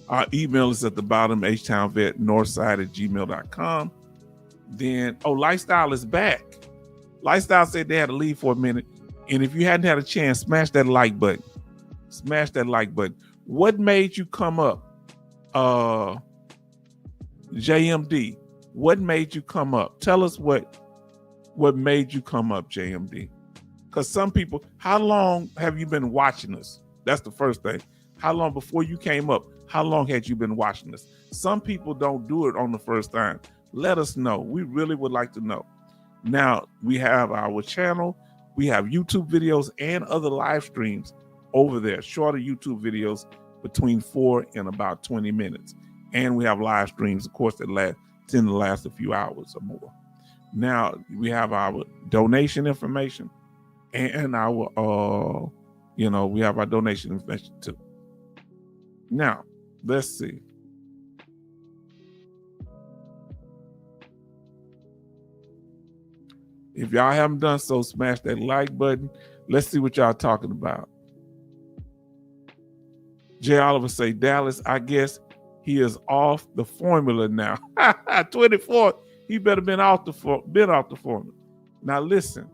our email is at the bottom, htownvetnorthside@gmail.com. Then, Lifestyle is back. Lifestyle said they had to leave for a minute. And if you hadn't had a chance, smash that like button. Smash that like button. What made you come up? JMD, what made you come up? Tell us what made you come up, JMD. Because some people, how long have you been watching us? That's the first thing. How long before you came up? How long had you been watching us? Some people don't do it on the first time. Let us know. We really would like to know. Now, we have our channel. We have YouTube videos and other live streams over there. Shorter YouTube videos between 4 and about 20 minutes. And we have live streams, of course, that tend to last a few hours or more. Now, we have our donation information and our, we have our donation information too. Now, let's see. If y'all haven't done so, smash that like button. Let's see what y'all talking about. Jay Oliver say, Dallas, I guess he is off the formula now. 24, he better been off the formula. Now listen,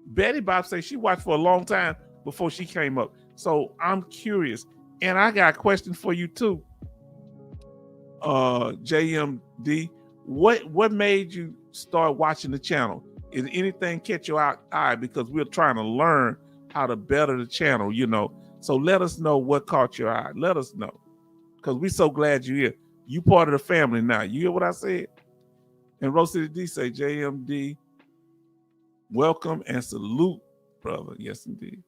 Betty Bob say she watched for a long time before she came up. So I'm curious, and I got a question for you too. JMD, what made you start watching the channel? Is anything catch your eye? Because we're trying to learn how to better the channel, So let us know what caught your eye. Let us know. Because we're so glad you're here. You part of the family now. You hear what I said? And Rose City D say, JMD, welcome and salute, brother. Yes, indeed.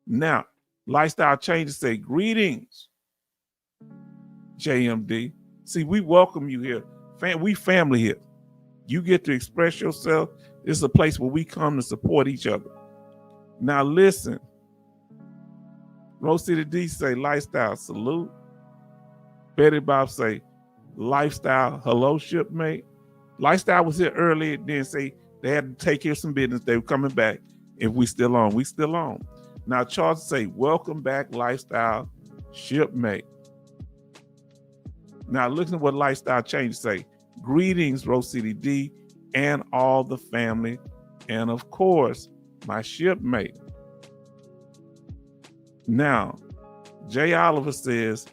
Now, Lifestyle Changes say, greetings, JMD. See, we welcome you here. We family here. You get to express yourself. It's a place where we come to support each other. Now, listen. Rose City D say, Lifestyle, salute. Betty Bob say, Lifestyle, hello, shipmate. Lifestyle was here earlier, then say they had to take care of some business. They were coming back. If we still on, we still on. Now, Charles say, welcome back, Lifestyle, shipmate. Now, listen to what Lifestyle Change say. Greetings, Rose City D, and all the family, and of course, my shipmate. Now, Jay Oliver says,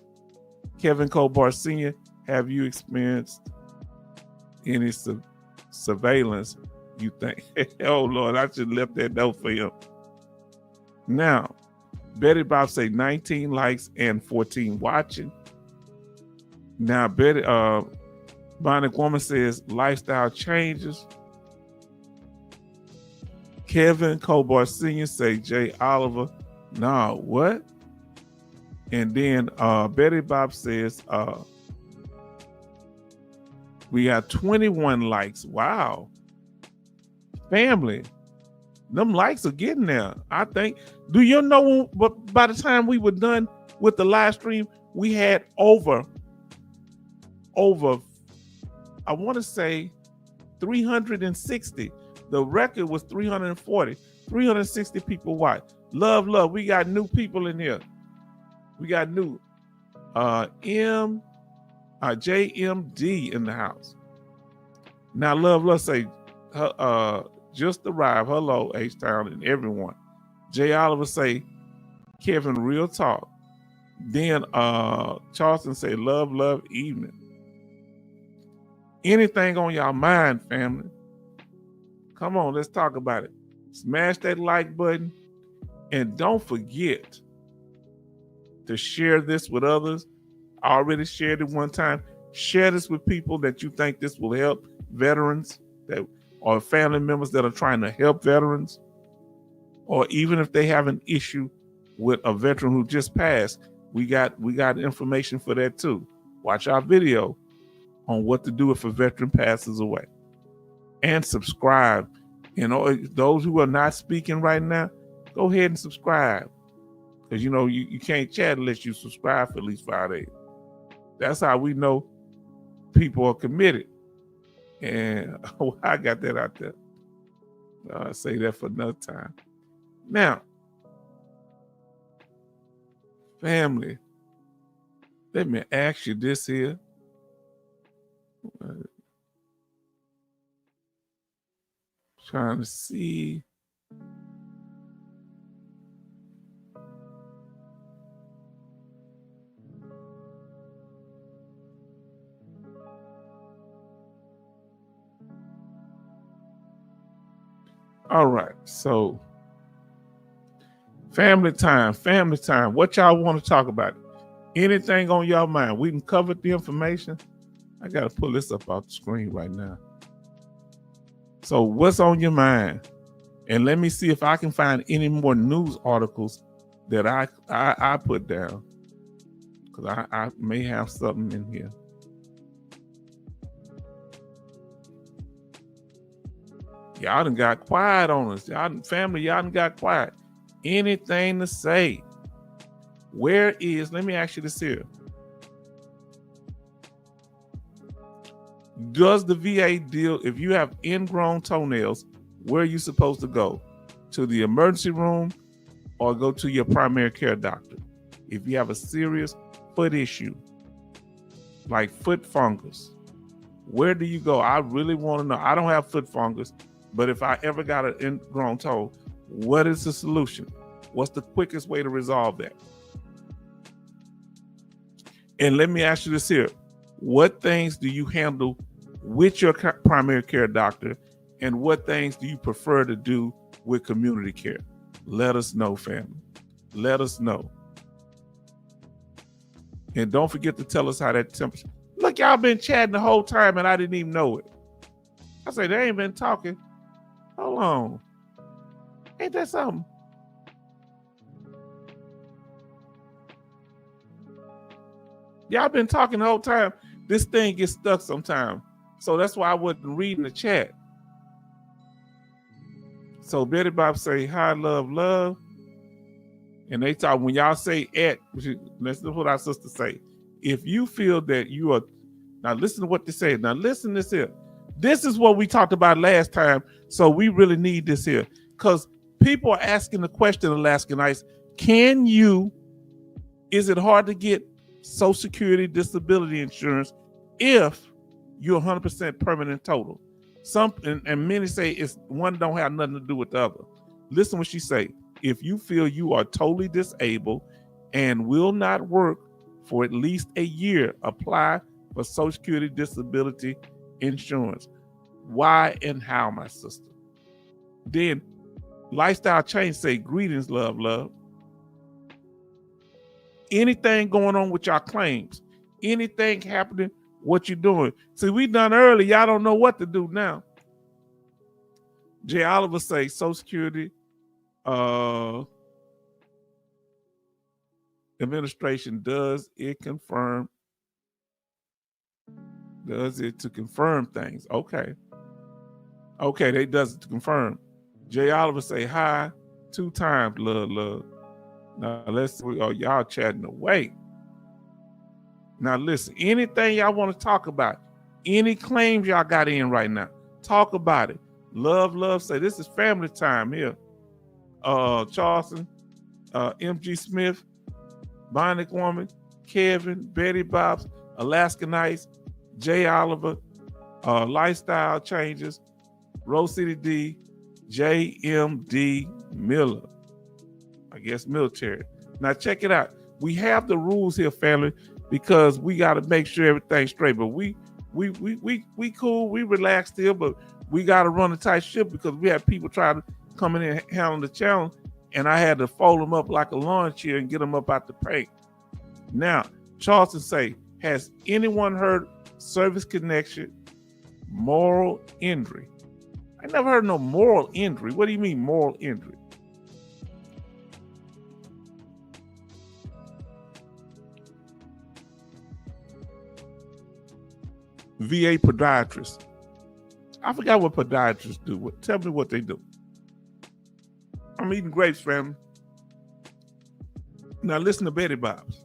Kevin Colbart Sr., have you experienced any surveillance, you think? Oh, Lord, I should have left that note for him. Now, Betty Bob say 19 likes and 14 watching. Now, Betty, Bionic Woman says Lifestyle Changes. Kevin Colbart Sr. say Jay Oliver. No, what? And then Betty Bob says, We got 21 likes. Wow. Family, them likes are getting there. I think, do you know, but by the time we were done with the live stream, we had over, I want to say 360. The record was 340. 360 people watch. Love. We got new people in here. We got new JMD in the house. Now, love say, just arrived. Hello, H-Town and everyone. Jay Oliver say, Kevin, real talk. Then Charleston say, love, evening. Anything on y'all mind, family? Come on, let's talk about it. Smash that like button. And don't forget to share this with others. I already shared it one time. Share this with people that you think this will help, veterans that or family members that are trying to help veterans, or even if they have an issue with a veteran who just passed, we got information for that too. Watch our video on what to do if a veteran passes away. And subscribe. Those who are not speaking right now, go ahead and subscribe. Because you can't chat unless you subscribe for at least 5 days. That's how we know people are committed. And I got that out there. I'll say that for another time. Now, family, let me ask you this here. Trying to see. All right, so family time. What y'all want to talk about? Anything on y'all mind? We can cover the information. I got to pull this up off the screen right now. So what's on your mind? And let me see if I can find any more news articles that I put down, because I may have something in here. Y'all done got quiet on us. Y'all done got quiet. Anything to say? Let me ask you this here. Does the VA deal, if you have ingrown toenails, where are you supposed to go? To the emergency room or go to your primary care doctor? If you have a serious foot issue, like foot fungus, where do you go? I really want to know. I don't have foot fungus, but if I ever got an ingrown toe, what is the solution? What's the quickest way to resolve that? And let me ask you this here. What things do you handle with your primary care doctor, and what things do you prefer to do with community care? Let us know, family. Let us know. And don't forget to tell us how that temperature. Look, y'all been chatting the whole time and I didn't even know it. I say, they ain't been talking. Hold on. Ain't that something? Y'all been talking the whole time. This thing gets stuck sometimes. So that's why I wasn't reading the chat. So Betty Bob say, hi, love. And they talk, when y'all say that's what our sister say. If you feel that you are, now listen to what they say. Now listen to this here. This is what we talked about last time. So we really need this here. Because people are asking the question, Alaskan Ice, is it hard to get Social Security disability insurance if you're 100% permanent total? And many say it's one don't have nothing to do with the other. Listen what she say. If you feel you are totally disabled and will not work for at least a year, apply for Social Security disability insurance. Why and how, my sister? Then Lifestyle Change say, greetings, love. Anything going on with your claims? Anything happening? What you doing? See, we done early. Y'all don't know what to do now. Jay Oliver say Social Security Administration, does it confirm Does it to confirm things. Okay. Okay, they does it to confirm. Jay Oliver say hi 2 times, love. Now let's see. Oh, y'all chatting away. Now listen, anything y'all want to talk about, any claims y'all got in right now, talk about it. Love, say this is family time here. Charleston, MG Smith, Bionic Woman, Kevin, Betty Bobs, Alaska Nights, Jay Oliver, Lifestyle Changes, Rose City D, JMD Miller. I guess military. Now check it out. We have the rules here, family, because we got to make sure everything's straight. But we cool, we relaxed here, but we got to run a tight ship because we had people try to come in and handle the challenge, and I had to fold them up like a lawn chair and get them up out the paint. Now, Charleston say, has anyone heard service connection, moral injury? I never heard no moral injury. What do you mean moral injury? VA podiatrist. I forgot what podiatrists do. Tell me what they do. I'm eating grapes, family. Now listen to Betty Bob's.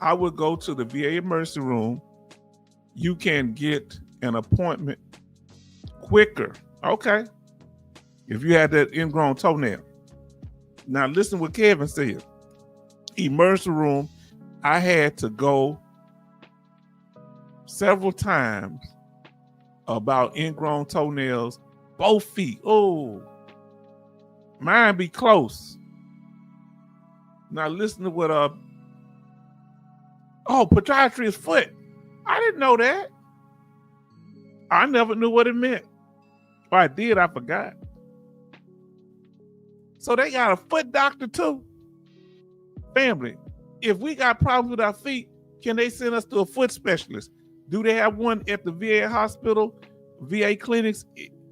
I would go to the VA emergency room. You can get an appointment quicker. Okay. If you had that ingrown toenail. Now listen what Kevin said. Emergency room, I had to go several times about ingrown toenails, both feet. Oh, mine be close. Now listen to what podiatry is foot. I didn't know that. I never knew what it meant. If I did, I forgot. So they got a foot doctor too. Family, if we got problems with our feet, can they send us to a foot specialist? Do they have one at the VA hospital, VA clinics?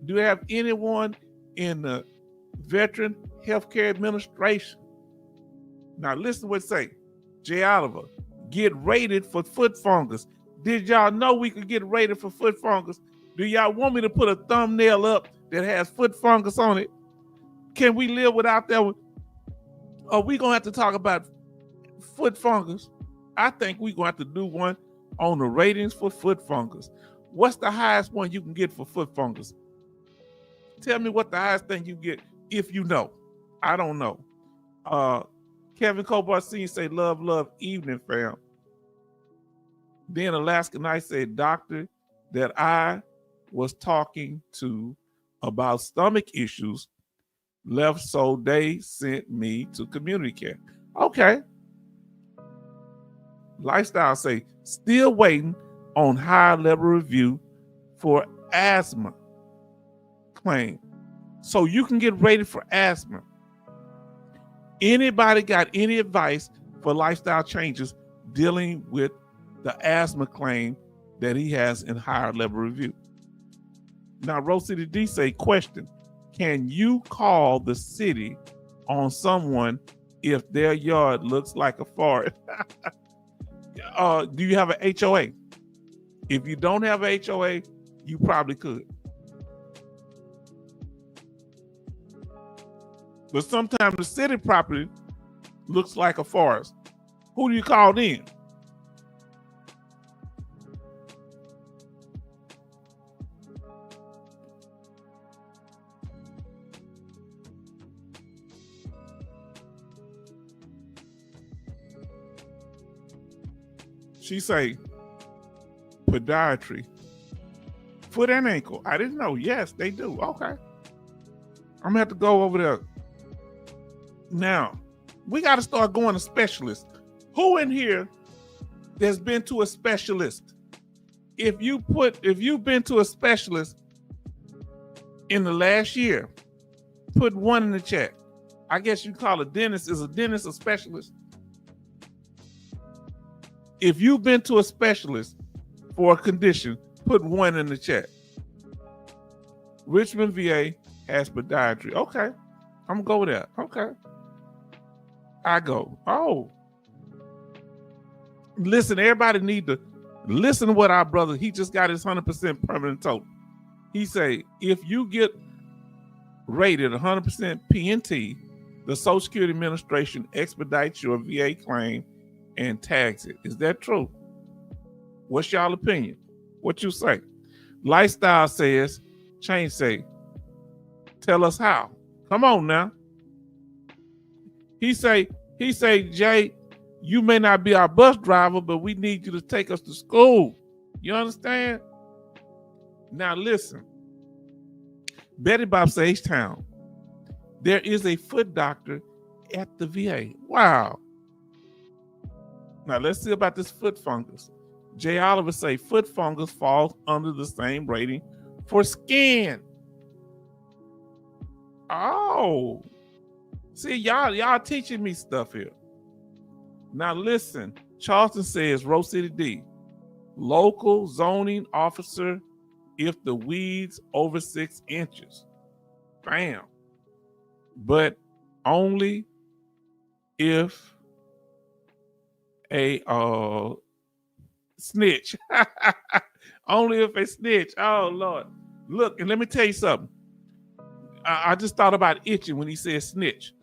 Do they have anyone in the Veteran Healthcare Administration? Now listen to what it say. Jay Oliver, get rated for foot fungus. Did y'all know we could get rated for foot fungus? Do y'all want me to put a thumbnail up that has foot fungus on it? Can we live without that? Are we gonna have to talk about foot fungus? I think we're gonna have to do one on the ratings for foot fungus. What's the highest one you can get for foot fungus? Tell me what the highest thing you get if you know. I don't know. Kevin Cobart Sr. say, love, evening, fam. Then Alaska Night said, doctor that I was talking to about stomach issues left, so they sent me to community care. Okay. Lifestyle say, still waiting on higher level review for asthma claim. So you can get rated for asthma. Anybody got any advice for lifestyle changes dealing with the asthma claim that he has in higher level review? Now, Rose City D say, question, can you call the city on someone if their yard looks like a forest? Do you have an HOA? If you don't have a HOA, you probably could. But sometimes the city property looks like a forest. Who do you call then? She say, podiatry, foot and ankle. I didn't know. Yes, they do. Okay. I'm gonna have to go over there. Now, we got to start going to specialists. Who in here has been to a specialist? If you've been to a specialist in the last year, put 1 in the chat. I guess you call a dentist. Is a dentist a specialist? If you've been to a specialist for a condition, put 1 in the chat. Richmond VA has podiatry. Okay. I'm gonna go with that. Okay. I go. Oh. Listen, everybody need to Listen to what our brother, he just got his 100% permanent total. He say, if you get rated 100% PNT, the Social Security Administration expedites your VA claim and tags it. Is that true? What's y'all opinion? What you say? Lifestyle says, Change say, tell us how. Come on now. He say, Jay, you may not be our bus driver, but we need you to take us to school. You understand? Now listen. Betty Bob says, H-Town, there is a foot doctor at the VA. Wow. Now let's see about this foot fungus. Jay Oliver say foot fungus falls under the same rating for skin. Oh. See, y'all teaching me stuff here. Now listen, Charleston says, Rose City D, local zoning officer if the weeds over 6 inches. Bam. But only if a snitch. Only if a snitch. Oh, Lord. Look, and let me tell you something. I just thought about itching when he said snitch.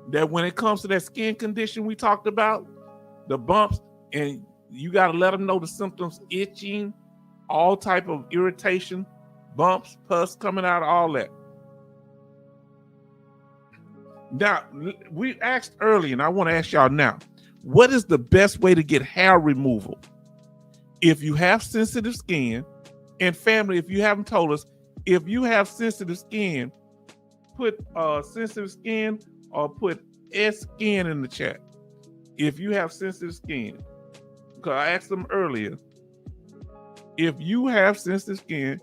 That when it comes to that skin condition we talked about, the bumps, and you got to let them know the symptoms, itching, all type of irritation, bumps, pus coming out, all that. Now, we asked earlier, and I want to ask y'all now, what is the best way to get hair removal? If you have sensitive skin, and family, if you haven't told us, if you have sensitive skin, put sensitive skin or put S-skin in the chat. If you have sensitive skin, because I asked them earlier, if you have sensitive skin,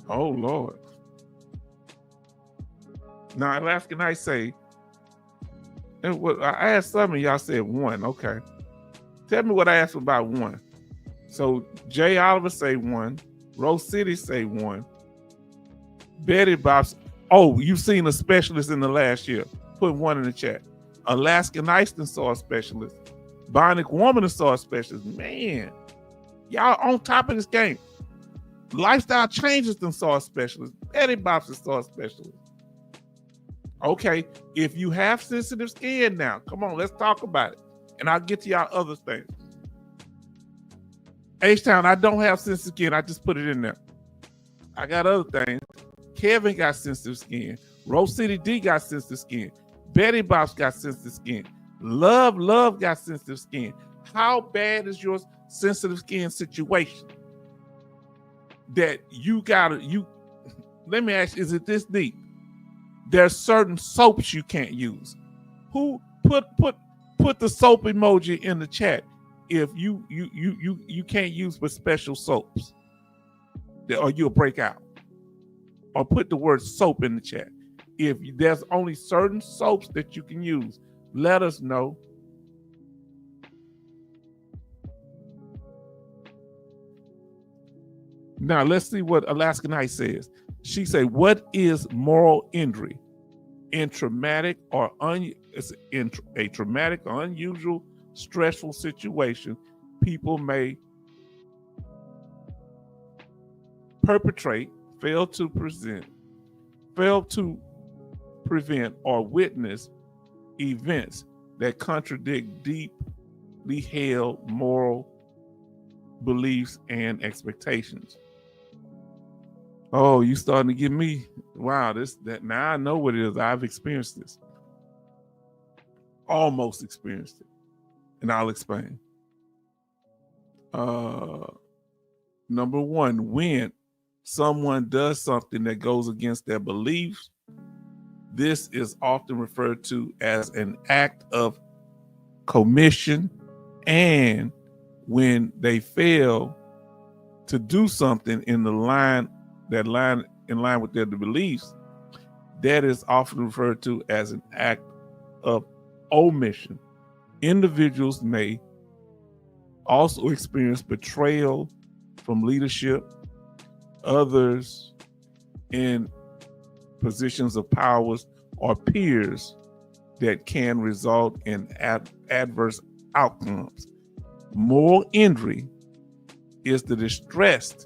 oh Lord. Now, Alaskan I say, I asked some of y'all said 1. Okay. Tell me what I asked about 1. So Jay Oliver say 1. Rose City say 1. Betty Bob's, oh, you've seen a specialist in the last year. Put 1 in the chat. Alaskan Iceland saw a specialist. Bionic Woman saw a specialist. Man, y'all on top of this game. Lifestyle Changes them saw a specialist. Betty Bob's saw a specialist. Okay, if you have sensitive skin now, come on, let's talk about it. And I'll get to y'all other things. H-Town, I don't have sensitive skin. I just put it in there. I got other things. Kevin got sensitive skin. Rose City D got sensitive skin. Betty Bob's got sensitive skin. Love got sensitive skin. How bad is your sensitive skin situation? That let me ask you, is it this deep? There's certain soaps you can't use. Who put the soap emoji in the chat if you can't use with special soaps, or you'll break out. Or put the word soap in the chat. If there's only certain soaps that you can use, let us know. Now let's see what Alaskan Ice says. She said, "What is moral injury? In traumatic or a traumatic or unusual stressful situation, people may perpetrate, fail to prevent or witness events that contradict deeply held moral beliefs and expectations." Oh, you starting to give me, wow, that now I know what it is. I've experienced this. Almost experienced it. And I'll explain. Number 1, when someone does something that goes against their beliefs, this is often referred to as an act of commission, and when they fail to do something in line with their beliefs, that is often referred to as an act of omission. Individuals may also experience betrayal from leadership, others in positions of powers, or peers that can result in adverse outcomes. Moral injury is the distressing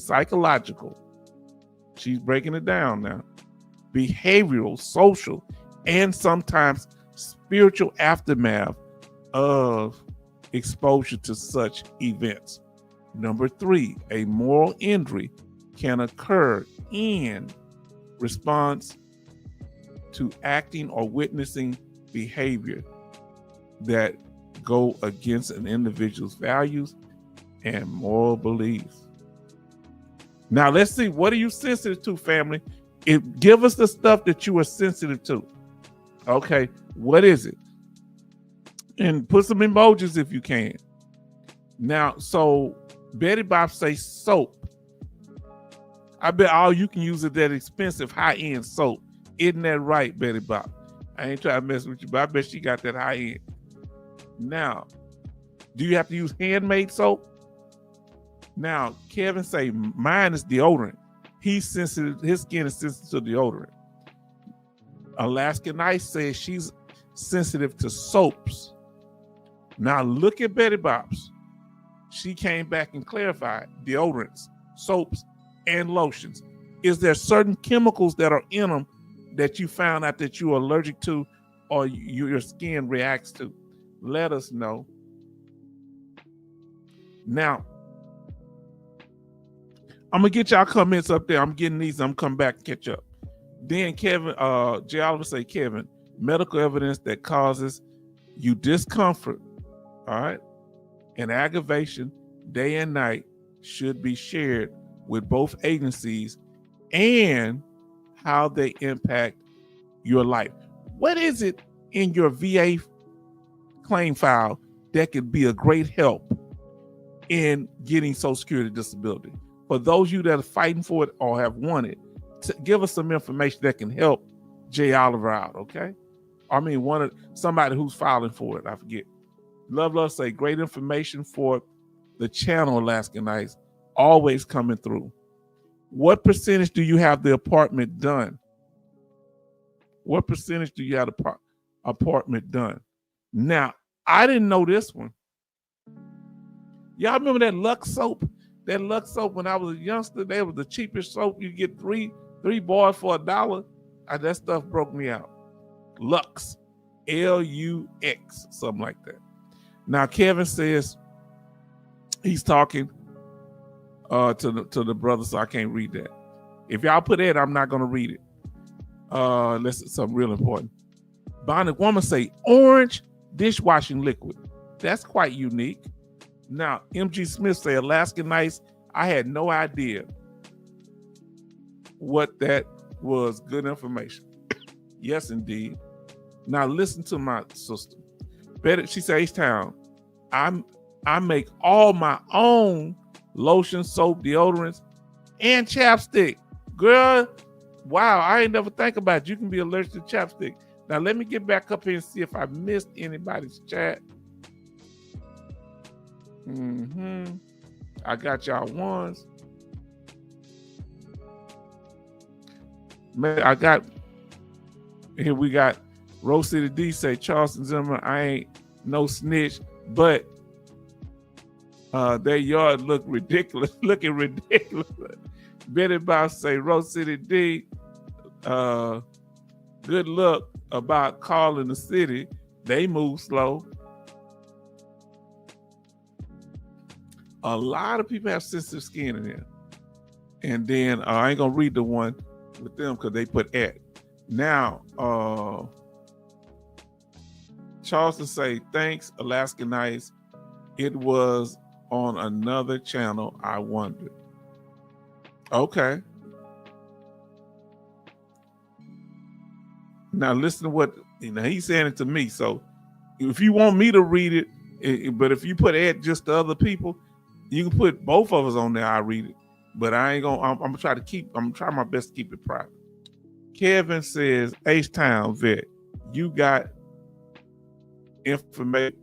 psychological. She's breaking it down now. Behavioral, social, and sometimes spiritual aftermath of exposure to such events. Number 3, a moral injury can occur in response to acting or witnessing behavior that go against an individual's values and moral beliefs. Now let's see, what are you sensitive to, family? Give us the stuff that you are sensitive to. Okay, what is it? And put some emojis if you can. Now, so Betty Bob say soap. I bet all you can use is that expensive high-end soap. Isn't that right, Betty Bob? I ain't trying to mess with you, but I bet she got that high-end. Now, do you have to use handmade soap? Now, Kevin say mine is deodorant. He's sensitive, his skin is sensitive to deodorant. Alaskan Ice says she's sensitive to soaps. Now look at Betty Bob's. She came back and clarified deodorants, soaps, and lotions. Is there certain chemicals that are in them that you found out that you're allergic to or your skin reacts to? Let us know. Now, I'm gonna get y'all comments up there. I'm getting these. I'm coming back and catch up. Then Kevin, J. Oliver say, Kevin, medical evidence that causes you discomfort, all right, and aggravation day and night should be shared with both agencies and how they impact your life. What is it in your VA claim file that could be a great help in getting Social Security disability? For those of you that are fighting for it or have won it, give us some information that can help J. Oliver out, okay? I mean, somebody who's filing for it, I forget. Love say, great information for the channel, Alaskan Ice, always coming through. What percentage do you have the apartment done? What percentage do you have the apartment done? Now, I didn't know this one. Y'all remember that Lux soap? That Lux soap, when I was a youngster, that was the cheapest soap. You get three bars for $1. That stuff broke me out. Lux, Lux, something like that. Now Kevin says he's talking to the brother, so I can't read that. If y'all put that, I'm not gonna read it. Unless it's something real important. Bonnie Woman say orange dishwashing liquid. That's quite unique. Now, MG Smith say Alaskan Ice. I had no idea what that was. Good information. Yes, indeed. Now listen to my sister. She says, H-Town, I make all my own lotion, soap, deodorants, and chapstick. Girl, wow, I ain't never think about it. You can be allergic to chapstick. Now let me get back up here and see if I missed anybody's chat. I got y'all ones. Man, here we got Rose City D say, Charleston Zimmer, I ain't no snitch, but their yard looking ridiculous. Betty Boss say, Rose City D, good luck about calling the city. They move slow. A lot of people have sensitive skin in there. And then I ain't gonna read the one with them because they put at. Now, Charleston say, thanks, Alaskan Ice. It was on another channel, I wondered. Okay. Now listen to what, he's saying it to me. So if you want me to read it, but if you put ad just to other people, you can put both of us on there, I'll read it. But I ain't gonna, I'm gonna try my best to keep it private. Kevin says, H-Town vet, you got information,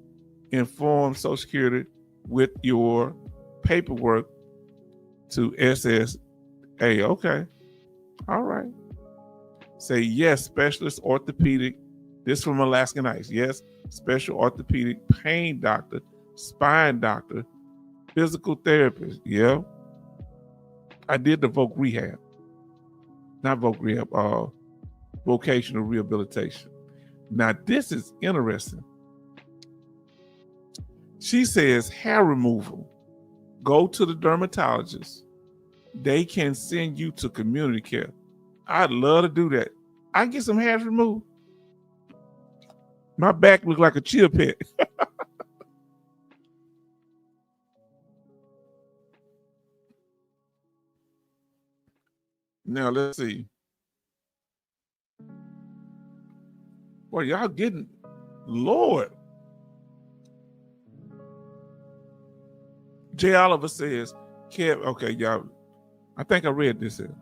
inform Social Security with your paperwork to SSA. Okay. All right. Say yes, specialist orthopedic. This from Alaskan Ice. Yes, special orthopedic pain doctor, spine doctor, physical therapist. Yeah. I did the voc rehab. Not voc rehab, vocational rehabilitation. Now, this is interesting. She says hair removal. Go to the dermatologist. They can send you to community care. I'd love to do that. I get some hairs removed. My back look like a chill pit. Now, let's see. Well, y'all getting, Lord. Jay Oliver says, Kev, okay, y'all, I think I read this here.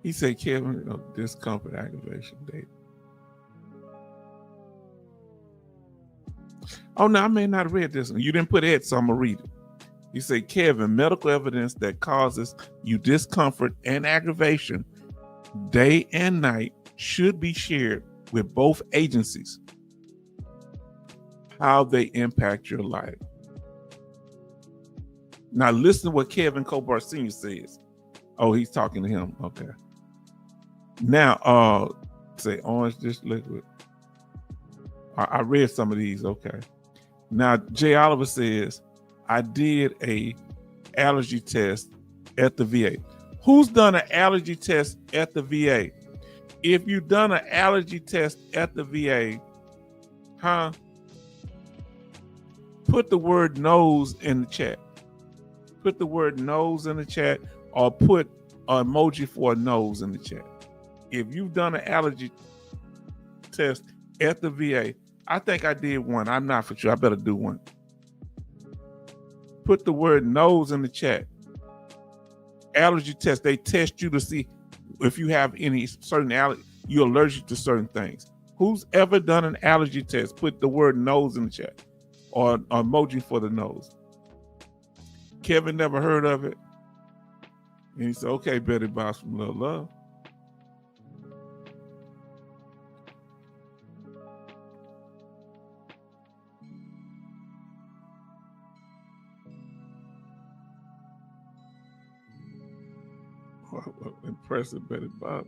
He said, Kevin, discomfort aggravation date. Oh, no, I may not have read this one. You didn't put it, so I'm going to read it. He said, Kevin, medical evidence that causes you discomfort and aggravation day and night should be shared with both agencies. How they impact your life. Now listen to what Kevin Kobar Sr. says. Oh, he's talking to him. Okay. Now, say orange dish liquid. I read some of these. Okay. Now, Jay Oliver says, I did a allergy test at the VA. Who's done an allergy test at the VA? If you've done an allergy test at the VA, put the word nose in the chat. Put the word nose in the chat, or put an emoji for a nose in the chat. If you've done an allergy test at the VA, I think I did one. I'm not for sure. I better do one. Put the word nose in the chat. Allergy test. They test you to see if you have any certain allergy, you're allergic to certain things. Who's ever done an allergy test? Put the word nose in the chat, or emoji for the nose. Kevin never heard of it. And he said, okay, Betty Boss from Love Love. Impressive, Betty Boss.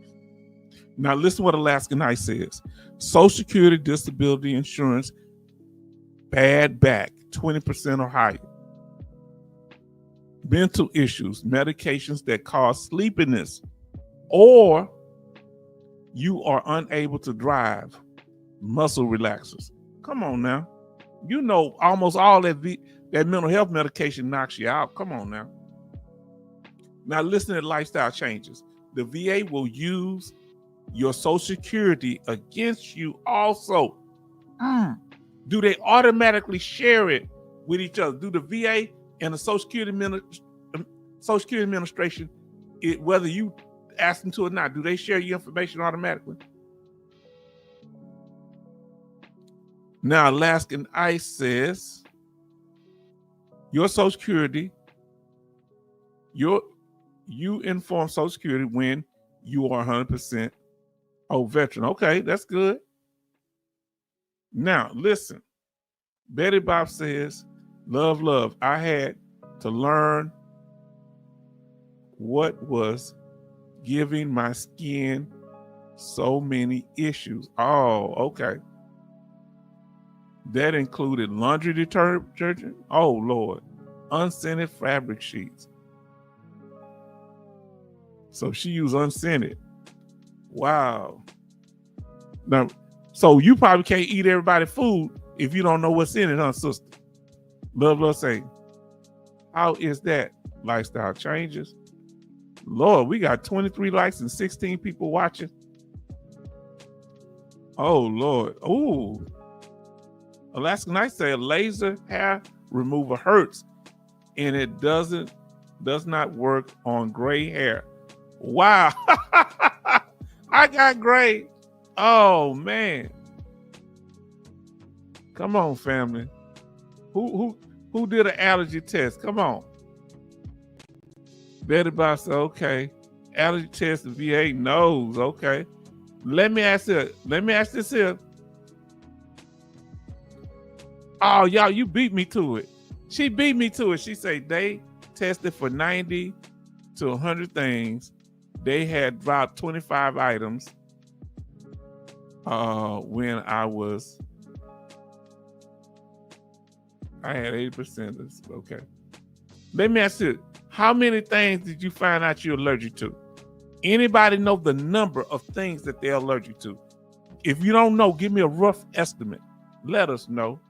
Now listen to what Alaskan Ice says. Social Security disability insurance, bad back, 20% or higher. Mental issues, medications that cause sleepiness, or you are unable to drive, muscle relaxers. Come on now. You know almost all that mental health medication knocks you out. Come on now. Now listen to lifestyle changes. The VA will use your Social Security against you also. Do they automatically share it with each other? Do the VA and the Social Security Administration, whether you ask them to or not, do they share your information automatically? Now, Alaskan Ice says, your Social Security, you inform Social Security when you are 100% veteran. Okay, that's good. Now, listen. Betty Bob says, love, I had to learn what was giving my skin so many issues. Oh, okay. That included laundry detergent. Oh, Lord. Unscented fabric sheets. So she used unscented. Wow. Now, so you probably can't eat everybody's food if you don't know what's in it, huh, sister? Love say, how is that? Lifestyle changes. Lord, we got 23 likes and 16 people watching. Oh, Lord. Ooh. Alaskan Night said laser hair removal hurts, and it does not work on gray hair. Wow. I got gray. Oh, man. Come on, family. Who did an allergy test? Come on. Betty Bob said, okay. Allergy test, the VA knows. Okay. Let me ask this here. Oh, y'all, you beat me to it. She beat me to it. She said they tested for 90 to 100 things. They had dropped 25 items when I had 80%. Okay. Let me ask you, how many things did you find out you're allergic to? Anybody know the number of things that they're allergic to? If you don't know, give me a rough estimate. Let us know.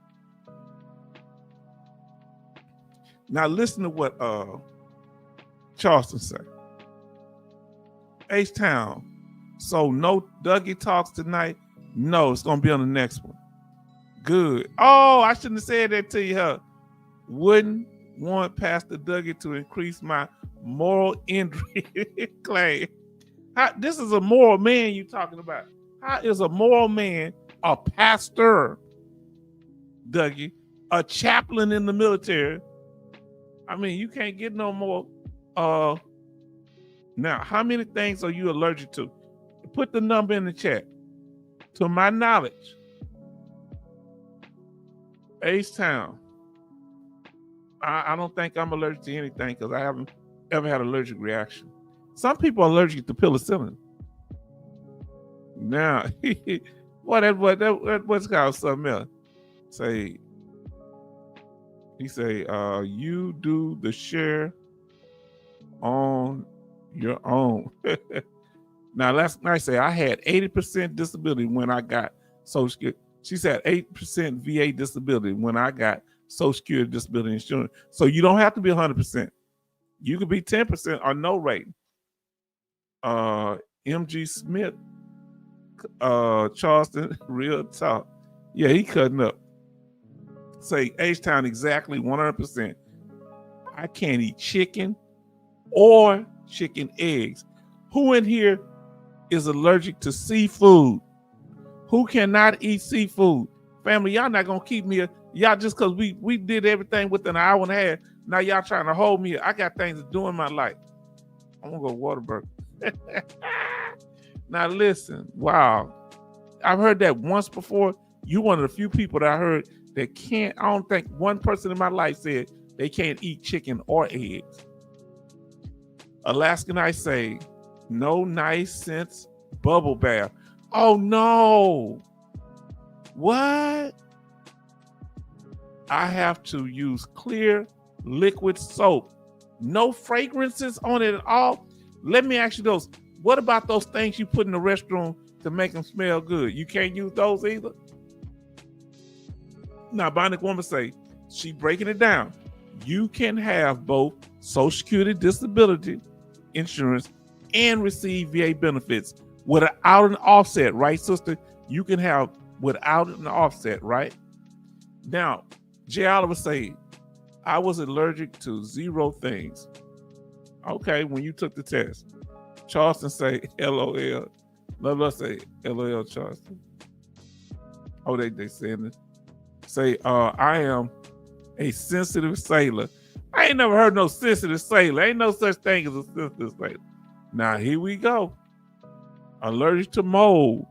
Now listen to what Charleston said. H-Town. So no Dougie talks tonight? No, it's gonna be on the next one. Good. Oh, I shouldn't have said that to you. Huh? Wouldn't want Pastor Dougie to increase my moral injury claim. This is a moral man you talking about. How is a moral man a pastor, Dougie, a chaplain in the military? I mean, you can't get no more. Now, how many things are you allergic to? Put the number in the chat. To my knowledge, H-Town, I don't think I'm allergic to anything because I haven't ever had an allergic reaction. Some people are allergic to penicillin. Now, what's called something else? He say, you do the share on your own. Now, last night say I had 80% disability when I got Social Security. She said 8% VA disability when I got Social Security disability insurance. So you don't have to be 100%. You could be 10% or no rating. MG Smith, Charleston, real talk. Yeah, he cutting up. Say H-Town exactly 100%. I can't eat chicken or chicken eggs. Who in here is allergic to seafood? Who cannot eat seafood? Family, y'all not gonna keep me. Y'all just because we did everything within an hour and a half. Now y'all trying to hold me. I got things to do in my life. I'm gonna go Waterburg. Now listen, wow. I've heard that once before. You one of the few people that I heard that can't. I don't think one person in my life said they can't eat chicken or eggs. Alaskan I say, no nice sense bubble bath. Oh no. What? I have to use clear liquid soap. No fragrances on it at all. Let me ask you those. What about those things you put in the restroom to make them smell good? You can't use those either? Now, Bionic Woman say, she breaking it down. You can have both Social Security disability insurance and receive VA benefits without an offset, right, sister? You can have without an offset, right? Now, Jay Oliver say, I was allergic to 0 things. Okay, when you took the test. Charleston say, LOL. Love say, LOL, Charleston. Oh, they saying it. Say, I am a sensitive sailor. I ain't never heard no sensitive sailor. Ain't no such thing as a sensitive sailor. Now, here we go. Allergic to mold,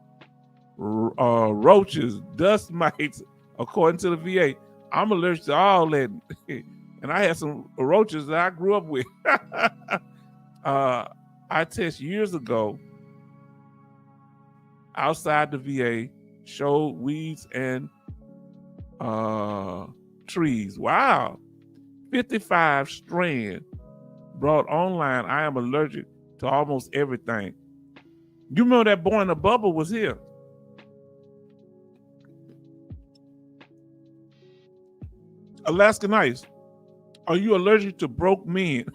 roaches, dust mites, according to the VA. I'm allergic to all that. And I had some roaches that I grew up with. I tested years ago outside the VA, showed weeds and trees. Wow. 55 strand brought online. I am allergic to almost everything. You remember that boy in the bubble was here. Alaska Nice, are you allergic to broke men?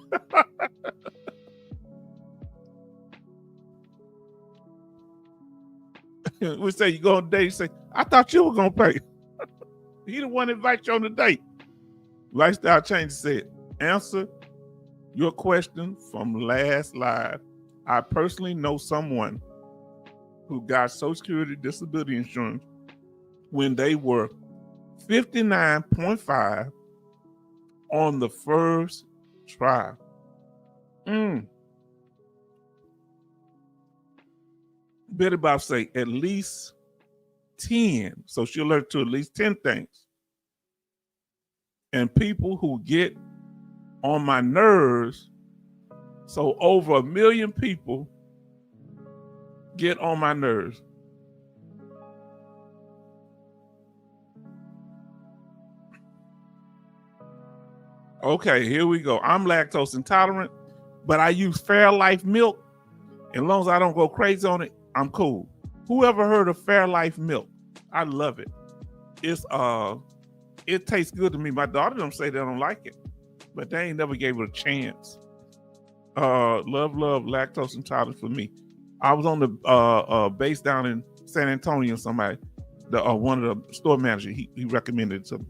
We say you go on a date, you say, I thought you were going to pay. He the one that invites you on the date. Lifestyle Change said, answer your question from last live. I personally know someone who got Social Security disability insurance when they were 59.5 on the first try. Betty Bob say at least 10. So she'll alert to at least 10 things. And people who get on my nerves, so over 1 million people get on my nerves. Okay, here we go. I'm lactose intolerant, but I use Fairlife milk. As long as I don't go crazy on it, I'm cool. Whoever heard of Fairlife milk? I love it. It tastes good to me. My daughter don't say they don't like it, but they ain't never gave it a chance. Love, lactose intolerant for me. I was on the base down in San Antonio. Somebody, one of the store managers, he recommended it to me.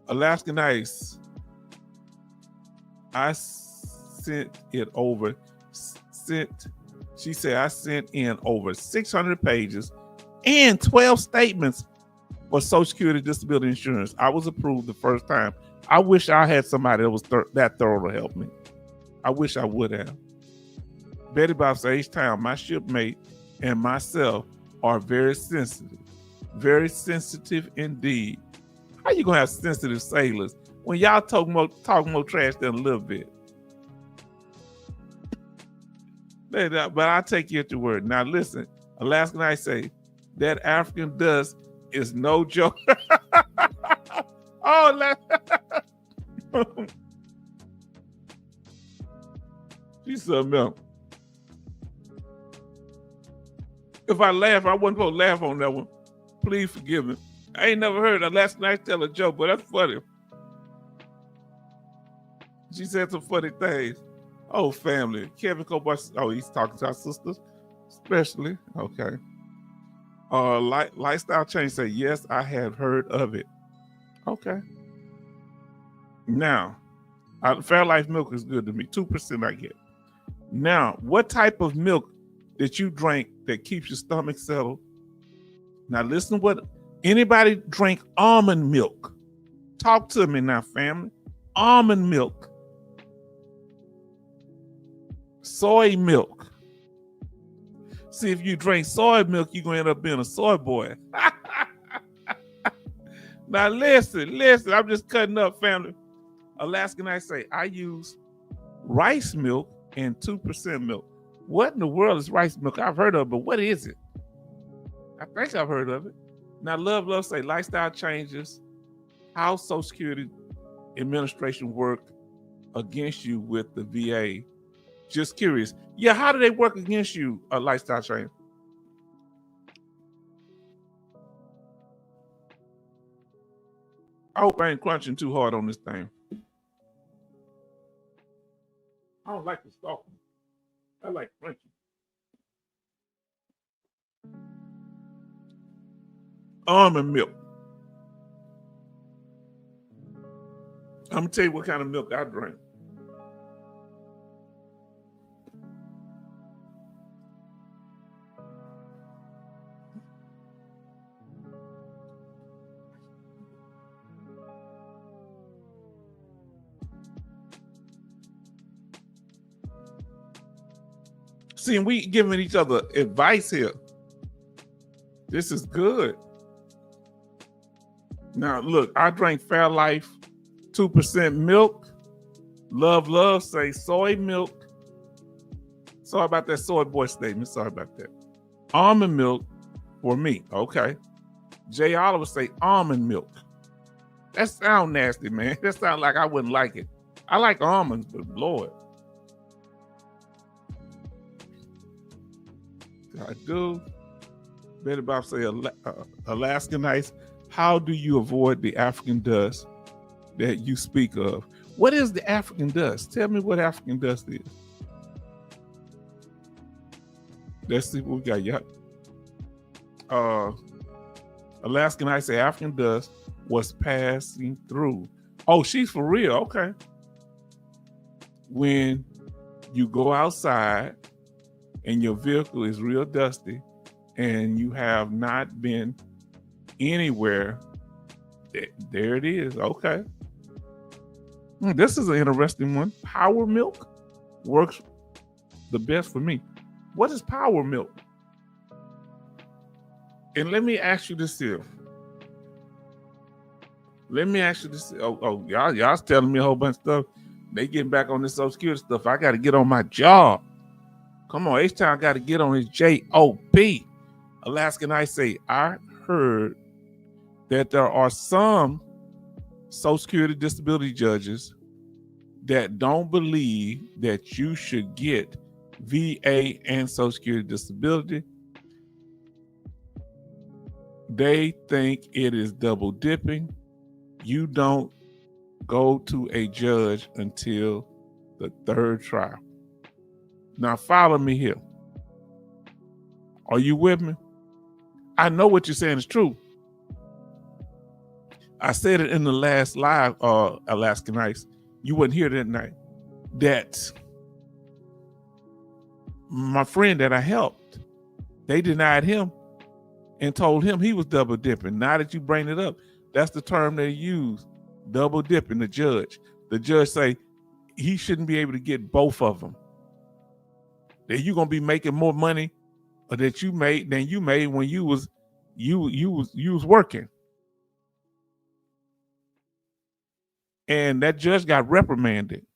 Alaskan Ice. I sent it over. She said I sent in over 600 pages and 12 statements for Social Security disability insurance. I was approved the first time. I wish I had somebody that was that thorough to help me. I wish I would have. Betty Bob says, H-Town, my shipmate and myself are very sensitive indeed. How you gonna have sensitive sailors when y'all talk more trash than a little bit? But I take you at your word. Now listen, Alaskan I say that African dust is no joke. Oh, she's something else. If I laugh, I wasn't supposed to laugh on that one. Please forgive me. I ain't never heard Alaskan I tell a joke, but that's funny. She said some funny things. Oh, family. Kevin Cobart. Oh, he's talking to our sisters, especially. Okay. Lifestyle change say, yes, I have heard of it. Okay. Now, Fairlife milk is good to me. 2% I get. Now, what type of milk that you drink that keeps your stomach settled? Now, listen to what anybody drink almond milk. Talk to me now, family. Almond milk. Soy milk. See, if you drink soy milk, you're going to end up being a soy boy. Now, listen. I'm just cutting up, family. Alaskan I say, I use rice milk and 2% milk. What in the world is rice milk? I've heard of it, but what is it? I think I've heard of it. Now, love say, lifestyle changes. How Social Security Administration work against you with the VA? Just curious. Yeah, how do they work against you, a lifestyle change? I hope I ain't crunching too hard on this thing. I don't like the salt. I like crunching. Almond milk. I'm gonna tell you what kind of milk I drink. See, we giving each other advice here. This is good. Now, look, I drank Fairlife 2% milk. Love say soy milk. Sorry about that soy boy statement. Sorry about that. Almond milk for me. Okay. Jay Oliver say almond milk. That sound nasty, man. That sound like I wouldn't like it. I like almonds, but Lord. I do. Betty Bob say Alaskan ice. How do you avoid the African dust that you speak of? What is the African dust? Tell me what African dust is. Let's see what we got. Yeah. Alaskan ice say African dust was passing through. Oh, she's for real. Okay. When you go outside and your vehicle is real dusty and you have not been anywhere, there it is. Okay. This is an interesting one. Power milk works the best for me. What is power milk? And let me ask you this here. Y'all's telling me a whole bunch of stuff. They getting back on this Social Security stuff. I got to get on my job. Come on, H-Town got to get on his J-O-B. Alaskan I say, I heard that there are some Social Security disability judges that don't believe that you should get VA and Social Security disability. They think it is double dipping. You don't go to a judge until the third trial. Now follow me here. Are you with me? I know what you're saying is true. I said it in the last live, Alaskan Ice. You wasn't here that night. That my friend that I helped, they denied him and told him he was double dipping. Now that you bring it up, that's the term they use, double dipping. The judge say he shouldn't be able to get both of them. That you're gonna be making more money that you made than you made when you was working. And that judge got reprimanded,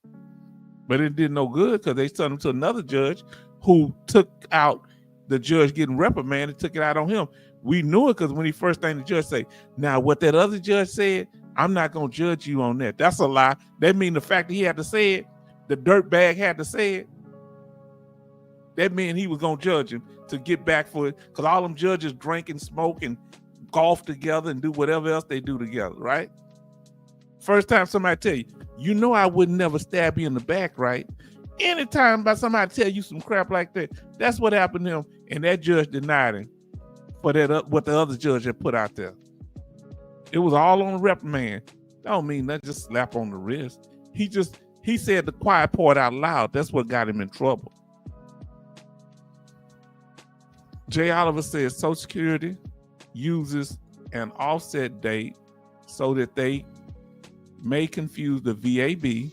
but it did no good because they sent him to another judge who took out the judge getting reprimanded, took it out on him. We knew it because when he first thing the judge say, now what that other judge said, I'm not gonna judge you on that. That's a lie. That means the fact that he had to say it, the dirtbag had to say it, that meant he was gonna judge him to get back for it. Because all them judges drink and smoke and golf together and do whatever else they do together, right? First time somebody tell you, you know I would never stab you in the back, right? Anytime by somebody tell you some crap like that, that's what happened to him. And that judge denied him for that what the other judge had put out there. It was all on the reprimand. That don't mean that just slap on the wrist. He said the quiet part out loud. That's what got him in trouble. Jay Oliver says Social Security uses an offset date so that they may confuse the VAB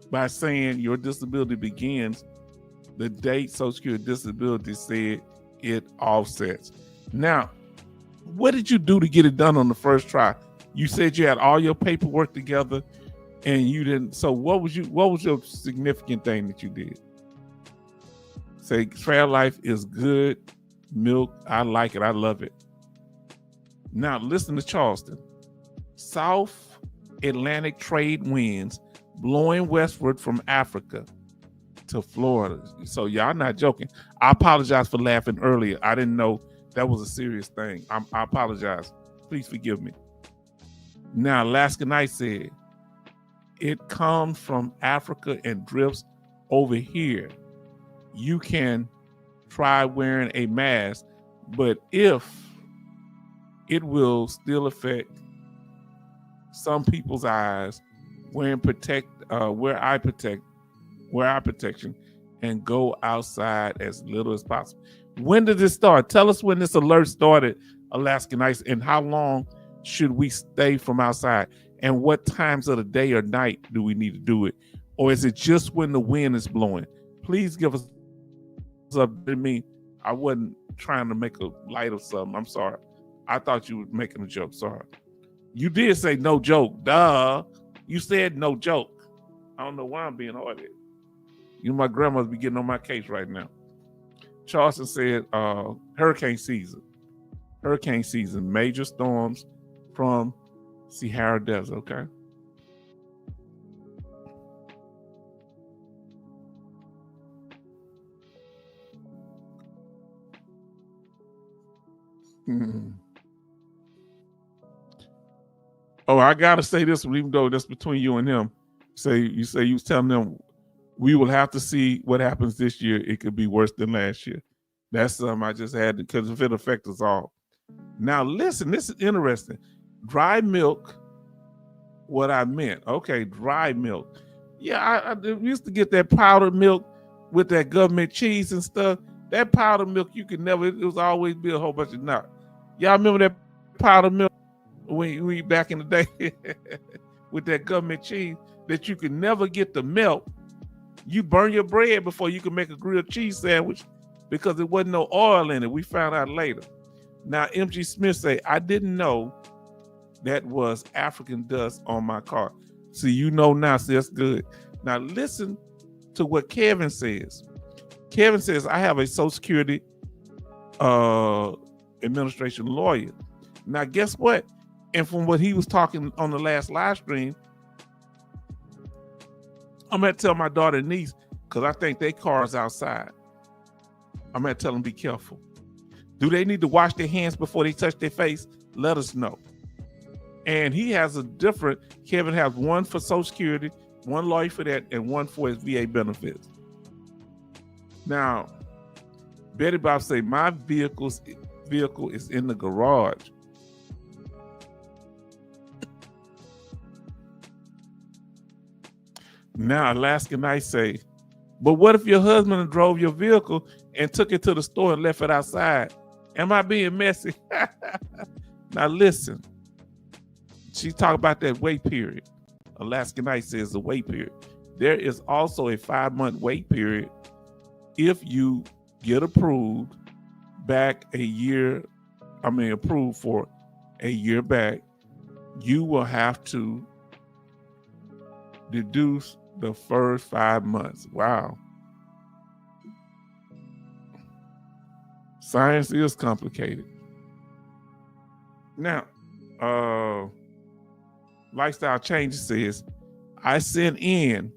by saying your disability begins the date Social Security disability said it offsets. Now, what did you do to get it done on the first try? You said you had all your paperwork together and you didn't. So what was your significant thing that you did? Say Fairlife is good milk. I like it. I love it. Now listen to Charleston. South Atlantic trade winds blowing westward from Africa to Florida. So y'all not joking. I apologize for laughing earlier. I didn't know that was a serious thing. I apologize. Please forgive me. Now, Alaska Knight said, it comes from Africa and drifts over here. You can try wearing a mask, but if it will still affect some people's eyes, wear eye protection and go outside as little as possible. When did this start? Tell us when this alert started, Alaskan Ice, and how long should we stay from outside? And what times of the day or night do we need to do it? Or is it just when the wind is blowing? Please give us up. I wasn't trying to make a light of something. I'm sorry. I thought you were making a joke. Sorry. You did say no joke. Duh. You said no joke. I don't know why I'm being hard-headed. You know, my grandma's be getting on my case right now. Charleston said hurricane season. Hurricane season. Major storms from Sahara Desert, okay? Oh, I gotta say this one, even though that's between you and him. You was telling them we will have to see what happens this year. It could be worse than last year. That's something I just had because if it affects us all. Now listen, this is interesting. Dry milk, what I meant. Okay, dry milk. Yeah, I used to get that powdered milk with that government cheese and stuff. That powdered milk, you could never, it was always be a whole bunch of nuts. Y'all remember that powdered milk when we back in the day? with that government cheese that you can never get to melt. You burn your bread before you can make a grilled cheese sandwich because there wasn't no oil in it. We found out later. Now, M.G. Smith say, I didn't know that was African dust on my car. See, you know now, see, that's good. Now, listen to what Kevin says. Kevin says, I have a Social Security administration lawyer. Now, guess what? And from what he was talking on the last live stream, I'm going to tell my daughter and niece, because I think their car is outside. I'm going to tell them, be careful. Do they need to wash their hands before they touch their face? Let us know. And he has a different, Kevin has one for Social Security, one lawyer for that, and one for his VA benefits. Now, Betty Bob say, my vehicle is in the garage. Now, Alaska Knight say, but what if your husband drove your vehicle and took it to the store and left it outside? Am I being messy? Now, listen. She talked about that wait period. Alaska Knight says the wait period. There is also a 5-month wait period if you get approved back a year, approved for a year back, you will have to deduce the first 5 months. Wow. Science is complicated. Now, Lifestyle Changes says, I sent in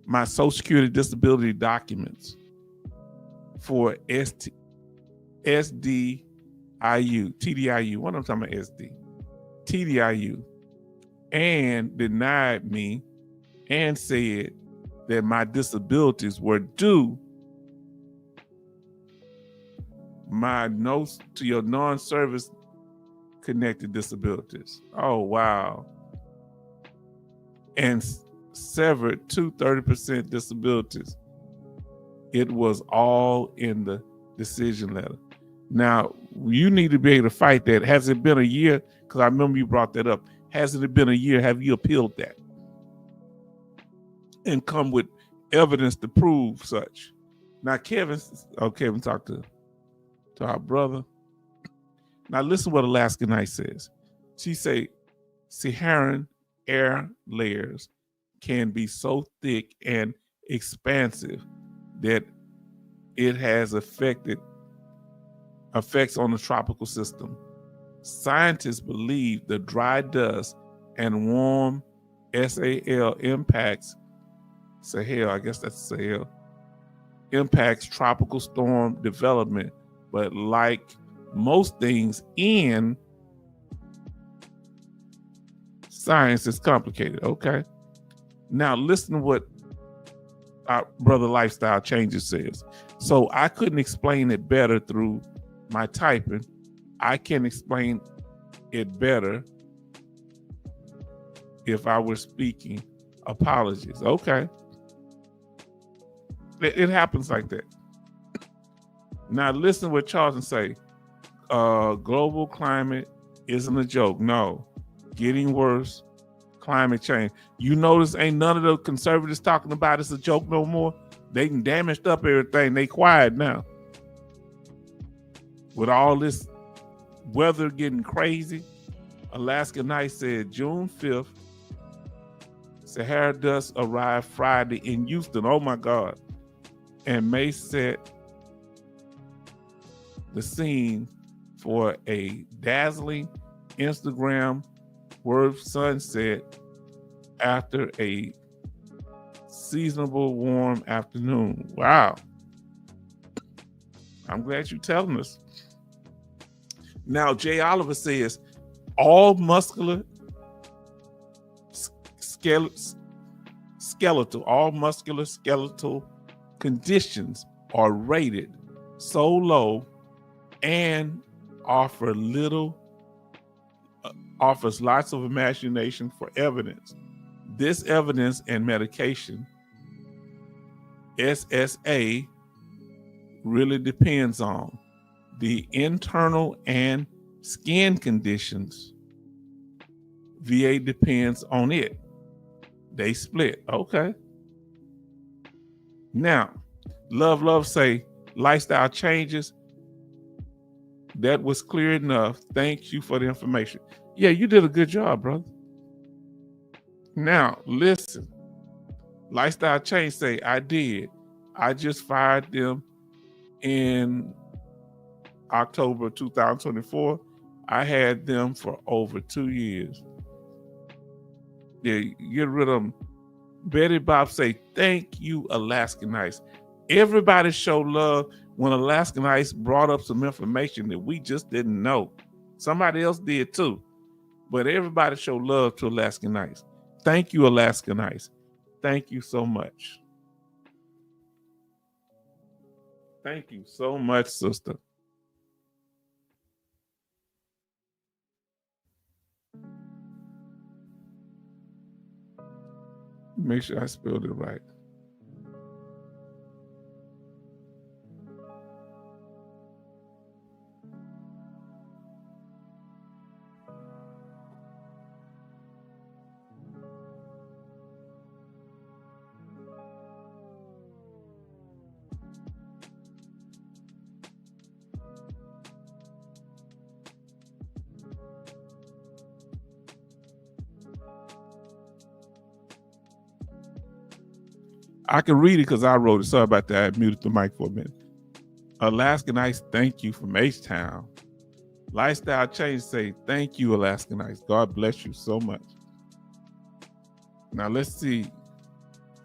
my Social Security disability documents for TDIU. What I'm talking about, TDIU, and denied me and said that my disabilities were due my notes to your non-service connected disabilities. Oh, wow. And severed 230% disabilities. It was all in the decision letter. Now, you need to be able to fight that. Has it been a year? Because I remember you brought that up. Hasn't it been a year? Have you appealed that? And come with evidence to prove such. Now, Kevin talked to our brother. Now, listen what Alaska Knight says. She say, Saharan air layers can be so thick and expansive that it has effects on the tropical system. Scientists believe the dry dust and warm SAL impacts Sahel, I guess that's Sahel, impacts tropical storm development, but like most things in science, is complicated. Okay. Now listen to what our brother Lifestyle Changes says. So I couldn't explain it better through my typing. I can explain it better if I were speaking. Apologies. Okay. It happens like that. Now listen to what Charlton say. Global climate isn't a joke. No. Getting worse. Climate change. You notice ain't none of the conservatives talking about it's a joke no more. They done damaged up everything. They quiet now. With all this weather getting crazy, Alaska Knight said June 5th, Sahara dust arrived Friday in Houston. Oh my God. And may set the scene for a dazzling Instagram worth sunset after a seasonable warm afternoon. Wow. I'm glad you're telling us. Now, Jay Oliver says all muscular skeletal conditions are rated so low and offers lots of imagination for evidence. This evidence and medication, SSA, really depends on the internal and skin conditions. VA depends on it. They split. Okay. Now, love say lifestyle changes. That was clear enough. Thank you for the information. Yeah, you did a good job, brother. Now, listen. Lifestyle change say, I did. I just fired them in October 2024. I had them for over 2 years. Yeah, get rid of them. Betty Bob say, thank you, Alaskan Ice. Everybody show love when Alaskan Ice brought up some information that we just didn't know. Somebody else did too. But everybody show love to Alaskan Ice. Thank you, Alaskan Ice. Thank you so much. Thank you so much, sister. Make sure I spelled it right. I can read it because I wrote it. Sorry about that. I muted the mic for a minute. Alaskan Ice, thank you from H-Town. Lifestyle Change say, thank you, Alaskan Ice. God bless you so much. Now let's see.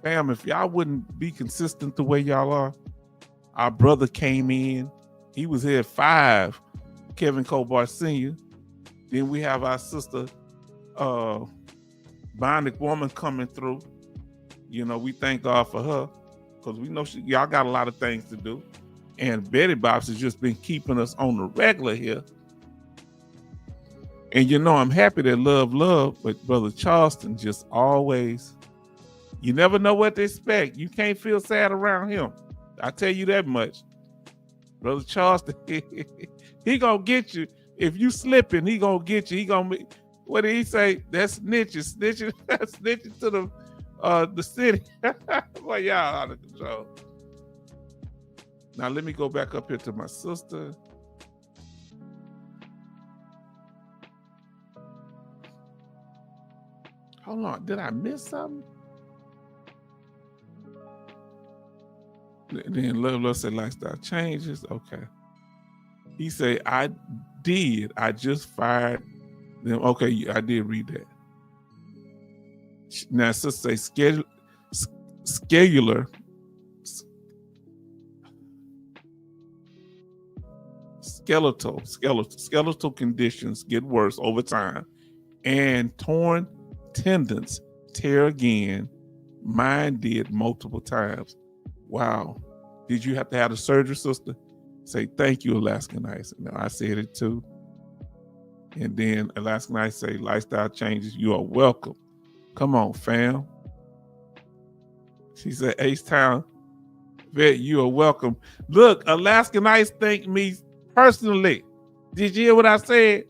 Fam, if y'all wouldn't be consistent the way y'all are, our brother came in. He was here at 5, Kevin Colbart Sr. Then we have our sister, Bionic Woman coming through. You know, we thank God for her because we know y'all got a lot of things to do. And Betty Bops has just been keeping us on the regular here. And you know, I'm happy that love, but Brother Charleston just always, you never know what to expect. You can't feel sad around him. I tell you that much. Brother Charleston, he gonna get you. If you slipping, he gonna get you. He gonna, what did he say? That's snitching to the city. Well, y'all out of control. Now let me go back up here to my sister. Hold on, did I miss something? Then Love said lifestyle changes. Okay. He said, I just fired them. Okay, I did read that. Now, sister say skeletal conditions get worse over time, and torn tendons tear again. Mine did multiple times. Wow. Did you have to have the surgery, sister? Say thank you, Alaskan Ice. No, I said it too. And then Alaskan Ice say lifestyle changes. You are welcome. Come on, fam. She said, H-Town, Vet, you are welcome. Look, Alaskan Ice thanked me personally. Did you hear what I said?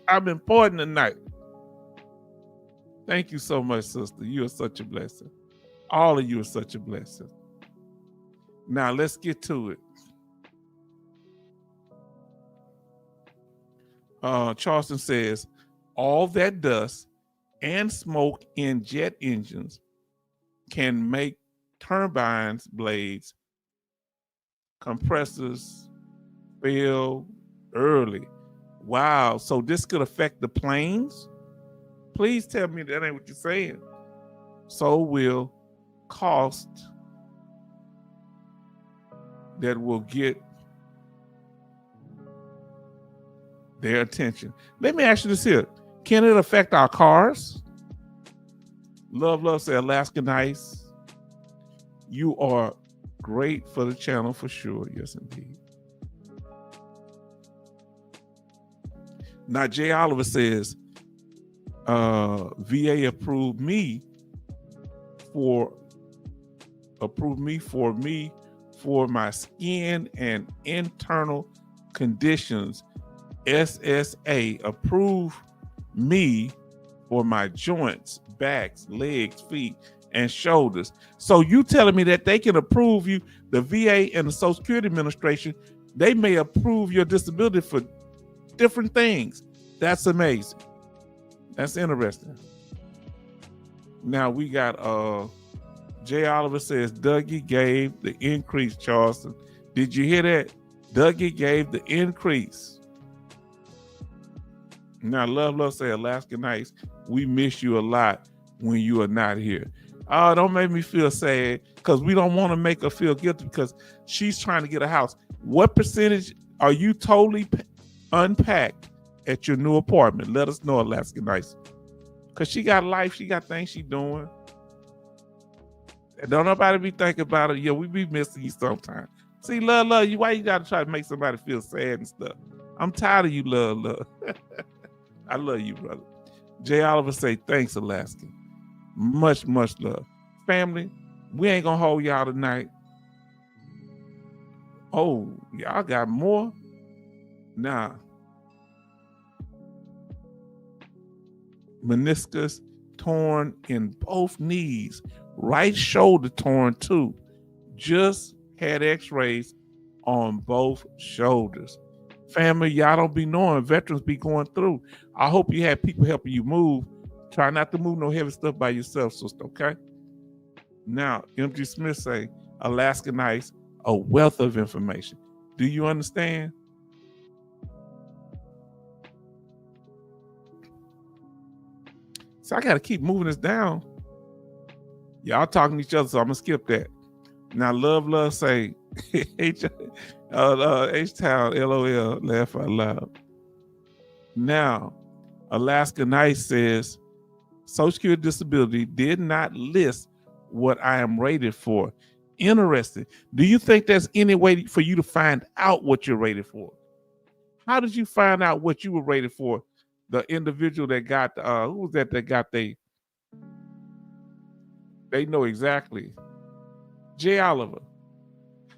I'm important tonight. Thank you so much, sister. You are such a blessing. All of you are such a blessing. Now, let's get to it. Charleston says, all that dust and smoke in jet engines can make turbines, blades, compressors fail early. Wow. So this could affect the planes? Please tell me that ain't what you're saying. So will cost that will get their attention. Let me ask you this here. Can it affect our cars? Love say Alaskan Ice. You are great for the channel for sure. Yes, indeed. Now, Jay Oliver says, VA approved me for my skin and internal conditions. SSA approved me for my joints, backs, legs, feet, and shoulders. So you telling me that they can approve you, the VA and the Social Security Administration, they may approve your disability for different things. That's amazing. That's interesting. Now we got Jay Oliver says Dougie gave the increase, Charleston. Did you hear that? Dougie gave the increase. Now Love say Alaska Nights, we miss you a lot when you are not here. Oh, don't make me feel sad, because we don't want to make her feel guilty because she's trying to get a house. What percentage are you totally unpacked at your new apartment? Let us know, Alaska Nights. Because she got life, she got things she doing. And don't nobody be thinking about it. Yeah, we be missing you sometimes. See, love you. Why you got to try to make somebody feel sad and stuff? I'm tired of you, love. I love you, brother. Jay Oliver say, thanks, Alaska. Much love. Family, we ain't gonna hold y'all tonight. Oh, y'all got more? Nah. Meniscus torn in both knees. Right shoulder torn too. Just had x-rays on both shoulders. Family, y'all don't be knowing. Veterans be going through. I hope you have people helping you move. Try not to move no heavy stuff by yourself, sister, okay? Now, MG Smith say, Alaska Nights, a wealth of information. Do you understand? So I got to keep moving this down. Y'all talking to each other, so I'm going to skip that. Now, Love say, H-Town, LOL, laugh out loud. Now, Alaska Nights says, Social Security Disability did not list what I am rated for. Interesting. Do you think there's any way for you to find out what you're rated for? How did you find out what you were rated for? The individual that got, who was that got they know exactly. Jay Oliver,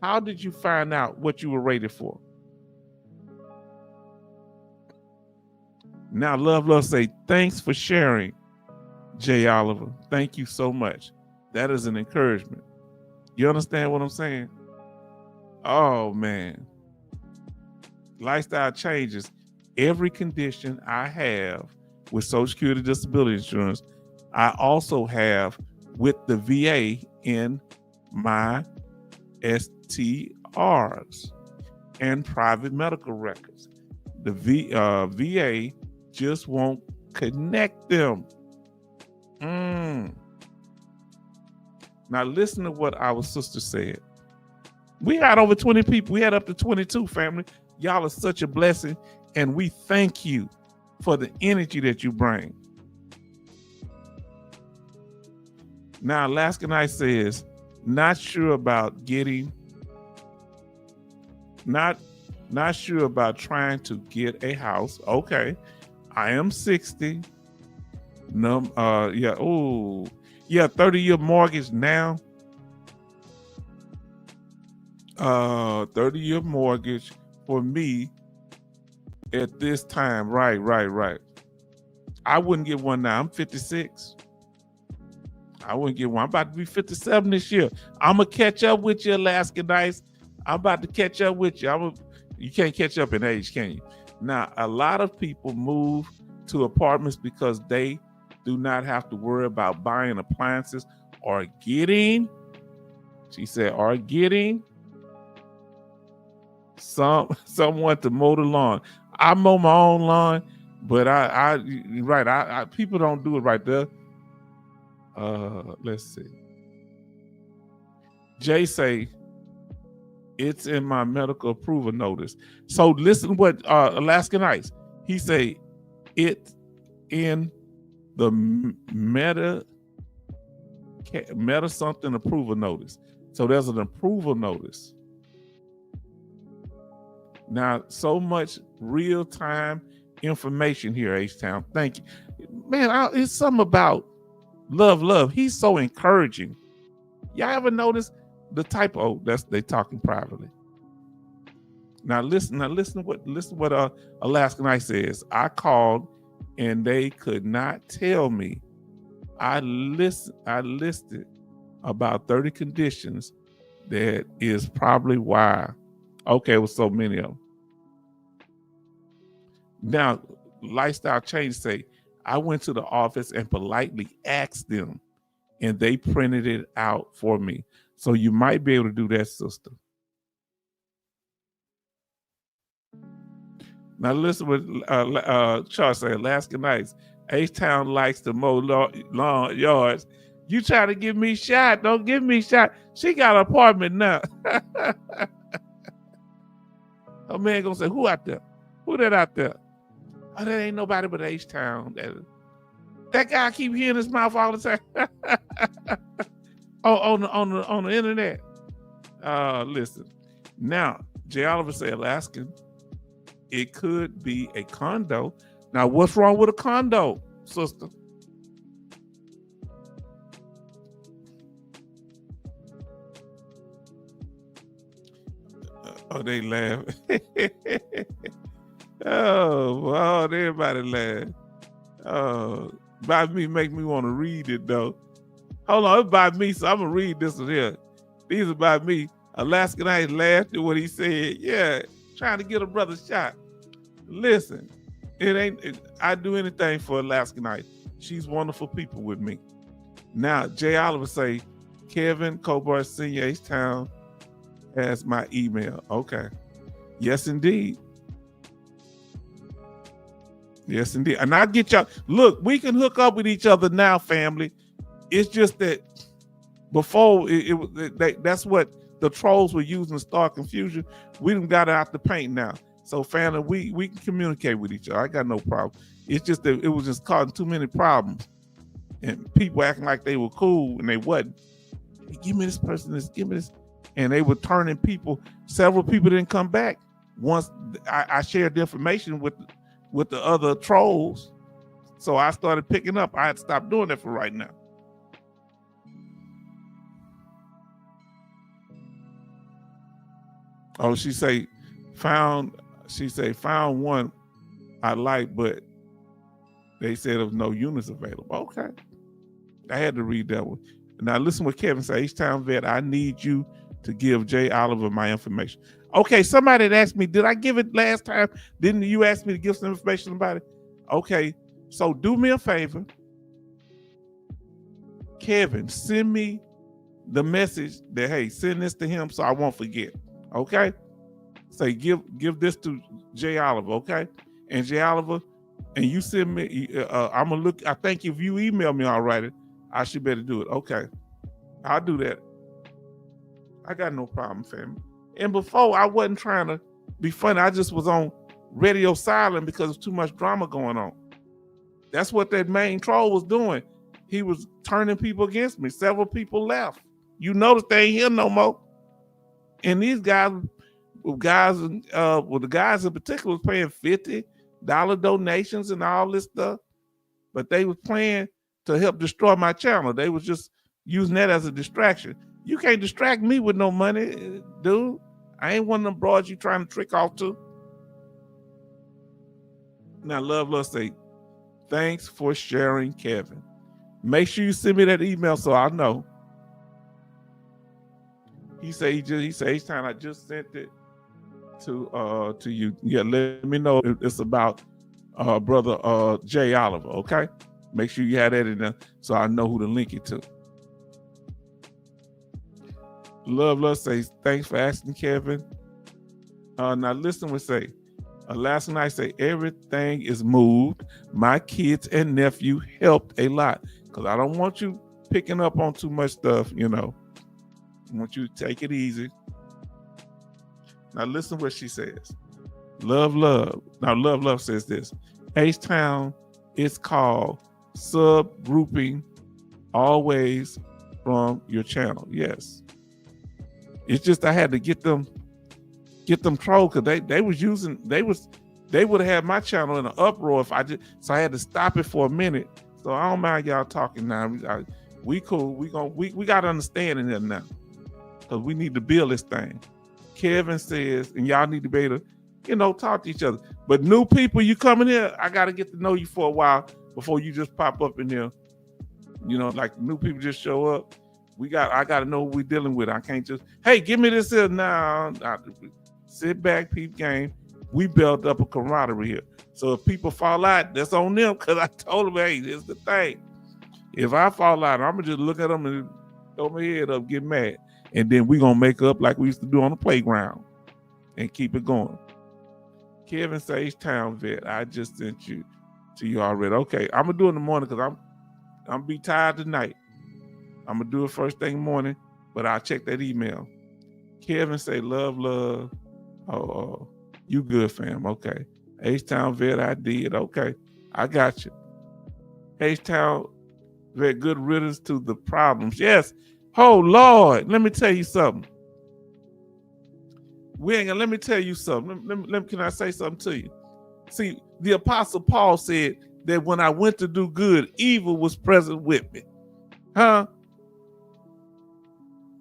how did you find out what you were rated for? Now, Love say, thanks for sharing, Jay Oliver. Thank you so much. That is an encouragement. You understand what I'm saying? Oh, man. Lifestyle changes. Every condition I have with Social Security Disability Insurance, I also have with the VA in my STRs and private medical records. The VA just won't connect them. Now listen to what our sister said. We had over 20 people. We had up to 22, family. Y'all are such a blessing, and we thank you for the energy that you bring. Now, Alaska Night says, not sure about trying to get a house. Okay. I am 60. No, 30-year mortgage now. 30-year mortgage for me at this time. Right. I wouldn't get one now. I'm 56. I wouldn't get one. I'm about to be 57 this year. I'm going to catch up with you, Alaska Nights. I'm about to catch up with you. You can't catch up in age, can you? Now, a lot of people move to apartments because they do not have to worry about buying appliances or getting someone to mow the lawn. I mow my own lawn, but I people don't do it right there. Let's see. Jay say it's in my medical approval notice. So listen to what Alaska Nights. He say it's in the meta something approval notice. So there's an approval notice. Now, so much real-time information here, H-Town. Thank you. Man, it's something about Love. He's so encouraging. Y'all ever notice the typo? They talking privately. Now listen what Alaska Night says. I called and they could not tell me. I listed about 30 conditions. That is probably why. Okay, it was so many of them. Now, lifestyle change say, I went to the office and politely asked them, and they printed it out for me. So you might be able to do that, sister. Now listen what Charles said. Alaska Nights. H-Town likes to mow lawn yards. You try to give me shot. Don't give me shot. She got an apartment now. Her man gonna say, who out there? Who that out there? Oh, that ain't nobody but H-Town. That guy keep hearing his mouth all the time. on the internet. Listen. Now, J. Oliver say Alaskan. It could be a condo. Now, what's wrong with a condo, sister? Oh, they laugh. Oh, everybody laugh. Oh, by me make me want to read it though. Hold on, it's by me, so I'm gonna read this one here. These are by me. Alaskan Nights laughed at what he said. Yeah, trying to get a brother shot. Listen, I do anything for Alaskan Nights. She's wonderful people with me. Now, Jay Oliver say, Kevin Cobar Senior H-Town has my email. Okay. Yes, indeed. Yes, indeed. And I get y'all. Look, we can hook up with each other now, family. It's just that before that's what the trolls were using to start confusion. We done got it out the paint now. So, family, we can communicate with each other. I got no problem. It's just that it was just causing too many problems. And people acting like they were cool and they wasn't. Hey, give me this person, give me this. And they were turning people. Several people didn't come back once I shared the information with the other trolls. So I started picking up. I had to stop doing that for right now. Oh, she found one I like, but they said there was no units available. Okay. I had to read that one. Now listen what Kevin said. H-Town vet, I need you to give Jay Oliver my information. Okay, somebody had asked me, did I give it last time? Didn't you ask me to give some information about it? Okay, so do me a favor. Kevin, send me the message that, hey, send this to him so I won't forget. Okay? Say, give this to Jay Oliver, okay? And Jay Oliver, and you send me, I'm going to look, I think if you email me already, I should better do it. Okay, I'll do that. I got no problem, family. And before, I wasn't trying to be funny. I just was on radio silent because there's too much drama going on. That's what that main troll was doing. He was turning people against me. Several people left. You notice they ain't here no more. And these guys, the guys in particular was paying $50 donations and all this stuff. But they was playing to help destroy my channel. They was just using that as a distraction. You can't distract me with no money, dude. I ain't one of them broads you trying to trick off to. Now, Love say, thanks for sharing, Kevin. Make sure you send me that email so I know. He said each time I just sent it to you. Yeah, let me know if it's about brother Jay Oliver, okay? Make sure you have that in there so I know who to link it to. Love says, thanks for asking, Kevin. Now listen what say. Last night say, everything is moved. My kids and nephew helped a lot. Because I don't want you picking up on too much stuff, you know. I want you to take it easy. Now listen what she says. Love. Now Love says this. H-Town is called subgrouping always from your channel. Yes. It's just I had to get them trolled because they would have had my channel in an uproar so I had to stop it for a minute. So I don't mind y'all talking now. We cool. We got understanding there now because we need to build this thing. Kevin says, and y'all need to be able to talk to each other. But new people, you coming here, I got to get to know you for a while before you just pop up in here. Like new people just show up. I got to know what we're dealing with. I can't just, hey, give me this here. Nah, sit back, peep game. We built up a camaraderie here. So if people fall out, that's on them, because I told them, hey, this is the thing. If I fall out, I'm going to just look at them and throw my head up, get mad. And then we're going to make up like we used to do on the playground and keep it going. Kevin says, Town Vet, I just sent you to you already. Okay, I'm going to do it in the morning because I'm going to be tired tonight. I'm going to do it first thing morning, but I'll check that email. Kevin say, love. Oh, you good, fam. Okay. H-Town Vet, I did. Okay, I got you. H-Town Vet, good riddance to the problems. Yes. Oh, Lord, let me tell you something. Let me tell you something. Can I say something to you? See, the Apostle Paul said that when I went to do good, evil was present with me. Huh?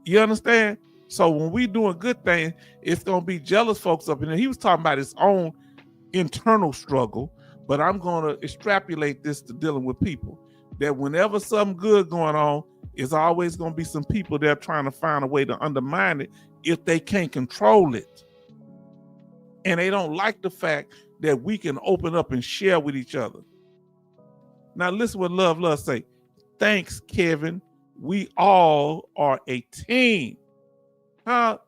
You understand? So when we doing good things, it's going to be jealous folks up in there. He was talking about his own internal struggle, but I'm going to extrapolate this to dealing with people. That whenever something good going on, it's always going to be some people there trying to find a way to undermine it if they can't control it. And they don't like the fact that we can open up and share with each other. Now listen what Love say. Thanks, Kevin. We all are a team. Huh?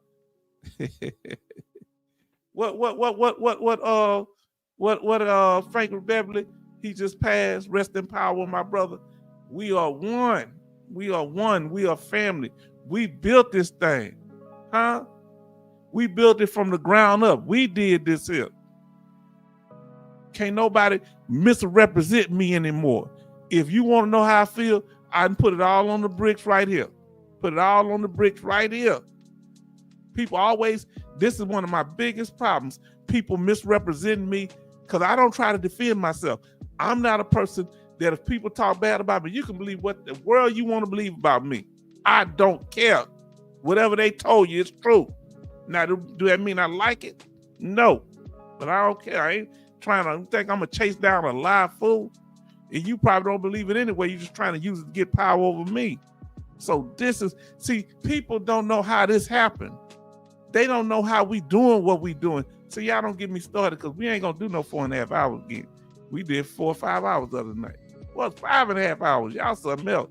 What Frank Beverly, he just passed. Rest in power, my brother. We are one. We are one. We are family. We built this thing. Huh? We built it from the ground up. We did this here. Can't nobody misrepresent me anymore. If you want to know how I feel, I can put it all on the bricks right here. Put it all on the bricks right here. People always, this is one of my biggest problems. People misrepresenting me because I don't try to defend myself. I'm not a person that if people talk bad about me, you can believe what the world you want to believe about me. I don't care. Whatever they told you, it's true. Now, do that mean I like it? No. But I don't care. I ain't trying to think I'm going to chase down a live fool. And you probably don't believe it anyway. You're just trying to use it to get power over me. So see, people don't know how this happened. They don't know how we doing what we doing. So y'all don't get me started because we ain't going to do no 4.5 hours again. We did 4 or 5 hours the other night. Well, it's 5.5 hours. Y'all something else.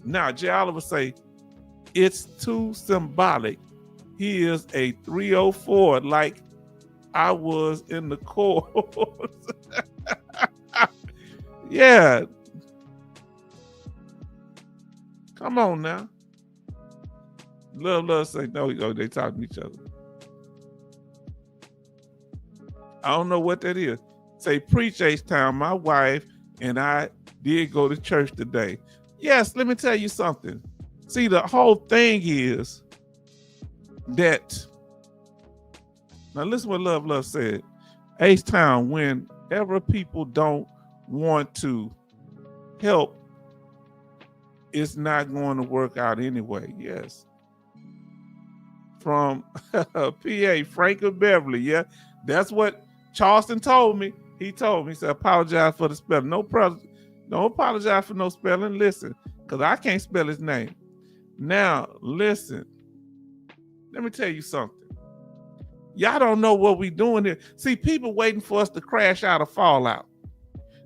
Now, Jay Oliver say, it's too symbolic. He is a 304 like I was in the course. Yeah. Come on now. Love say, no, they talking to each other. I don't know what that is. Say, preach H-Town. My wife and I did go to church today. Yes, let me tell you something. See, the whole thing is that, now listen what Love said. H-Town, whenever people don't want to help, it's not going to work out anyway. Yes. From PA, Frank and Beverly. Yeah, that's what Charleston told me. He told me, he said, apologize for the spelling. No problem. Don't apologize for no spelling. Listen, because I can't spell his name. Now, listen. Let me tell you something. Y'all don't know what we doing here. See, people waiting for us to crash out or fall out.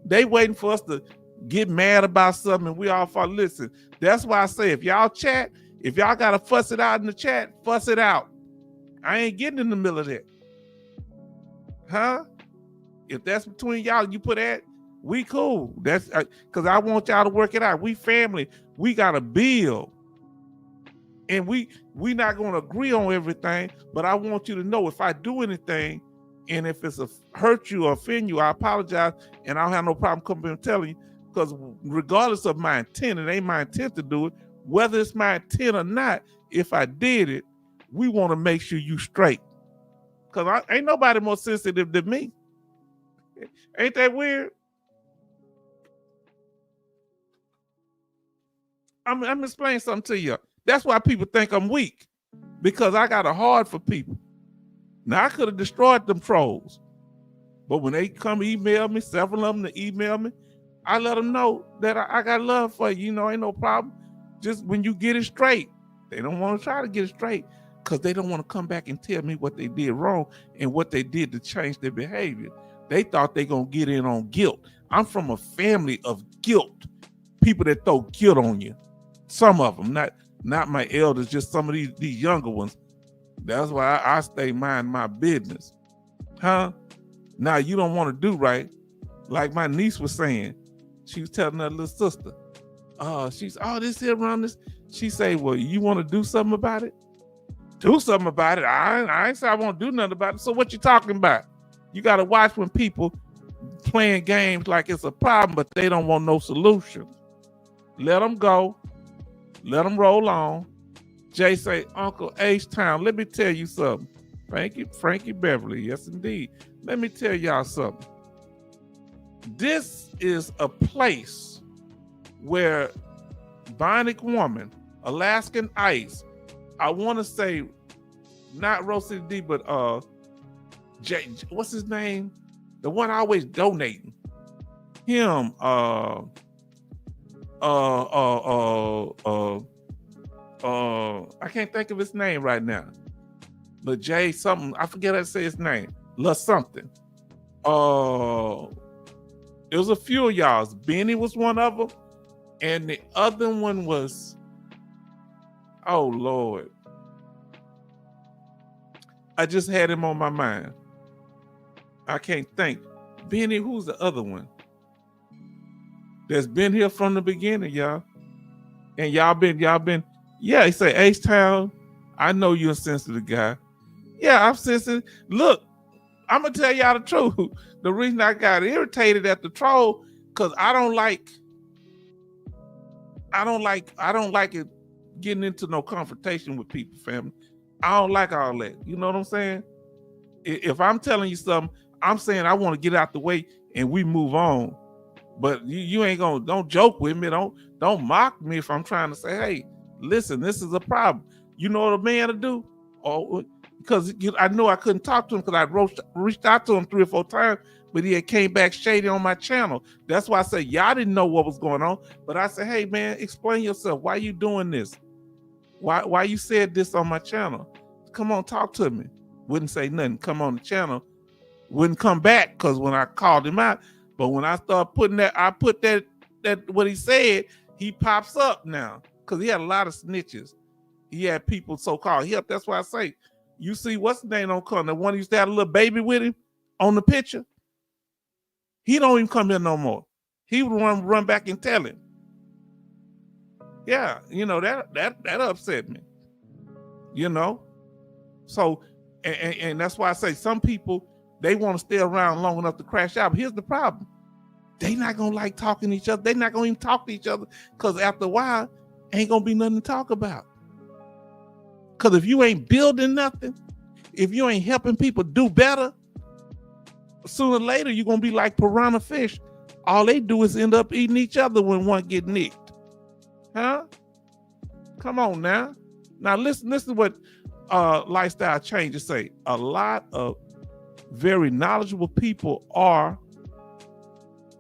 They waiting for us to get mad about something and we all fall. Listen, that's why I say if y'all chat, if y'all got to fuss it out in the chat, fuss it out. I ain't getting in the middle of that. Huh? If that's between y'all, you put that, we cool. That's because I want y'all to work it out. We family. We got a bill. And we not going to agree on everything, but I want you to know if I do anything and if it's hurt you or offend you, I apologize and I don't have no problem coming and telling you, because regardless of my intent, it ain't my intent to do it. Whether it's my intent or not, if I did it, we want to make sure you straight. Because ain't nobody more sensitive than me. Ain't that weird? I'm explaining something to you. That's why people think I'm weak, because I got a heart for people. Now I could have destroyed them trolls, but when they come email me, several of them to email me, I let them know that I got love for you. You know, ain't no problem. Just when you get it straight, they don't want to try to get it straight because they don't want to come back and tell me what they did wrong and what they did to change their behavior. They thought they gonna get in on guilt. I'm from a family of guilt. People that throw guilt on you. Some of them, not my elders, just some of these younger ones. That's why I stay mind my business. Huh? Now you don't want to do right. Like my niece was saying, she was telling her little sister, she's, this here around this. She say, well, you want to do something about it? Do something about it. I ain't say I won't do nothing about it. So what you talking about? You got to watch when people playing games like it's a problem, but they don't want no solution. Let them go. Let them roll on. Jay say, Uncle H-Town, let me tell you something. Frankie Beverly, yes indeed. Let me tell y'all something. This is a place where Bionic Woman, Alaskan Ice, I want to say, not Rose City D, but Jay, what's his name? The one always donating. Him, I can't think of his name right now. But Jay something, I forget how to say his name. La something. It was a few of y'all's. Benny was one of them. And the other one was, oh Lord. I just had him on my mind. I can't think. Benny, who's the other one? That's been here from the beginning, y'all. And y'all been, yeah, he say, H-Town, I know you're a sensitive guy. Yeah, I'm sensitive. Look, I'm gonna tell y'all the truth. The reason I got irritated at the troll, because I don't like it getting into no confrontation with people, family. I don't like all that. You know what I'm saying? If I'm telling you something, I'm saying I want to get out the way and we move on. But you ain't gonna, don't joke with me. Don't mock me if I'm trying to say, hey, listen, this is a problem. You know what a man to do? Or because I know I couldn't talk to him because I reached out to him 3 or 4 times, but he had came back shady on my channel. That's why I said, y'all didn't know what was going on. But I said, hey man, explain yourself. Why you doing this? Why you said this on my channel? Come on, talk to me. Wouldn't say nothing. Come on the channel. Wouldn't come back because when I called him out, but when I start putting that, I put that what he said, he pops up now because he had a lot of snitches. He had people so-called help. That's why I say, you see what's the name don't come. The one who used to have a little baby with him on the picture. He don't even come here no more. He would run back and tell him. Yeah, you know, that upset me. You know? So, and that's why I say some people, they want to stay around long enough to crash out. But here's the problem. They not going to like talking to each other. They not going to even talk to each other because after a while, ain't going to be nothing to talk about. Because if you ain't building nothing, if you ain't helping people do better, sooner or later, you're going to be like piranha fish. All they do is end up eating each other when one get nicked. Huh? Come on now. Now listen to what lifestyle changes say. A lot of very knowledgeable people are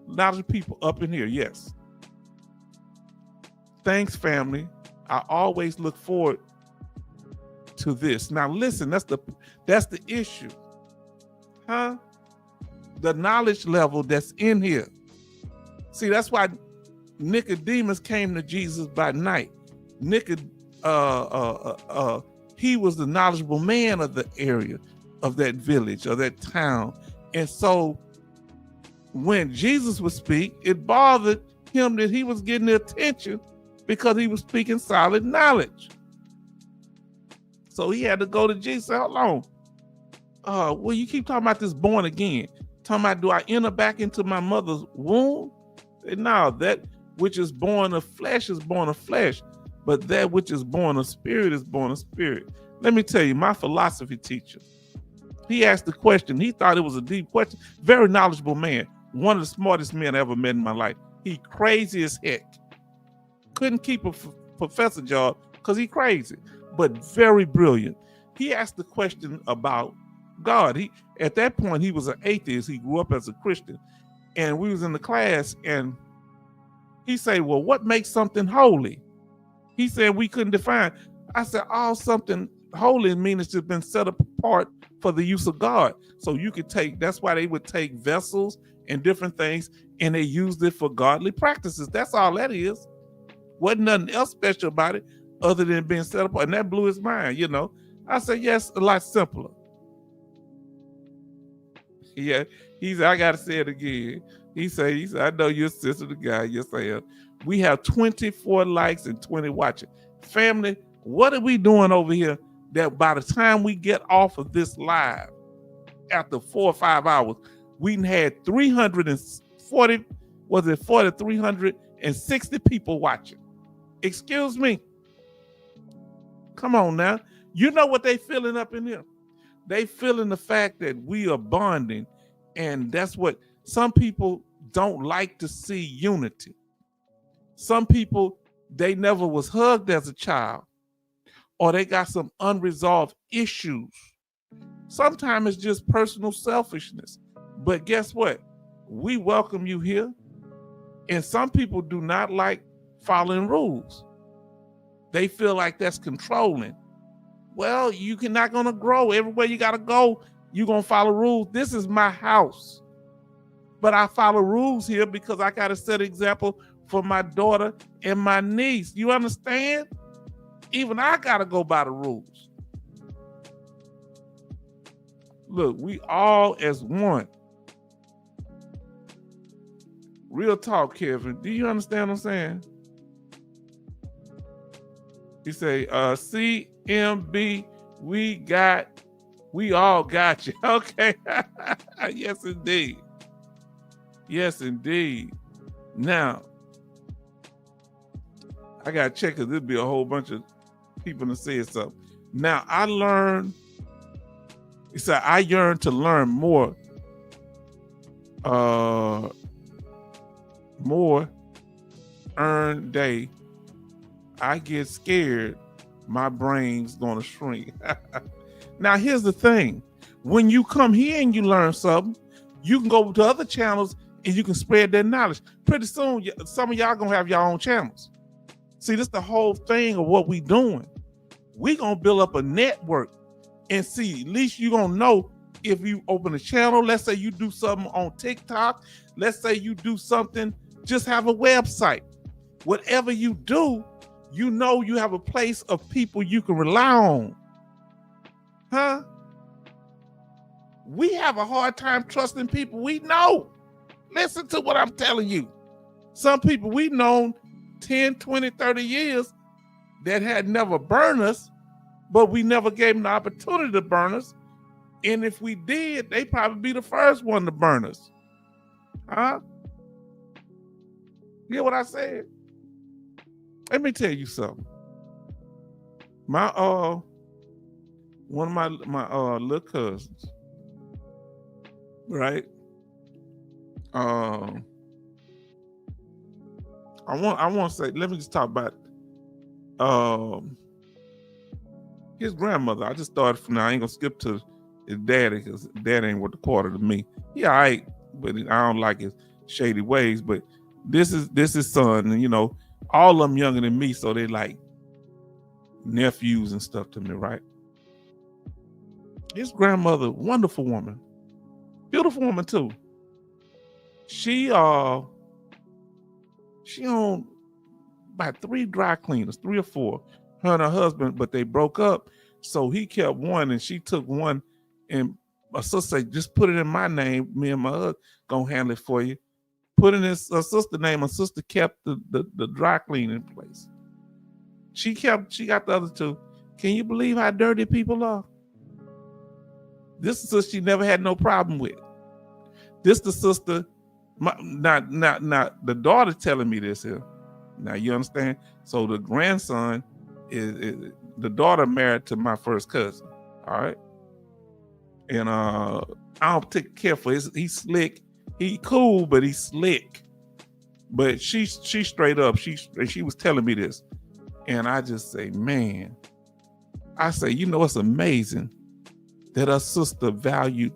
knowledgeable people up in here. Yes. Thanks, family. I always look forward to this. Now listen, that's the issue. Huh? The knowledge level that's in here. See, that's why Nicodemus came to Jesus by night. He was the knowledgeable man of the area, of that village, or that town. And so when Jesus would speak, it bothered him that he was getting the attention because he was speaking solid knowledge. So he had to go to Jesus and say, hold on. Well, you keep talking about this born again. Talking about, do I enter back into my mother's womb? No, that which is born of flesh is born of flesh, but that which is born of spirit is born of spirit. Let me tell you, my philosophy teacher, he asked the question. He thought it was a deep question. Very knowledgeable man. One of the smartest men I ever met in my life. He crazy as heck. Couldn't keep a professor job because he crazy, but very brilliant. He asked the question about God. He at that point he was an atheist. He grew up as a Christian, and we was in the class, and he said, "Well, what makes something holy?" He said we couldn't define. I said, "All something holy means it's just been set apart for the use of God." So you could take. That's why they would take vessels and different things, and they used it for godly practices. That's all that is. Wasn't nothing else special about it other than being set apart, and that blew his mind. I said, "Yes, a lot simpler." Yeah, he said, "I gotta say it again." He said, "I know you're a sensitive guy. Yes, I am. We have 24 likes and 20 watching. Family, what are we doing over here that by the time we get off of this live, after 4 or 5 hours, we had 340, 360 people watching? Excuse me. Come on now. You know what they feeling up in here? They feeling the fact that we are bonding, and that's what some people don't like to see unity. Some people, they never was hugged as a child, or they got some unresolved issues. Sometimes it's just personal selfishness. But guess what? We welcome you here. And some people do not like following rules. They feel like that's controlling. Well, you're not going to grow. Everywhere you got to go, you're going to follow rules. This is my house. But I follow rules here because I got to set an example for my daughter and my niece. You understand? Even I got to go by the rules. Look, we all as one. Real talk, Kevin. Do you understand what I'm saying? He say, CMB, we all got you. Okay. Yes, indeed. Yes, indeed. Now, I got to check because there'll be a whole bunch of people that say something. Now, he said, I yearn to learn more earn day. I get scared my brain's gonna shrink. Now here's the thing, when you come here and you learn something, you can go to other channels and you can spread that knowledge. Pretty soon some of y'all gonna have your own channels. See, this is the whole thing of what we doing. We gonna build up a network, and see, at least you gonna know if you open a channel. Let's say you do something on TikTok, let's say you do something, just have a website. Whatever you do, you know you have a place of people you can rely on. Huh? We have a hard time trusting people we know. Listen to what I'm telling you. Some people we known 10, 20, 30 years that had never burned us, but we never gave them the opportunity to burn us. And if we did, they probably be the first one to burn us. Huh? Hear what I said? Let me tell you something. My one of my little cousins, right? I want to say, let me just talk about his grandmother. I just started from now. I ain't gonna skip to his daddy because dad ain't worth a quarter to me. He all right, but I don't like his shady ways. But this is his son, and all of them younger than me, so they like nephews and stuff to me, right? His grandmother, wonderful woman, beautiful woman too. She owned about 3 dry cleaners, 3 or 4. Her and her husband, but they broke up, so he kept one, and she took one. And my sister said, "Just put it in my name. Me and my husband gonna handle it for you." Put in his sister's name. My sister kept the dry cleaning place. She got the other 2. Can you believe how dirty people are? This is a sister she never had no problem with. This the sister, not the daughter telling me this here. Now you understand? So the grandson is the daughter married to my first cousin. All right. And I don't take care for his. He's slick. He cool, but he's slick. But she straight up. She was telling me this, and I just say, man, I say, it's amazing that her sister valued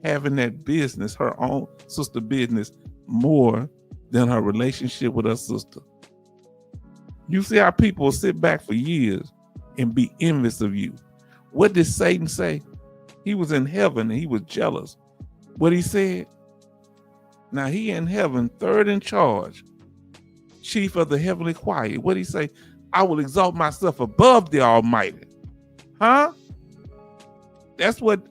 having that business, her own sister business, more than her relationship with her sister. You see how people will sit back for years and be envious of you. What did Satan say? He was in heaven and he was jealous. What he said? Now he in heaven, third in charge, chief of the heavenly choir. What did he say? I will exalt myself above the Almighty. Huh? That's what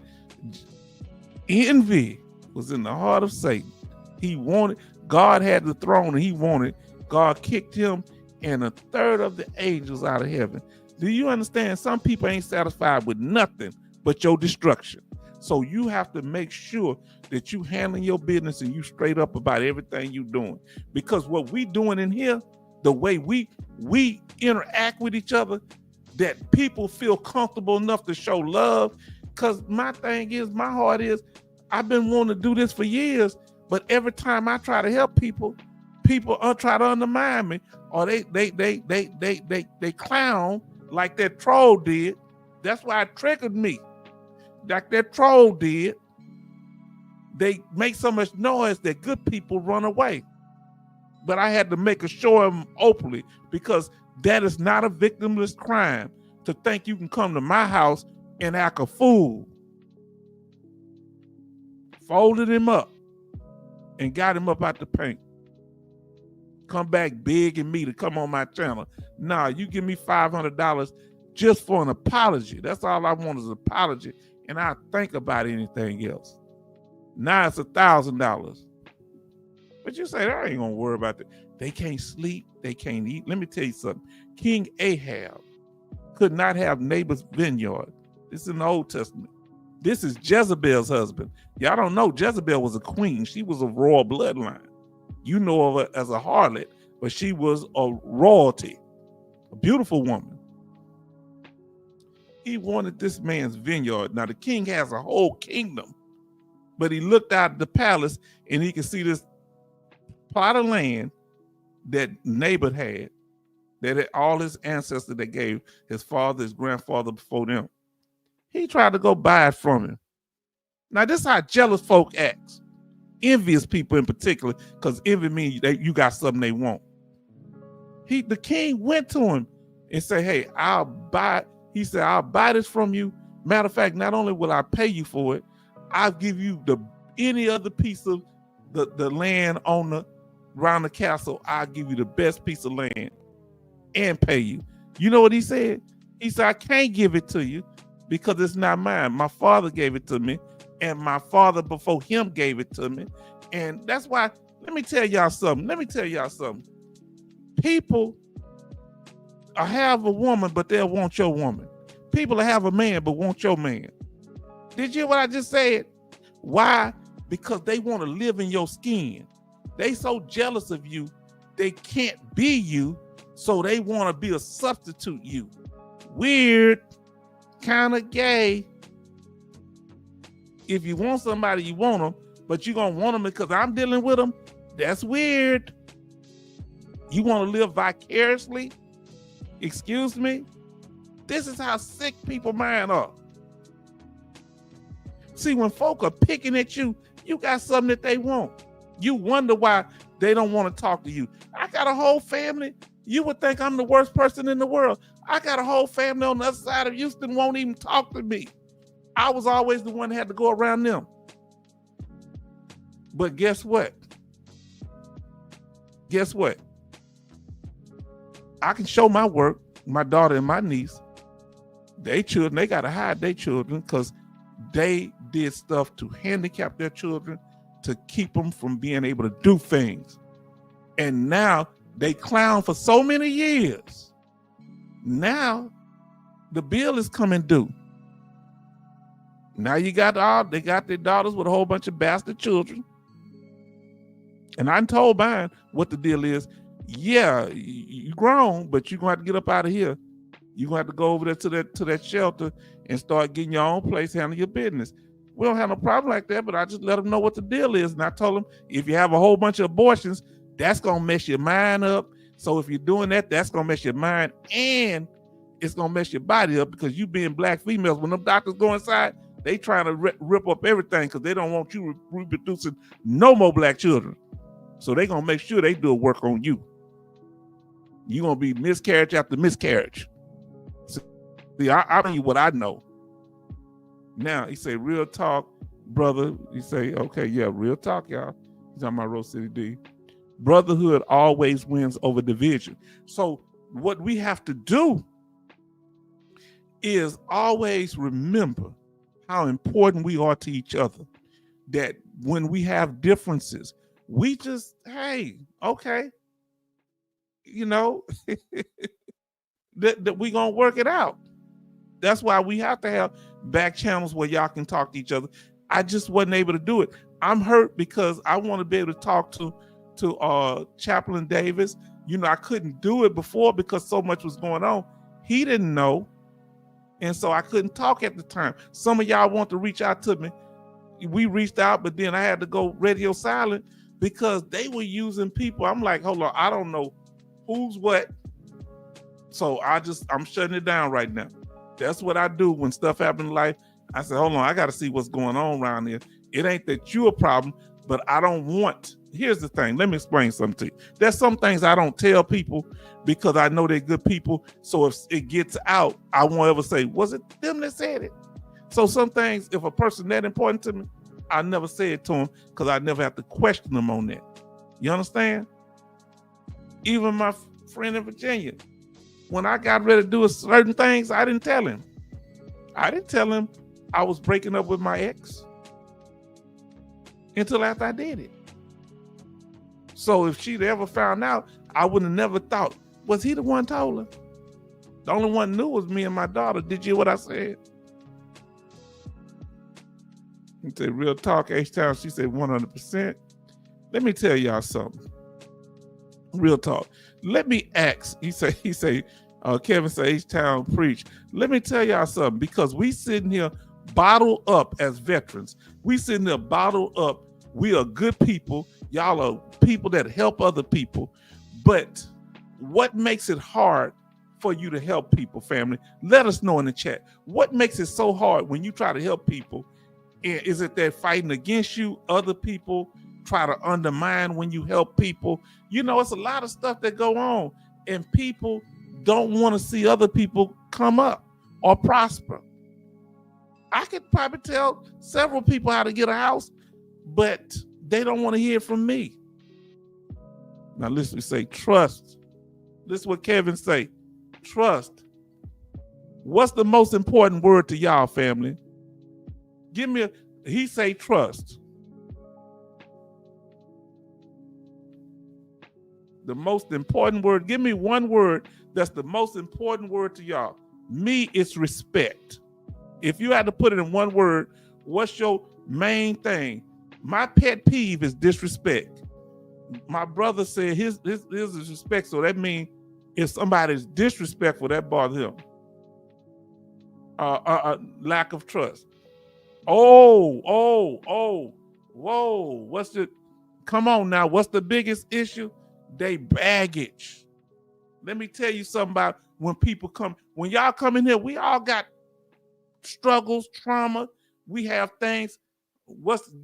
envy was in the heart of Satan. He wanted, God had the throne and he wanted, God kicked him and a third of the angels out of heaven. Do you understand? Some people ain't satisfied with nothing but your destruction. So you have to make sure that you handling your business and you straight up about everything you doing. Because what we doing in here, the way we interact with each other, that people feel comfortable enough to show love. Because my thing is, my heart is, I've been wanting to do this for years, but every time I try to help people, people try to undermine me, or they clown like that troll did. That's why it triggered me. Like that troll did. They make so much noise that good people run away. But I had to make a show of them openly, because that is not a victimless crime to think you can come to my house and act a fool. Folded him up and got him up out the paint. Come back big and me to come on my channel. Nah, you give me $500 just for an apology. That's all I want is an apology, and I'll think about anything else. Now it's $1,000. But you say, I ain't gonna worry about that. They can't sleep, they can't eat. Let me tell you something. King Ahab could not have Naboth's vineyard. This is in the Old Testament. This is Jezebel's husband. Y'all don't know Jezebel was a queen. She was a royal bloodline. You know of her as a harlot, but she was a royalty, a beautiful woman. He wanted this man's vineyard. Now the king has a whole kingdom, but he looked out of the palace and he could see this plot of land that Naboth had, that had all his ancestors that gave his father, his grandfather before them. He tried to go buy it from him. Now this is how jealous folk acts. Envious people in particular, because envy means you got something they want. The king went to him and said, hey, I'll buy. He said, I'll buy this from you. Matter of fact, not only will I pay you for it, I'll give you any other piece of the land around the castle. I'll give you the best piece of land and pay you. You know what he said? He said, I can't give it to you because it's not mine. My father gave it to me, and my father before him gave it to me. And that's why, let me tell y'all something. People have a woman, but they'll want your woman. People have a man, but want your man. Did you hear what I just said? Why? Because they want to live in your skin. They so jealous of you, they can't be you, so they want to be a substitute you. Weird, kind of gay. If you want somebody, you want them, but you're going to want them because I'm dealing with them. That's weird. You want to live vicariously? Excuse me? This is how sick people's mind are. See, when folk are picking at you, you got something that they want. You wonder why they don't want to talk to you. I got a whole family. You would think I'm the worst person in the world. I got a whole family on the other side of Houston won't even talk to me. I was always the one that had to go around them. But guess what? Guess what? I can show my work, my daughter and my niece. They children, they got to hide their children because they did stuff to handicap their children, to keep them from being able to do things. And now they clown for so many years. Now the bill is coming due. Now they got their daughters with a whole bunch of bastard children. And I told mine what the deal is. Yeah, you grown, but you're going to have to get up out of here. You're going to have to go over there to that shelter and start getting your own place, handling your business. We don't have no problem like that, but I just let them know what the deal is. And I told them, if you have a whole bunch of abortions, that's going to mess your mind up. So if you're doing that, that's going to mess your mind and it's going to mess your body up, because you being black females, when them doctors go inside, They trying to rip up everything because they don't want you reproducing no more black children. So they gonna make sure they do a work on you. You gonna be miscarriage after miscarriage. See, I tell you what I know. Now he say, real talk, brother. He say, okay, yeah, real talk, y'all. He's talking about Rose City D. Brotherhood always wins over division. So what we have to do is always remember how important we are to each other. That when we have differences, we just, hey, okay, you know, that we gonna work it out. That's why we have to have back channels where y'all can talk to each other. I just wasn't able to do it. I'm hurt because I want to be able to talk to Chaplain Davis. You know, I couldn't do it before because so much was going on. He didn't know. And so I couldn't talk at the time. Some of y'all want to reach out to me. We reached out, but then I had to go radio silent because they were using people. I'm like, hold on, I don't know who's what. So I'm shutting it down right now. That's what I do when stuff happens in life. I said, hold on, I got to see what's going on around here. It ain't that you're a problem, but I don't want. Here's the thing. Let me explain something to you. There's some things I don't tell people because I know they're good people. So if it gets out, I won't ever say, was it them that said it? So some things, if a person that important to me, I never say it to them because I never have to question them on that. You understand? Even my friend in Virginia, when I got ready to do certain things, I didn't tell him. I didn't tell him I was breaking up with my ex until after I did it. So if she'd ever found out, I would have never thought, was he the one told her? The only one knew was me and my daughter. Did you hear what I said? He said, real talk, H-Town. She said 100%. Let me tell y'all something. Real talk. Let me ask. He say, Kevin say H-Town preach. Let me tell y'all something, because we sitting here bottled up as veterans. We sitting there bottled up. We are good people. Y'all are people that help other people. But what makes it hard for you to help people, family? Let us know in the chat. What makes it so hard when you try to help people? Is it they're fighting against you? Other people try to undermine when you help people? You know, it's a lot of stuff that go on, and people don't want to see other people come up or prosper. I could probably tell several people how to get a house, but they don't want to hear from me. Now listen, we say trust. This is what Kevin say. Trust. What's the most important word to y'all, family? Give me he say trust. The most important word. Give me one word that's the most important word to y'all. Me, it's respect. If you had to put it in one word, what's your main thing? My pet peeve is disrespect. My brother said his is respect, so that means if somebody's disrespectful, that bothers him. Lack of trust. Whoa. Come on now, what's the biggest issue? They baggage. Let me tell you something about when people come. When y'all come in here, we all got struggles, trauma. We have things.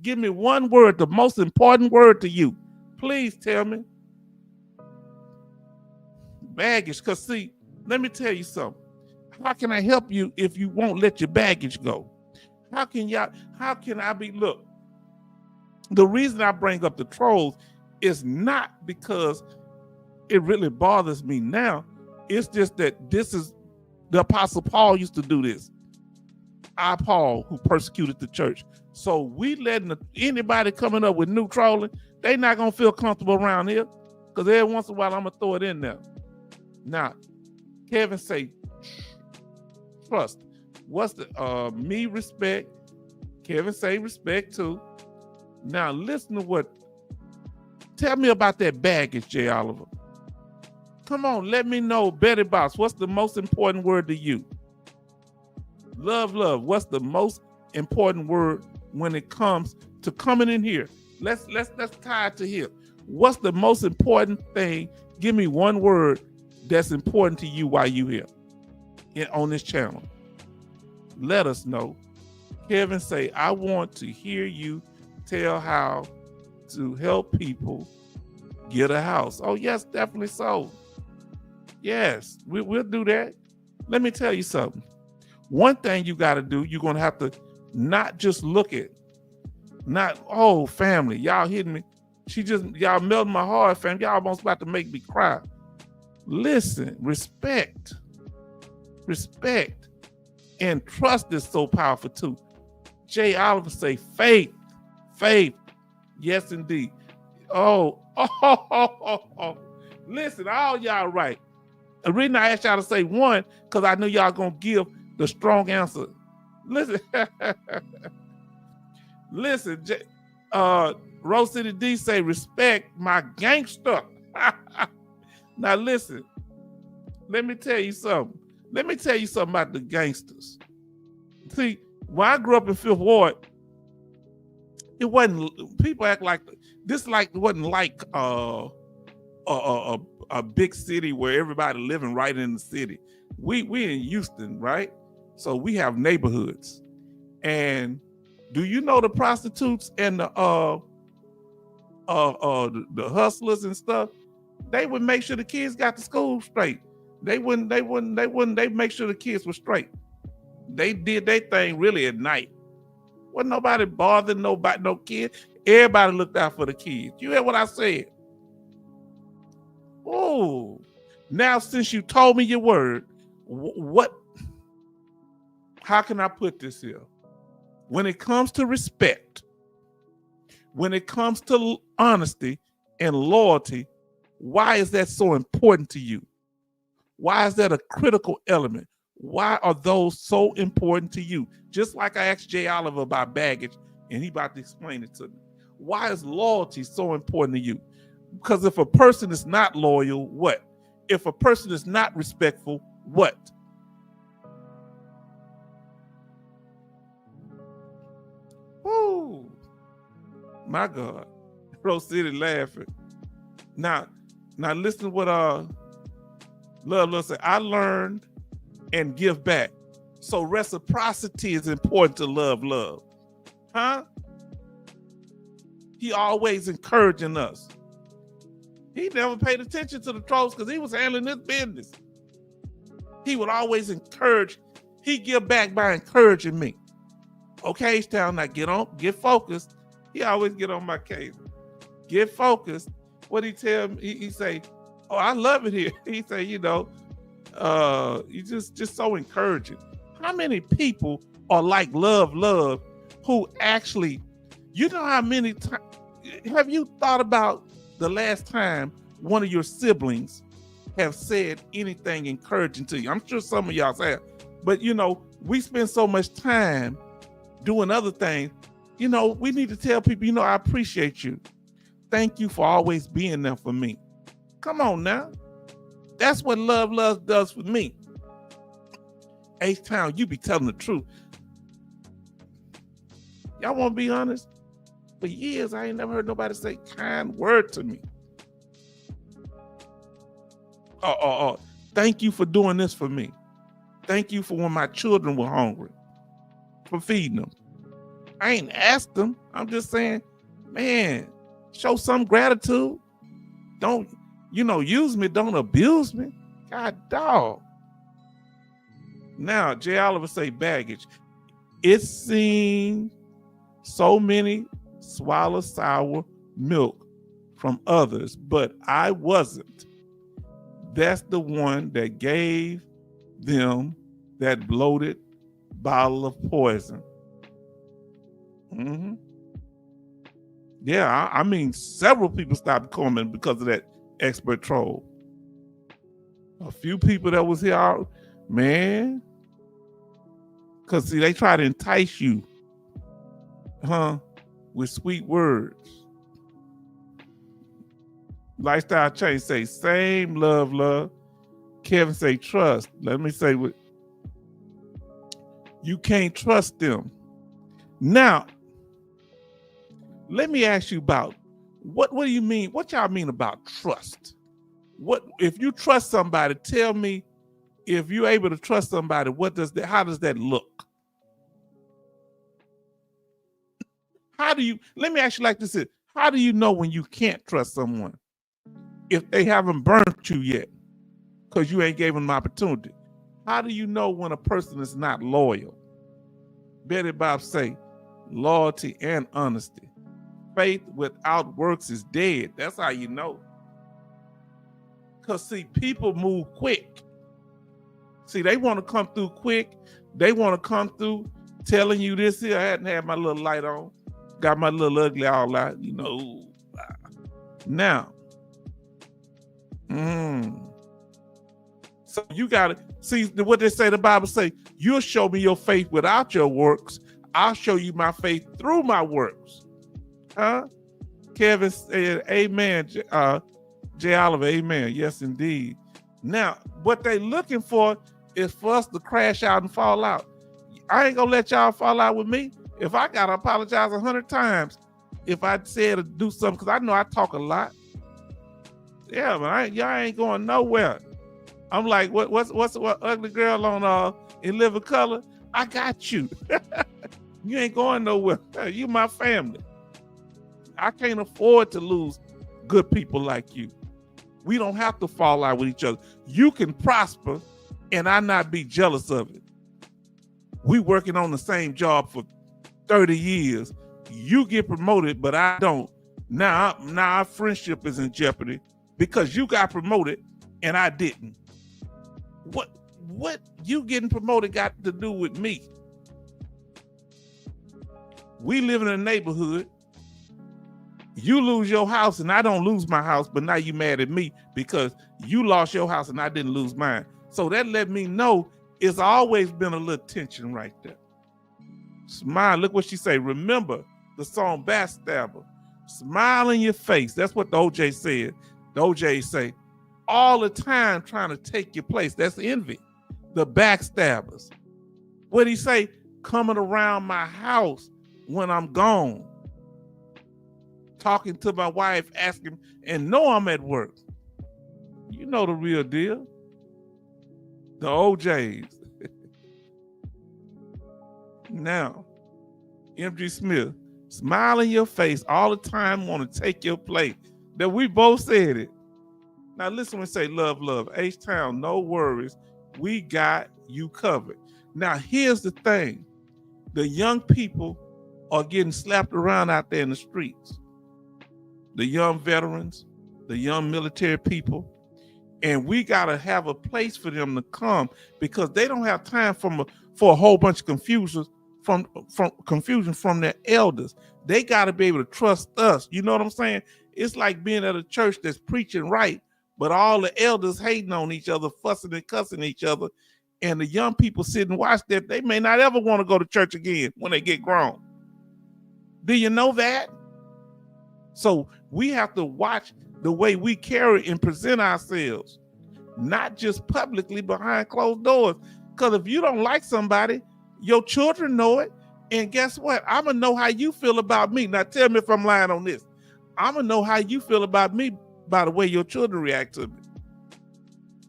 Give me one word, the most important word to you. Please tell me. Baggage. Because see, let me tell you something. How can I help you if you won't let your baggage go? How can I be, look, the reason I bring up the trolls is not because it really bothers me now. It's just that this is, the Apostle Paul used to do this. Paul, who persecuted the church. So we letting anybody coming up with new trolling, they not going to feel comfortable around here, because every once in a while I'm going to throw it in there. Now, Kevin say, trust. What's the, me respect. Kevin say respect too. Now listen to what, tell me about that baggage, J. Oliver. Come on, let me know. Betty Boss, what's the most important word to you? Love. What's the most important word when it comes to coming in here? Let's tie it to here. What's the most important thing? Give me one word that's important to you while you here on this channel. Let us know. Kevin say, I want to hear you tell how to help people get a house. Oh, yes, definitely so. Yes, we'll do that. Let me tell you something. One thing you got to do, you're going to have to not just look at, family, y'all hitting me. Y'all melting my heart, fam. Y'all almost about to make me cry. Listen, respect, and trust is so powerful too. Jay Oliver say faith. Yes, indeed. Oh. Listen, all y'all right. The reason I asked y'all to say one, because I knew y'all gonna give the strong answer. Listen, listen, Rose City D say respect my gangster. Now listen, let me tell you something. About the gangsters. See, when I grew up in Fifth Ward, it wasn't, people act like this, like it wasn't like a big city where everybody living right in the city. We in Houston, right? So we have neighborhoods. And do you know the prostitutes and the hustlers and stuff? They would make sure the kids got to school straight. They make sure the kids were straight. They did their thing really at night. Wasn't nobody bothering no kids. Everybody looked out for the kids. You hear what I said? Oh, now since you told me your word, how can I put this here? When it comes to respect, when it comes to honesty and loyalty, why is that so important to you? Why is that a critical element? Why are those so important to you? Just like I asked Jay Oliver about baggage, and he about to explain it to me. Why is loyalty so important to you? Because if a person is not loyal, what? If a person is not respectful, what? Woo! My God. Rose City laughing. Now listen to what Love said. I learned and give back. So reciprocity is important to love. Huh? He always encouraging us. He never paid attention to the trolls because he was handling his business. He would always encourage. He give back by encouraging me. Okay, H-Town, now get focused. He always get on my case. Get focused. What he tell me? He say, oh, I love it here. He say, you just so encouraging. How many people are like love, who actually, you know how many times, have you thought about the last time one of your siblings have said anything encouraging to you? I'm sure some of y'all have, but we spend so much time doing other things. We need to tell people, I appreciate you. Thank you for always being there for me. Come on now. That's what love does for me. H-Town, you be telling the truth. Y'all want to be honest? For years, I ain't never heard nobody say kind word to me. Thank you for doing this for me. Thank you for when my children were hungry, for feeding them. I ain't asked them. I'm just saying, man, show some gratitude. Don't, use me, don't abuse me. God dog. Now, Jay Oliver say baggage. It's seen so many swallow sour milk from others, but I wasn't. That's the one that gave them that bloated bottle of poison. Mm-hmm. Yeah, I mean, several people stopped coming because of that expert troll. A few people that was here, man, because see, they try to entice you, with sweet words. Lifestyle change say same love. Kevin say trust. Let me say what you can't trust them. Now, let me ask you about what do you mean? What y'all mean about trust? What if you trust somebody? Tell me, if you're able to trust somebody, how does that look? let me ask you like this, how do you know when you can't trust someone? If they haven't burnt you yet, because you ain't gave them an opportunity. How do you know when a person is not loyal? Betty Bob say, loyalty and honesty. Faith without works is dead. That's how you know. Because, see, people move quick. See, they want to come through quick. They want to come through telling you this here. I hadn't had my little light on. Got my little ugly all out, you know. Now, so you got to see what they say. The Bible say, you'll show me your faith without your works. I'll show you my faith through my works. Huh? Kevin said, amen. J. Oliver, amen. Yes, indeed. Now, what they looking for is for us to crash out and fall out. I ain't gonna let y'all fall out with me. If I gotta apologize 100 times if I said to do something, because I know I talk a lot. Yeah, but y'all ain't going nowhere. I'm like, what ugly girl on In Living Color? I got you. You ain't going nowhere. You my family. I can't afford to lose good people like you. We don't have to fall out with each other. You can prosper and I not be jealous of it. We working on the same job for 30 years. You get promoted, but I don't. Now our friendship is in jeopardy because you got promoted and I didn't. What you getting promoted got to do with me? We live in a neighborhood. You lose your house and I don't lose my house, but now you mad at me because you lost your house and I didn't lose mine. So that let me know it's always been a little tension right there. Smile, look what she say. Remember the song Backstabber. Smile in your face. That's what the OJ said. The OJ say, all the time trying to take your place. That's envy. The backstabbers. What'd he say? Coming around my house when I'm gone. Talking to my wife, asking, and know I'm at work. You know the real deal. The OJs. Now, MG Smith, smile in your face all the time, want to take your place. That we both said it. Now listen when say love, love. H-Town, no worries. We got you covered. Now here's the thing. The young people are getting slapped around out there in the streets. The young veterans, the young military people, and we gotta have a place for them to come because they don't have time for a whole bunch of confusion from their elders. They gotta be able to trust us. You know what I'm saying? It's like being at a church that's preaching right, but all the elders hating on each other, fussing and cussing each other, and the young people sit and watch that. They may not ever want to go to church again when they get grown. Do you know that? So we have to watch the way we carry and present ourselves, not just publicly behind closed doors. Because if you don't like somebody, your children know it. And guess what? I'm going to know how you feel about me. Now tell me if I'm lying on this. I'm going to know how you feel about me by the way your children react to me.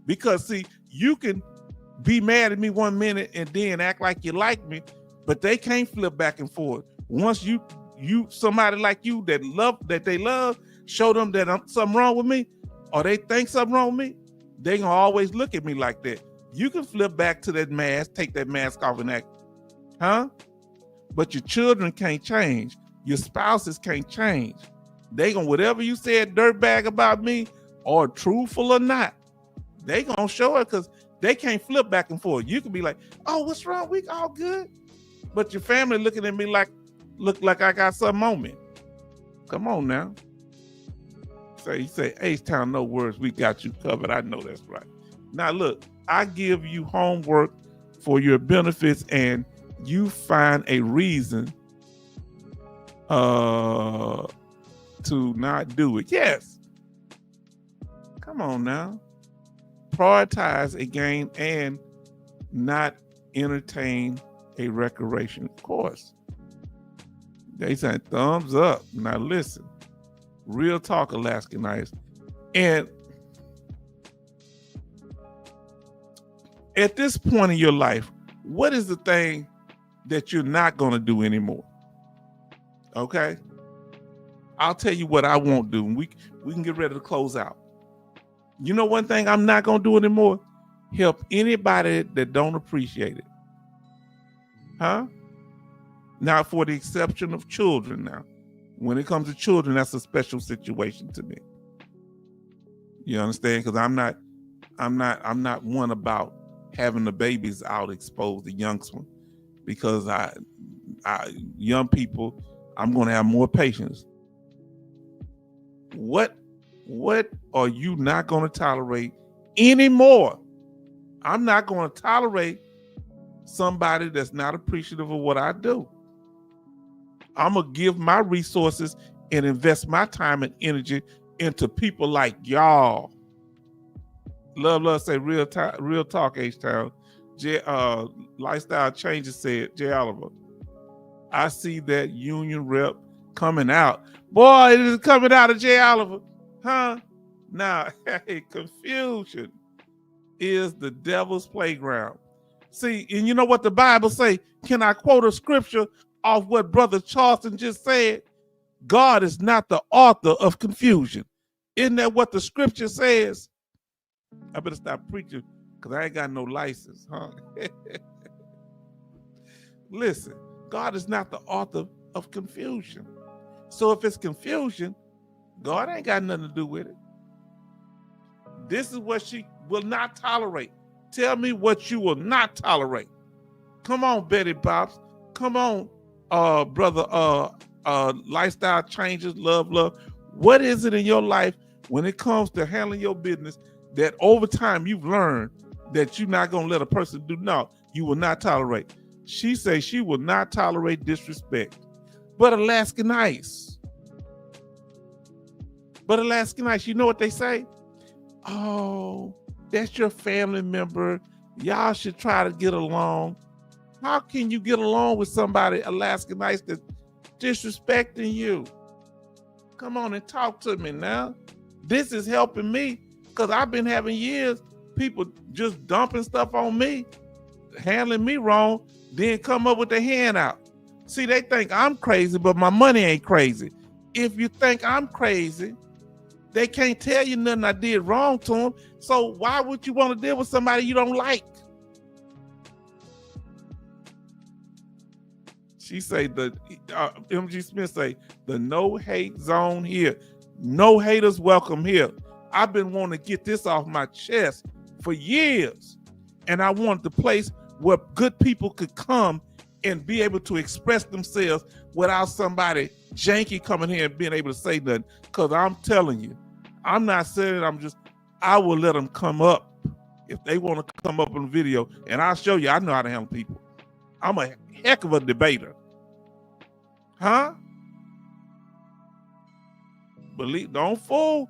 Because see, you can be mad at me 1 minute and then act like you like me, but they can't flip back and forth. Once you somebody like you that they love, show them that something wrong with me, or they think something wrong with me, they gonna always look at me like that. You can flip back to that mask, take that mask off and act, huh? But your children can't change. Your spouses can't change. They gonna, whatever you said dirtbag about me, or truthful or not, they gonna show it because they can't flip back and forth. You can be like, oh, what's wrong? We all good. But your family looking at me look like I got something on me. Come on now. So you say, H-Town, no words, we got you covered. I know that's right. Now look, I give you homework for your benefits and you find a reason to not do it. Yes. Come on now. Prioritize a game and not entertain a recreation. Of course. They say thumbs up. Now listen, real talk, Alaskanites. And at this point in your life, what is the thing that you're not going to do anymore? Okay? I'll tell you what I won't do. We can get ready to close out. You know one thing I'm not going to do anymore? Help anybody that don't appreciate it. Huh? Now, for the exception of children now. When it comes to children, that's a special situation to me. You understand? Because I'm not one about having the babies out exposed, the youngsters, because I young people, I'm going to have more patience. What are you not going to tolerate anymore? I'm not going to tolerate somebody that's not appreciative of what I do. I'm going to give my resources and invest my time and energy into people like y'all. Love say real talk, H-Town. Lifestyle Changes said, J. Oliver, I see that union rep coming out. Boy, it is coming out of J. Oliver. Huh? Now, hey, confusion is the devil's playground. See, and you know what the Bible say? Can I quote a scripture off what Brother Charleston just said? God is not the author of confusion. Isn't that what the scripture says? I better stop preaching because I ain't got no license, huh? Listen, God is not the author of confusion. So if it's confusion, God ain't got nothing to do with it. This is what she will not tolerate. Tell me what you will not tolerate. Come on, Betty Bobs. Come on, brother, Lifestyle Changes, love. What is it in your life when it comes to handling your business that over time you've learned that you're not going to let a person do? No, you will not tolerate. She says she will not tolerate disrespect. But Alaskan Ice, you know what they say? Oh, that's your family member. Y'all should try to get along. How can you get along with somebody, Alaskan Ice, that's disrespecting you? Come on and talk to me now. This is helping me because I've been having years, people just dumping stuff on me, handling me wrong, then come up with their hand out. See, they think I'm crazy, but my money ain't crazy. If you think I'm crazy, they can't tell you nothing I did wrong to them. So why would you want to deal with somebody you don't like? She say MG Smith say the no hate zone here. No haters welcome here. I've been wanting to get this off my chest for years. And I wanted the place where good people could come and be able to express themselves without somebody janky coming here and being able to say nothing. Because I'm telling you, I'm not saying I will let them come up if they want to come up on the video, and I'll show you I know how to handle people. I'm a heck of a debater. Huh? Don't fool.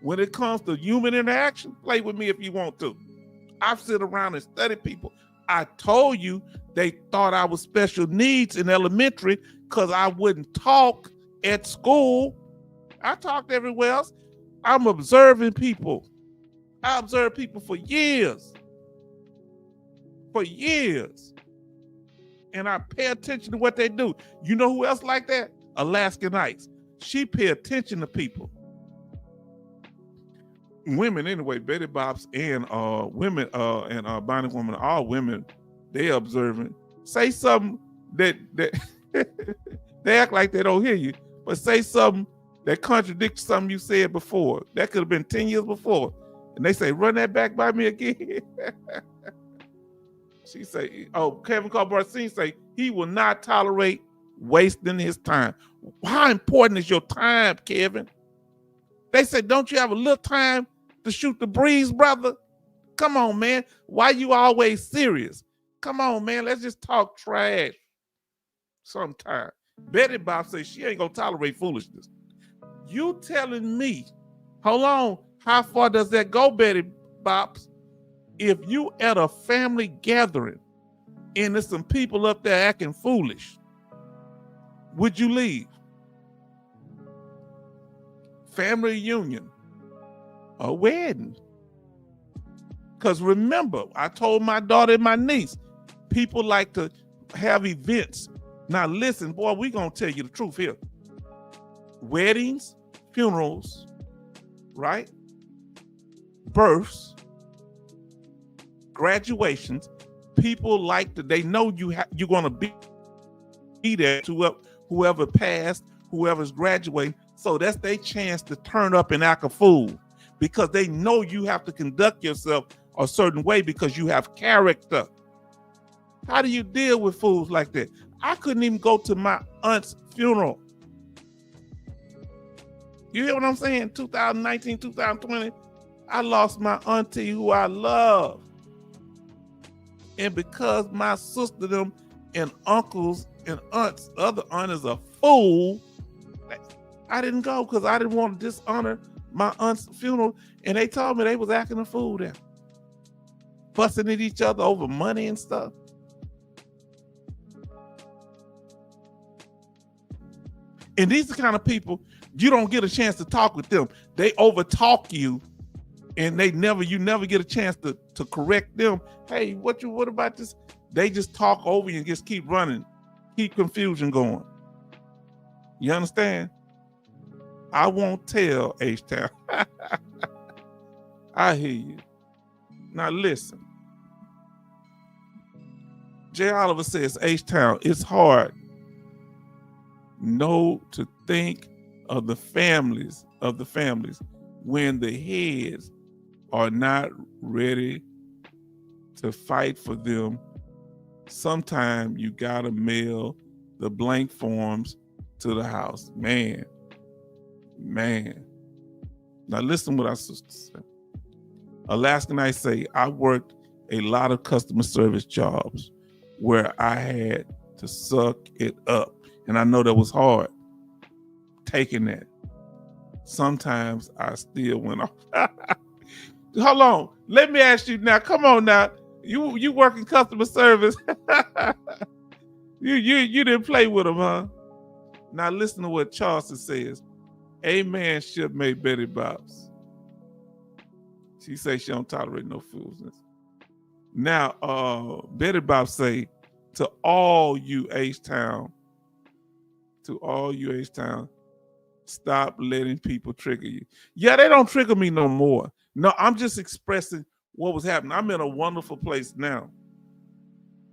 When it comes to human interaction, play with me if you want to. I've sit around and studied people. I told you they thought I was special needs in elementary because I wouldn't talk at school. I talked everywhere else. I'm observing people. I observed people for years. And I pay attention to what they do. You know who else like that? Alaskan Ice. She pay attention to people. Women anyway, Betty Bops and women and Bonnie Woman, all women, they observing. Say something that they act like they don't hear you, but say something that contradicts something you said before. That could have been 10 years before. And they say, run that back by me again. She say, Kevin Carbarcine say, he will not tolerate wasting his time. How important is your time, Kevin? They say, don't you have a little time to shoot the breeze, brother? Come on, man. Why you always serious? Come on, man. Let's just talk trash sometime. Betty Bob says she ain't gonna tolerate foolishness. You telling me, hold on, how far does that go, Betty Bops? If you at a family gathering and there's some people up there acting foolish, would you leave? Family reunion, a wedding. Because remember, I told my daughter and my niece, people like to have events Now listen, boy, we gonna tell you the truth here. Weddings, funerals, right? Births, graduations, people like that. They know you're gonna be there to whoever passed, whoever's graduating. So that's their chance to turn up and act a fool, because they know you have to conduct yourself a certain way because you have character. How do you deal with fools like that? I couldn't even go to my aunt's funeral. You hear what I'm saying? 2019, 2020, I lost my auntie who I love. And because my sister, them, and uncles and aunts, other aunt is a fool, I didn't go because I didn't want to dishonor my aunt's funeral. And they told me they was acting a fool there, fussing at each other over money and stuff. And these are the kind of people, you don't get a chance to talk with them. They overtalk you, and you never get a chance to correct them. Hey, what about this? They just talk over you and just keep running, keep confusion going. You understand? I won't tell, H-Town. I hear you. Now listen. Jay Oliver says, H-Town, it's hard to think of the families when the heads are not ready to fight for them. Sometimes you gotta mail the blank forms to the house. Man. Now listen what our sister said. Alaskan, I say, I worked a lot of customer service jobs where I had to suck it up. And I know that was hard, taking that. Sometimes I still went off. Hold on. Let me ask you now. Come on now. You work in customer service. you didn't play with them, huh? Now listen to what Charleston says. Amen, shipmate Betty Bobs. She says she don't tolerate no foolishness. Now, Betty Bobs say, to all you H-Town, stop letting people trigger you. Yeah, they don't trigger me no more. No, I'm just expressing what was happening. I'm in a wonderful place now,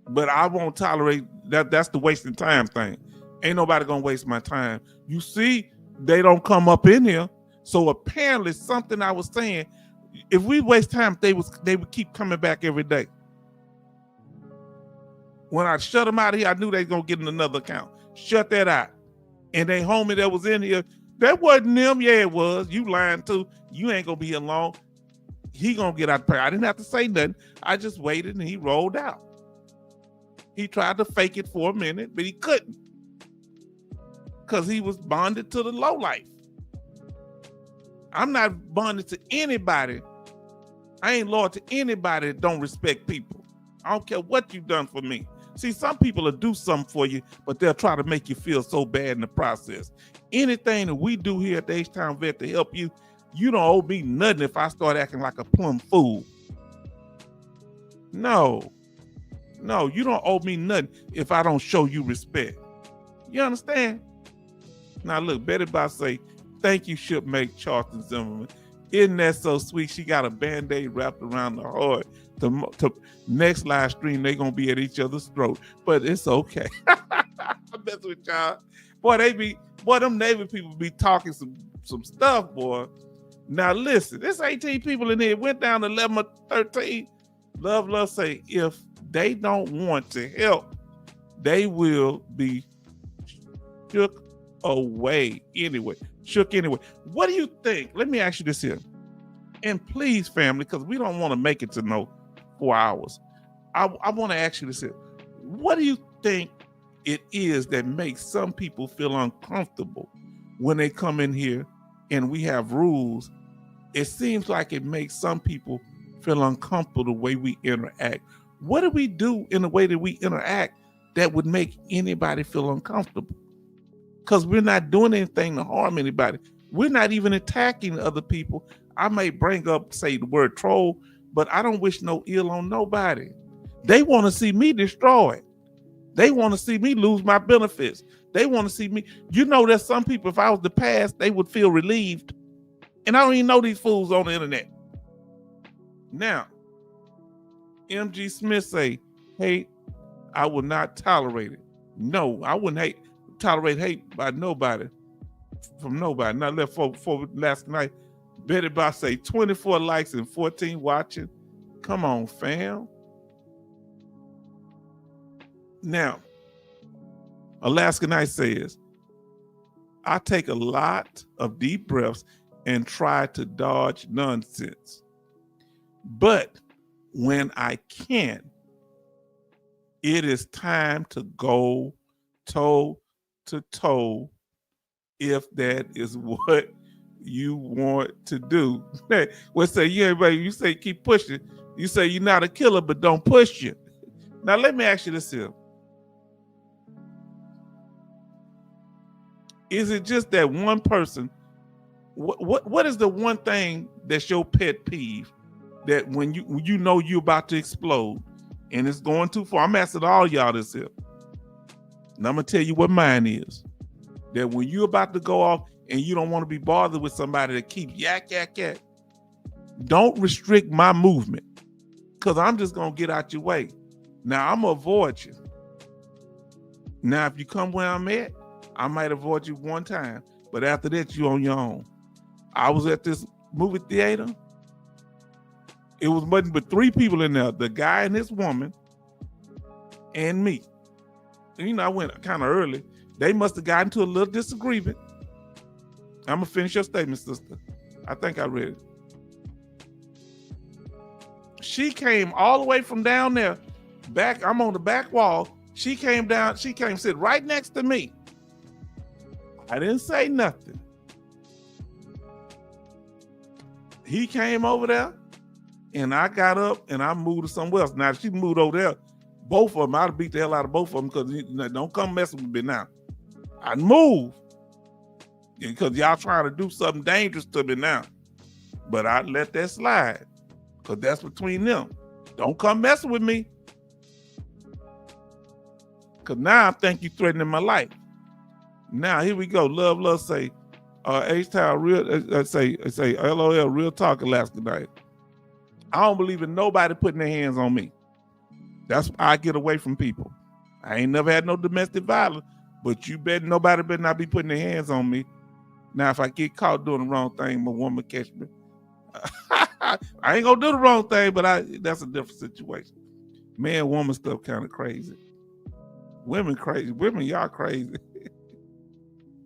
but I won't tolerate that. That's the wasting time thing. Ain't nobody gonna waste my time. You see, they don't come up in here. So apparently something I was saying, if we waste time, they would keep coming back every day. When I shut them out of here, I knew they was gonna get in another account. Shut that out. And they homie that was in here, that wasn't them. Yeah, it was. You lying too. You ain't gonna be here long. He gonna get out the prayer. I didn't have to say nothing. I just waited and he rolled out. He tried to fake it for a minute, but he couldn't. Because he was bonded to the low life. I'm not bonded to anybody. I ain't loyal to anybody that don't respect people. I don't care what you've done for me. See, some people will do something for you, but they'll try to make you feel so bad in the process. Anything that we do here at the H-Town Vet to help you, you don't owe me nothing if I start acting like a plumb fool. No, you don't owe me nothing if I don't show you respect. You understand? Now look, Betty Bob say, thank you, shipmate Charleston Zimmerman. Isn't that so sweet? She got a Band-Aid wrapped around the heart. To next live stream, they gonna be at each other's throat, but it's okay. I mess with y'all. Boy, them Navy people be talking some stuff, boy. Now listen, this 18 people in here went down to 11 or 13. Love say, if they don't want to help, they will be shook away anyway. What do you think? Let me ask you this here. And please, family, because we don't want to make it to no 4 hours. I want to ask you this here. What do you think it is that makes some people feel uncomfortable when they come in here and we have rules? It seems like it makes some people feel uncomfortable the way we interact. What do we do in the way that we interact that would make anybody feel uncomfortable? Because we're not doing anything to harm anybody. We're not even attacking other people. I may bring up, say the word troll, but I don't wish no ill on nobody. They want to see me destroyed. They want to see me lose my benefits. They want to see me. You know, there's some people, if I was to pass, they would feel relieved. And I don't even know these fools on the internet. Now, M.G. Smith say, hate, I will not tolerate it. No, I wouldn't tolerate hate by nobody, from nobody. Not left for last night. Betty Bob say 24 likes and 14 watching. Come on, fam. Now, Alaska Knight says, I take a lot of deep breaths and try to dodge nonsense. But when I can, it is time to go toe to toe if that is what you want to do. Well, say, yeah, but you say keep pushing. You say you're not a killer, but don't push you. Now, let me ask you this here. Is it just that one person? What is the one thing that's your pet peeve that when you know you're about to explode and it's going too far? I'm asking all y'all this here. And I'm gonna tell you what mine is. That when you're about to go off and you don't want to be bothered with somebody that keeps yak, don't restrict my movement, because I'm just gonna get out your way. Now, I'm gonna avoid you. Now, if you come where I'm at, I might avoid you one time, but after that, you on your own. I was at this movie theater. It was nothing but 3 people in there, the guy and his woman and me. And, you know, I went kind of early. They must have gotten to a little disagreement. I'm gonna finish your statement, sister. I think I read it. She came all the way from down there, back. I'm on the back wall. She came down, she came sit right next to me. I didn't say nothing. He came over there, and I got up and I moved to somewhere else. Now, if she moved over there, both of them, I'd beat the hell out of both of them, because don't come messing with me now. I'd move, because y'all trying to do something dangerous to me now. But I'd let that slide, because that's between them. Don't come messing with me, because now I think you threatening my life. Now, here we go. Love say, H-Town real, say LOL, real talk Alaska Night. I don't believe in nobody putting their hands on me. That's why I get away from people. I ain't never had no domestic violence, but nobody better not be putting their hands on me. Now, if I get caught doing the wrong thing, my woman catch me. I ain't gonna do the wrong thing, but that's a different situation. Man, woman stuff kind of crazy. Women crazy. Women, y'all crazy.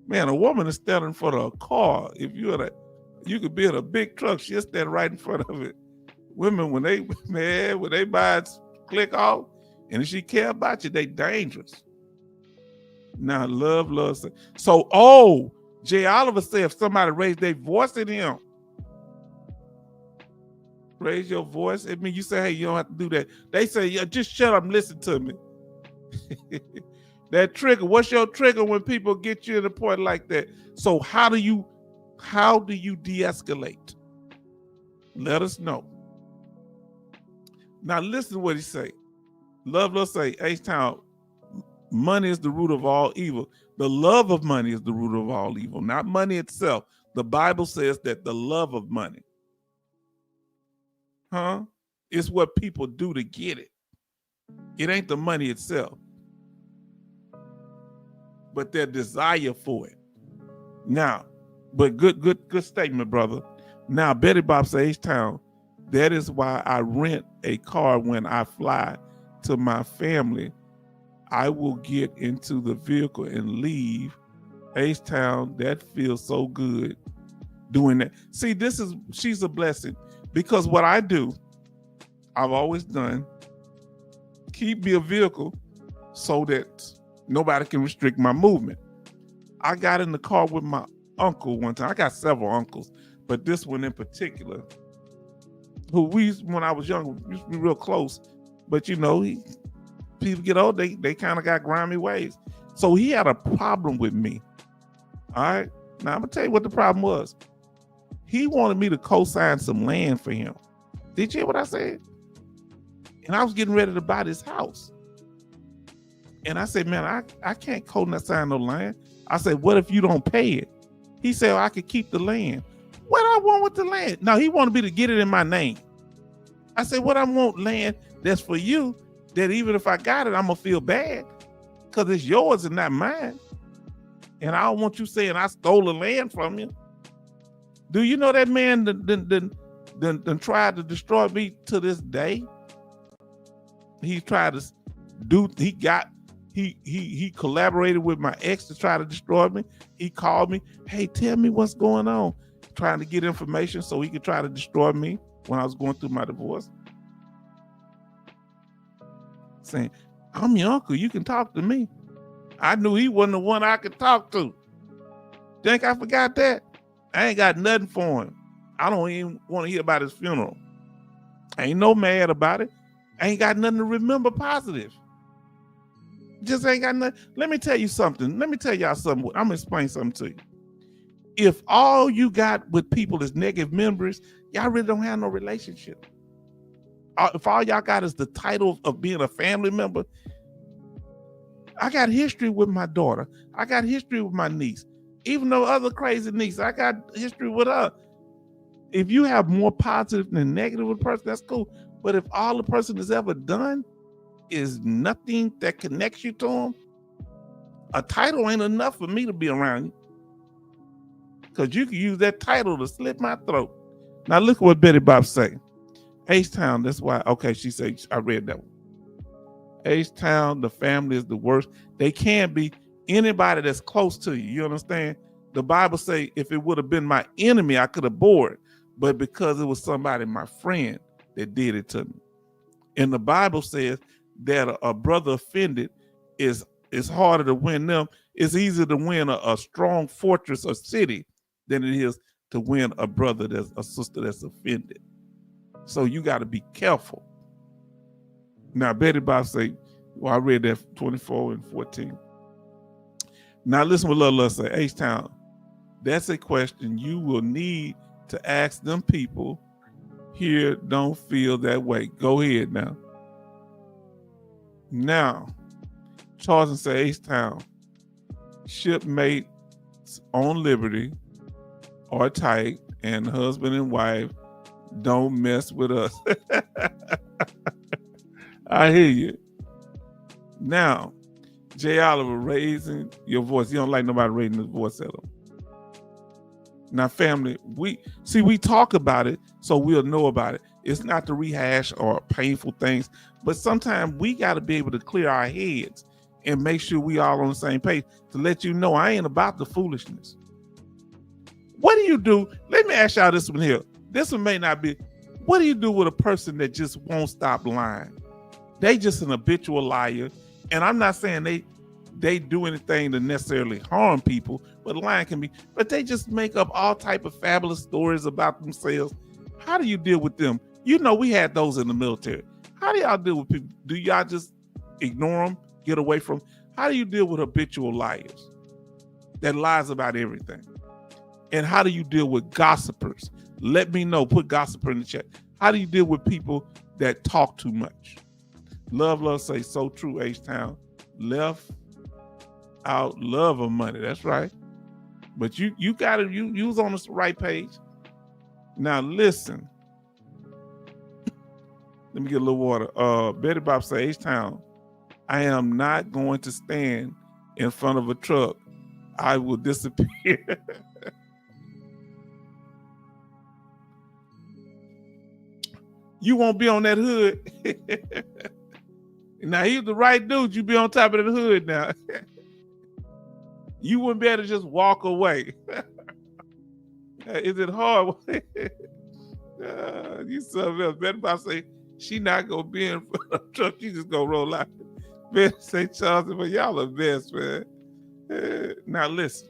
Man, a woman is standing in front of a car. If you could be in a big truck, she'll stand right in front of it. Women, when they buy it, click off, and if she care about you, they dangerous. Now, love. So, Jay Oliver said if somebody raised their voice at him, raise your voice. I mean, you say, hey, you don't have to do that. They say, yeah, just shut up and listen to me. That trigger, what's your trigger when people get you to the point like that? So how do you de-escalate? Let us know. Now listen to what he say. Love say, H-Town, money is the root of all evil. The love of money is the root of all evil, not money itself. The Bible says that the love of money, is what people do to get it. It ain't the money itself, but their desire for it. Now, but good statement, brother. Now, Betty Bob says, H-Town, that is why I rent a car when I fly to my family. I will get into the vehicle and leave. H-Town, that feels so good doing that. See, she's a blessing, because what I do, I've always done, keep me a vehicle so that nobody can restrict my movement. I got in the car with my uncle one time. I got several uncles, but this one in particular, who when I was younger, we used to be real close. But you know, people get old, they kind of got grimy ways. So he had a problem with me. All right. Now I'm gonna tell you what the problem was. He wanted me to co-sign some land for him. Did you hear what I said? And I was getting ready to buy this house. And I said, man, I can't co-sign no land. I said, what if you don't pay it? He said, I could keep the land. What I want with the land? No, he wanted me to get it in my name. I said, what I want land that's for you, that even if I got it, I'm going to feel bad because it's yours and not mine. And I don't want you saying I stole the land from you. Do you know that man done tried to destroy me to this day? He tried to he collaborated with my ex to try to destroy me. He called me, hey, tell me what's going on. Trying to get information so he could try to destroy me when I was going through my divorce. Saying, I'm your uncle, you can talk to me. I knew he wasn't the one I could talk to. Think I forgot that? I ain't got nothing for him. I don't even want to hear about his funeral. I ain't no mad about it. I ain't got nothing to remember positive. Just ain't got nothing. Let me tell you something. Let me tell y'all something. I'm gonna explain something to you. If all you got with people is negative memories, y'all really don't have no relationship. If all y'all got is the title of being a family member, I got history with my daughter. I got history with my niece. Even though other crazy niece, I got history with her. If you have more positive than negative with a person, that's cool. But if all the person has ever done is nothing that connects you to them, a title ain't enough for me to be around you. Because you can use that title to slit my throat. Now look at what Betty Bob say. H-Town, that's why, okay, she said, I read that one. H-Town, the family is the worst. They can be anybody that's close to you. You understand? The Bible say, if it would have been my enemy, I could have bore it. But because it was somebody, my friend, that did it to me. And the Bible says that a brother offended is harder to win them. It's easier to win a strong fortress or city than it is to win a brother that's a sister that's offended. So you got to be careful. Now, Betty Bob say, well, I read that 24 and 14. Now, listen what Love say. H-Town, that's a question you will need to ask them people here. Don't feel that way. Go ahead now. Now, Charleston say, H-Town, shipmates on Liberty are tight, and husband and wife don't mess with us. I hear you. Now, Jay Oliver, raising your voice. You don't like nobody raising his voice at him. Now, family, we talk about it so we'll know about it. It's not to rehash or painful things, but sometimes we got to be able to clear our heads and make sure we all on the same page to let you know I ain't about the foolishness. What do you do? Let me ask y'all this one here. This one may not be. What do you do with a person that just won't stop lying? They just an habitual liar. And I'm not saying they do anything to necessarily harm people, but lying can be, but they just make up all type of fabulous stories about themselves. How do you deal with them? You know, we had those in the military. How do y'all deal with people? Do y'all just ignore them, get away from them? How do you deal with habitual liars that lies about everything? And how do you deal with gossipers? Let me know. Put gossiper in the chat. How do you deal with people that talk too much? Love say, so true, H-Town. Left out love of money. That's right. But you was on the right page. Now listen. Let me get a little water. Betty Bob say, H-Town, I am not going to stand in front of a truck. I will disappear. You won't be on that hood. Now, he's the right dude. You be on top of the hood now. You wouldn't be able to just walk away. Is it hard? You something else. Better about say, she not going to be in front of the truck. She just going to roll out. Better say, Charles, but y'all the best, man. Now, listen.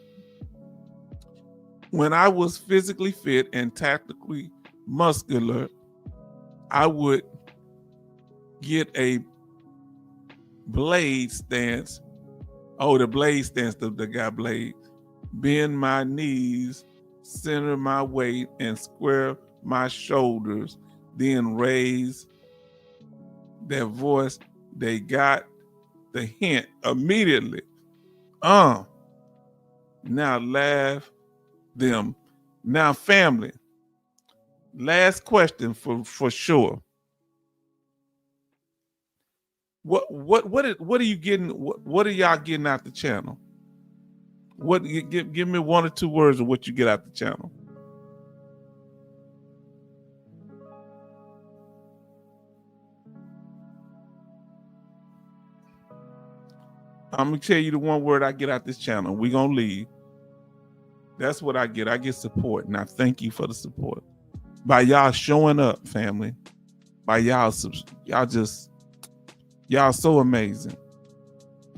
When I was physically fit and tactically muscular, I would get a blade stance. Oh, the blade stance, the guy blade. Bend my knees, center my weight, and square my shoulders. Then raise their voice. They got the hint immediately. Now laugh them. Now family, last question for sure. What are you getting? What are y'all getting out the channel? What give me 1 or 2 words of what you get out the channel. I'm gonna tell you the one word I get out this channel. We're gonna leave. That's what I get. I get support. And I thank you for the support. By y'all showing up, family. By y'all so amazing.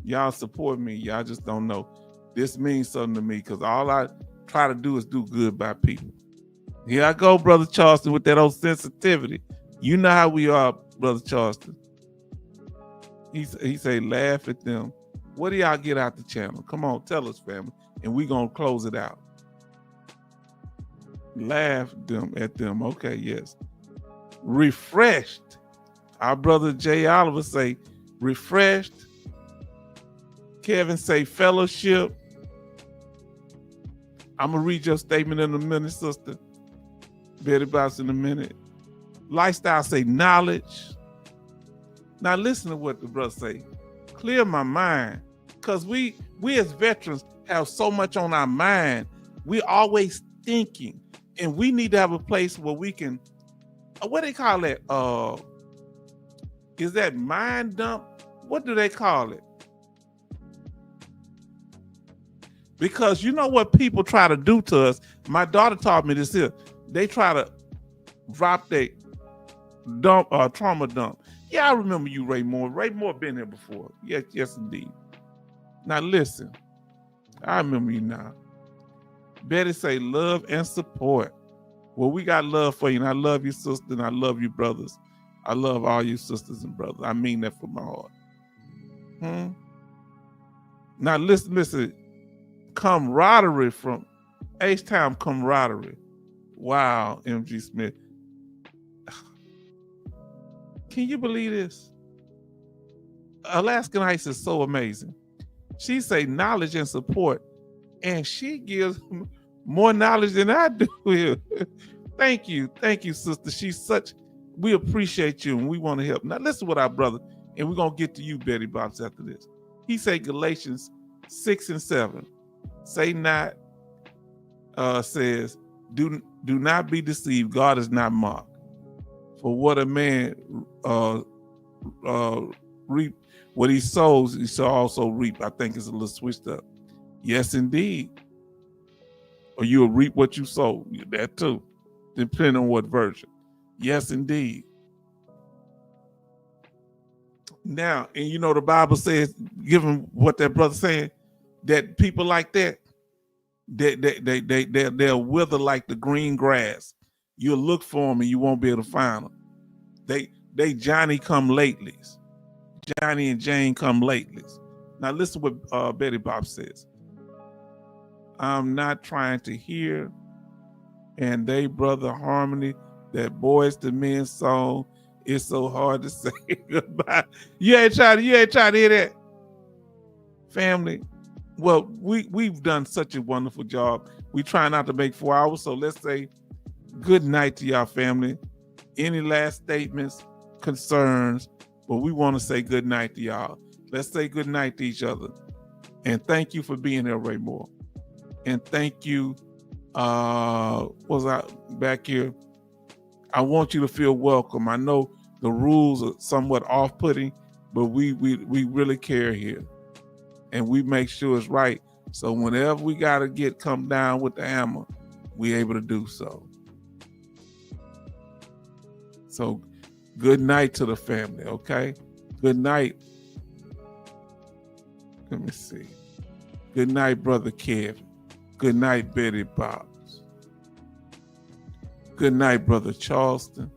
Y'all support me. Y'all just don't know. This means something to me because all I try to do is do good by people. Here I go, Brother Charleston, with that old sensitivity. You know how we are, Brother Charleston. He say, laugh at them. What do y'all get out the channel? Come on, tell us, family. And we gonna close it out. Laugh at them. Okay, yes. Refreshed. Our brother Jay Oliver say, refreshed. Kevin say, fellowship. I'm gonna read your statement in a minute, sister. Betty Bops in a minute. Lifestyle say, knowledge. Now listen to what the brother say. Clear my mind. Because we as veterans have so much on our mind. We're always thinking. And we need to have a place where we can, what do they call that? Is that mind dump? What do they call it? Because you know what people try to do to us. My daughter taught me this here. They try to drop their trauma dump. Yeah, I remember you, Ray Moore. Ray Moore been here before. Yes, indeed. Now listen, I remember you now. Betty say love and support. Well, we got love for you, and I love you, sister, and I love you, brothers. I love all you sisters and brothers. I mean that from my heart. Now listen. Camaraderie from H-Town camaraderie. Wow, MG Smith. Can you believe this? Alaskan Ice is so amazing. She say knowledge and support, and she gives more knowledge than I do here. Thank you, sister. We appreciate you and we want to help. Now listen with our brother, and we're gonna get to you, Betty Bops, after this. He say Galatians 6:7. Say not, says, do not be deceived. God is not mocked. For what a man reap, what he sows, he shall also reap. I think it's a little switched up. Yes, indeed. Or you'll reap what you sow. That too, depending on what version. Yes, indeed. Now, and you know the Bible says, given what that brother saying, that people like that, they'll wither like the green grass. You'll look for them and you won't be able to find them. They Johnny come latelys. Johnny and Jane come latelys. Now listen what Betty Bob says. I'm not trying to hear, and they brother harmony, that Boys to Men song is so hard to say goodbye. You ain't trying to hear that, family. Well, we've done such a wonderful job. We try not to make 4 hours, so let's say good night to y'all, family. Any last statements, concerns? But we want to say good night to y'all. Let's say good night to each other. And thank you for being here, Ray Moore. And thank you, was I back here? I want you to feel welcome. I know the rules are somewhat off-putting, but we really care here. And we make sure it's right. So whenever we got to come down with the hammer, we're able to do so. So good night to the family, okay? Good night. Let me see. Good night, Brother Kevin. Good night, Betty Bobs. Good night, Brother Charleston.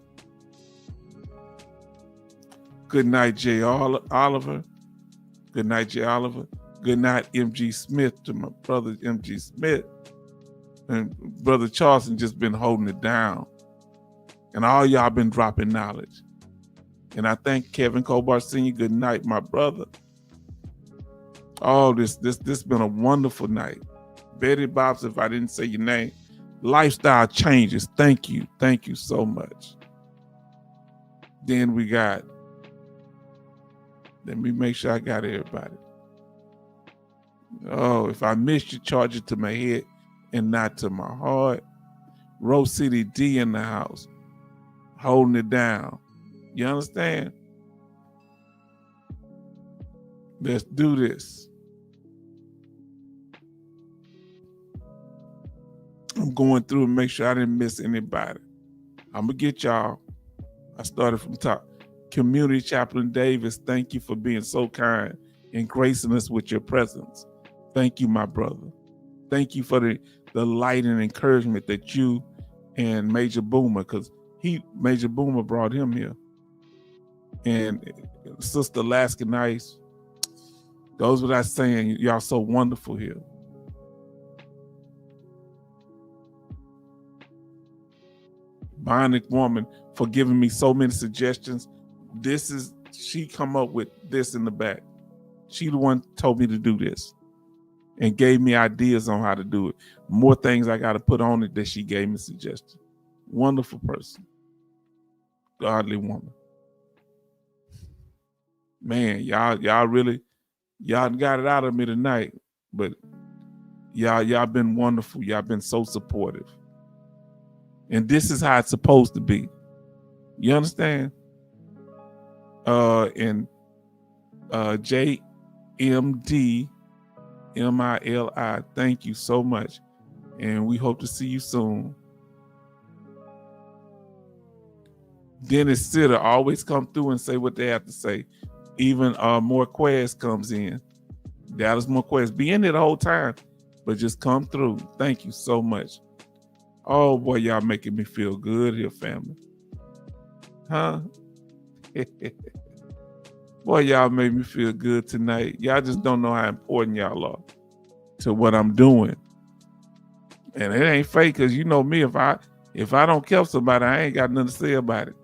Good night, Jay Oliver. Good night, Jay Oliver. Good night, MG Smith, to my brother MG Smith. And Brother Charleston just been holding it down. And all y'all been dropping knowledge. And I thank Kevin Colbart Sr. Good night, my brother. Oh, this been a wonderful night. Betty Bobs, if I didn't say your name, lifestyle changes. Thank you so much. Then we got, let me make sure I got everybody. Oh, if I missed you, charge it to my head and not to my heart. Rose City D in the house, holding it down. You understand? Let's do this. I'm going through and make sure I didn't miss anybody. I'm going to get y'all. I started from top. Community Chaplain Davis, thank you for being so kind and gracing us with your presence. Thank you, my brother. Thank you for the light and encouragement that you and Major Boomer, because Major Boomer brought him here. And Sister Alaskan Ice, goes without saying, y'all so wonderful here. Bionic Woman for giving me so many suggestions. She come up with this in the back. She the one told me to do this and gave me ideas on how to do it. More things I got to put on it that she gave me suggestions. Wonderful person. Godly woman. Man, y'all got it out of me tonight, but y'all been wonderful. Y'all been so supportive. And this is how it's supposed to be. You understand? And JMD MILI, thank you so much. And we hope to see you soon. Dennis Sitter always come through and say what they have to say. Even Marquez comes in. Dallas Marquez, be in there the whole time, but just come through. Thank you so much. Oh boy, y'all making me feel good here, family. Huh? Boy, y'all made me feel good tonight. Y'all just don't know how important y'all are to what I'm doing. And it ain't fake, because you know me, if I don't kill somebody, I ain't got nothing to say about it.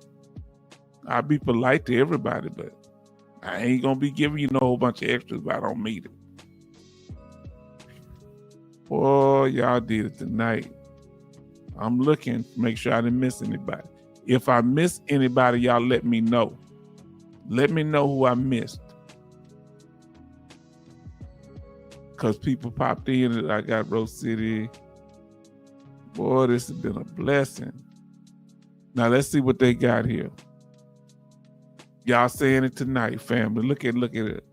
I'll be polite to everybody, but I ain't gonna be giving you no whole bunch of extras if I don't meet it. Boy, y'all did it tonight. I'm looking to make sure I didn't miss anybody. If I miss anybody, y'all let me know. Let me know who I missed. Because people popped in. I got Rose City. Boy, this has been a blessing. Now let's see what they got here. Y'all saying it tonight, family. Look at it.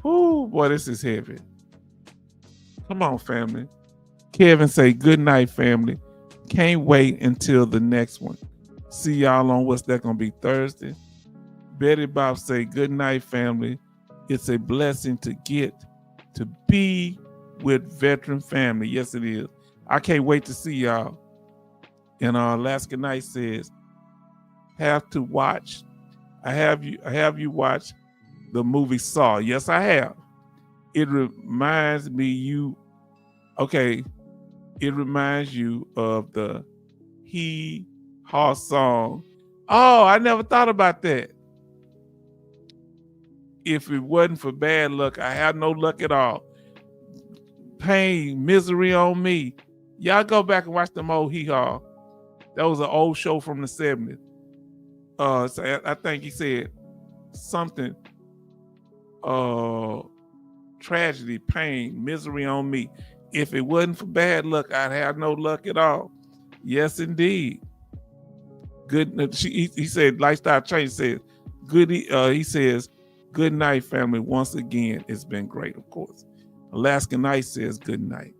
Ooh, boy, this is heavy. Come on, family. Kevin say, good night, family. Can't wait until the next one. See y'all on what's that going to be, Thursday? Betty Bob say, good night, family. It's a blessing to get to be with veteran family. Yes, it is. I can't wait to see y'all. And Alaska Night says, have to watch. I have you watch the movie Saw. Yes, I have. It reminds me it reminds you of the Hee Haw song. Oh, I never thought about that. If it wasn't for bad luck, I have no luck at all. Pain, misery on me. Y'all go back and watch them old Hee Haw. That was an old show from the 70s. So I think he said something, tragedy, pain, misery on me. If it wasn't for bad luck, I'd have no luck at all. Yes, indeed. Good. He said, lifestyle change says, good. He says, good night, family. Once again, it's been great, of course. Alaska Night says, good night.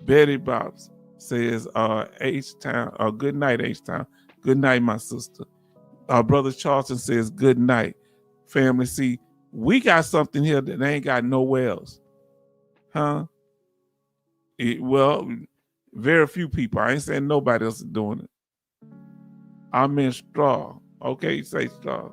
Betty Bobs says, H-Town, good night, H-Town. Good night, my sister. Brother Charleston says, good night. Family, see, we got something here that ain't got nowhere else. Huh? Well, very few people. I ain't saying nobody else is doing it. I'm in straw. Okay, say straw.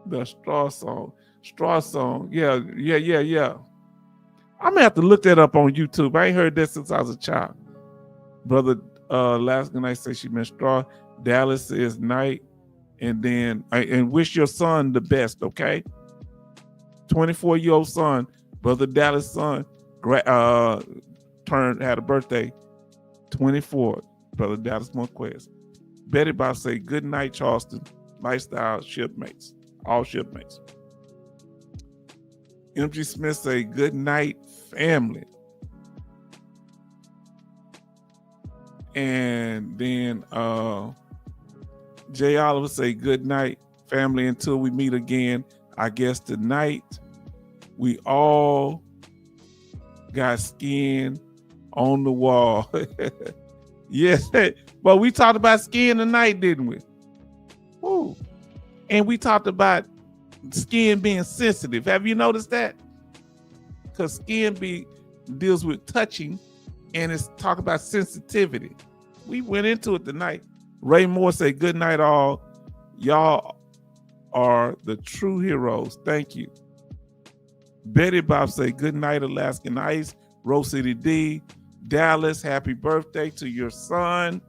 The straw song. Straw song. Yeah. I'm gonna have to look that up on YouTube. I ain't heard that since I was a child. Brother Last night says she meant straw. Dallas says night. And then and wish your son the best, okay? 24-year-old son, brother Dallas' son, had a birthday. 24, brother Dallas Marquez. Betty Bob say good night, Charleston. Lifestyle shipmates, all shipmates. MG Smith say good night, family. And then Jay Oliver say good night, family, until we meet again. I guess tonight we all got skin on the wall. Yes, but we talked about skin tonight, didn't we? Woo. And we talked about skin being sensitive. Have you noticed that? Because skin deals with touching, and it's talk about sensitivity. We went into it tonight. Ray Moore say good night, all. Y'all are the true heroes. Thank you. Betty Bob say good night, Alaskan Ice. Rose City D. Dallas, happy birthday to your son.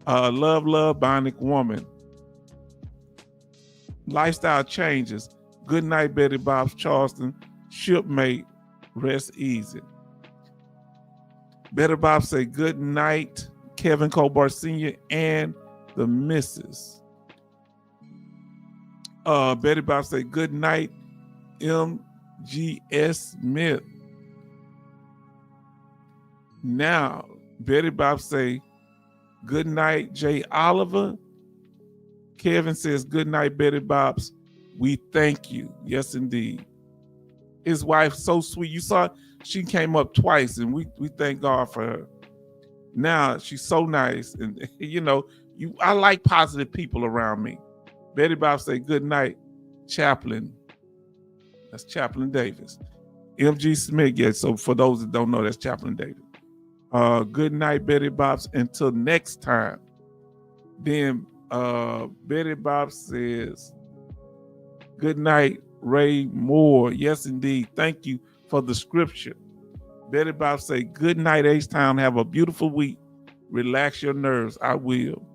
Love, Bionic Woman. Lifestyle changes. Good night, Betty Bob's Charleston. Shipmate, rest easy. Betty Bob say good night, Kevin Colbart Sr. and the missus. Betty Bob say good night, MGS Smith. Now, Betty Bob say good night, Jay Oliver. Kevin says good night, Betty Bob's. We thank you. Yes, indeed. His wife, so sweet. You saw she came up twice, and we thank God for her. Now she's so nice, and I like positive people around me. Betty Bob say good night, Chaplain. That's Chaplain Davis. MG Smith, yes. So for those that don't know, that's Chaplain Davis. Good night, Betty Bob's. Until next time. Then Betty Bob says good night, Ray Moore. Yes, indeed. Thank you for the scripture. Betty Bob say good night, H-Town. Have a beautiful week. Relax your nerves. I will.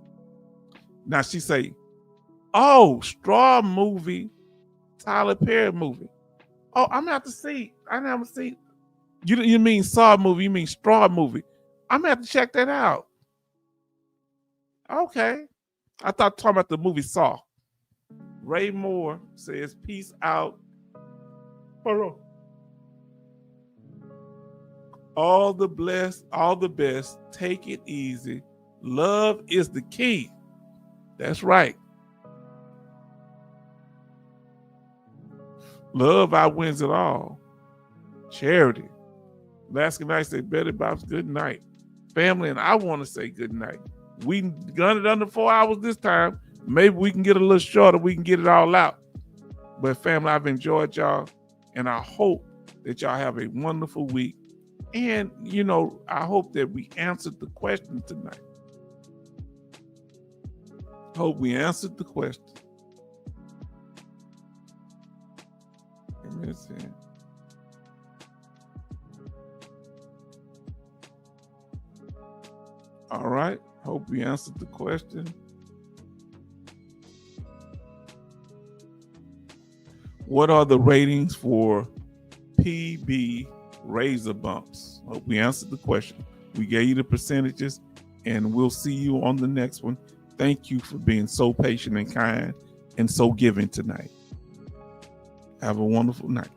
Now she say, oh, Straw movie, Tyler Perry movie. Oh, I'm gonna have to see. I never see. You mean Saw movie? You mean Straw movie? I'm gonna have to check that out. Okay. I thought talking about the movie Saw. Ray Moore says, peace out. Hold on. All the best. Take it easy. Love is the key. That's right. Love outwins it all. Charity. Last night say Betty Bob's good night. Family, and I want to say good night. We done it under 4 hours this time. Maybe we can get a little shorter. We can get it all out. But family, I've enjoyed y'all, and I hope that y'all have a wonderful week. And, I hope that we answered the question tonight. Hope we answered the question. All right. Hope we answered the question. What are the ratings for PB razor bumps? Hope we answered the question. We gave you the percentages, and we'll see you on the next one. Thank you for being so patient and kind and so giving tonight. Have a wonderful night.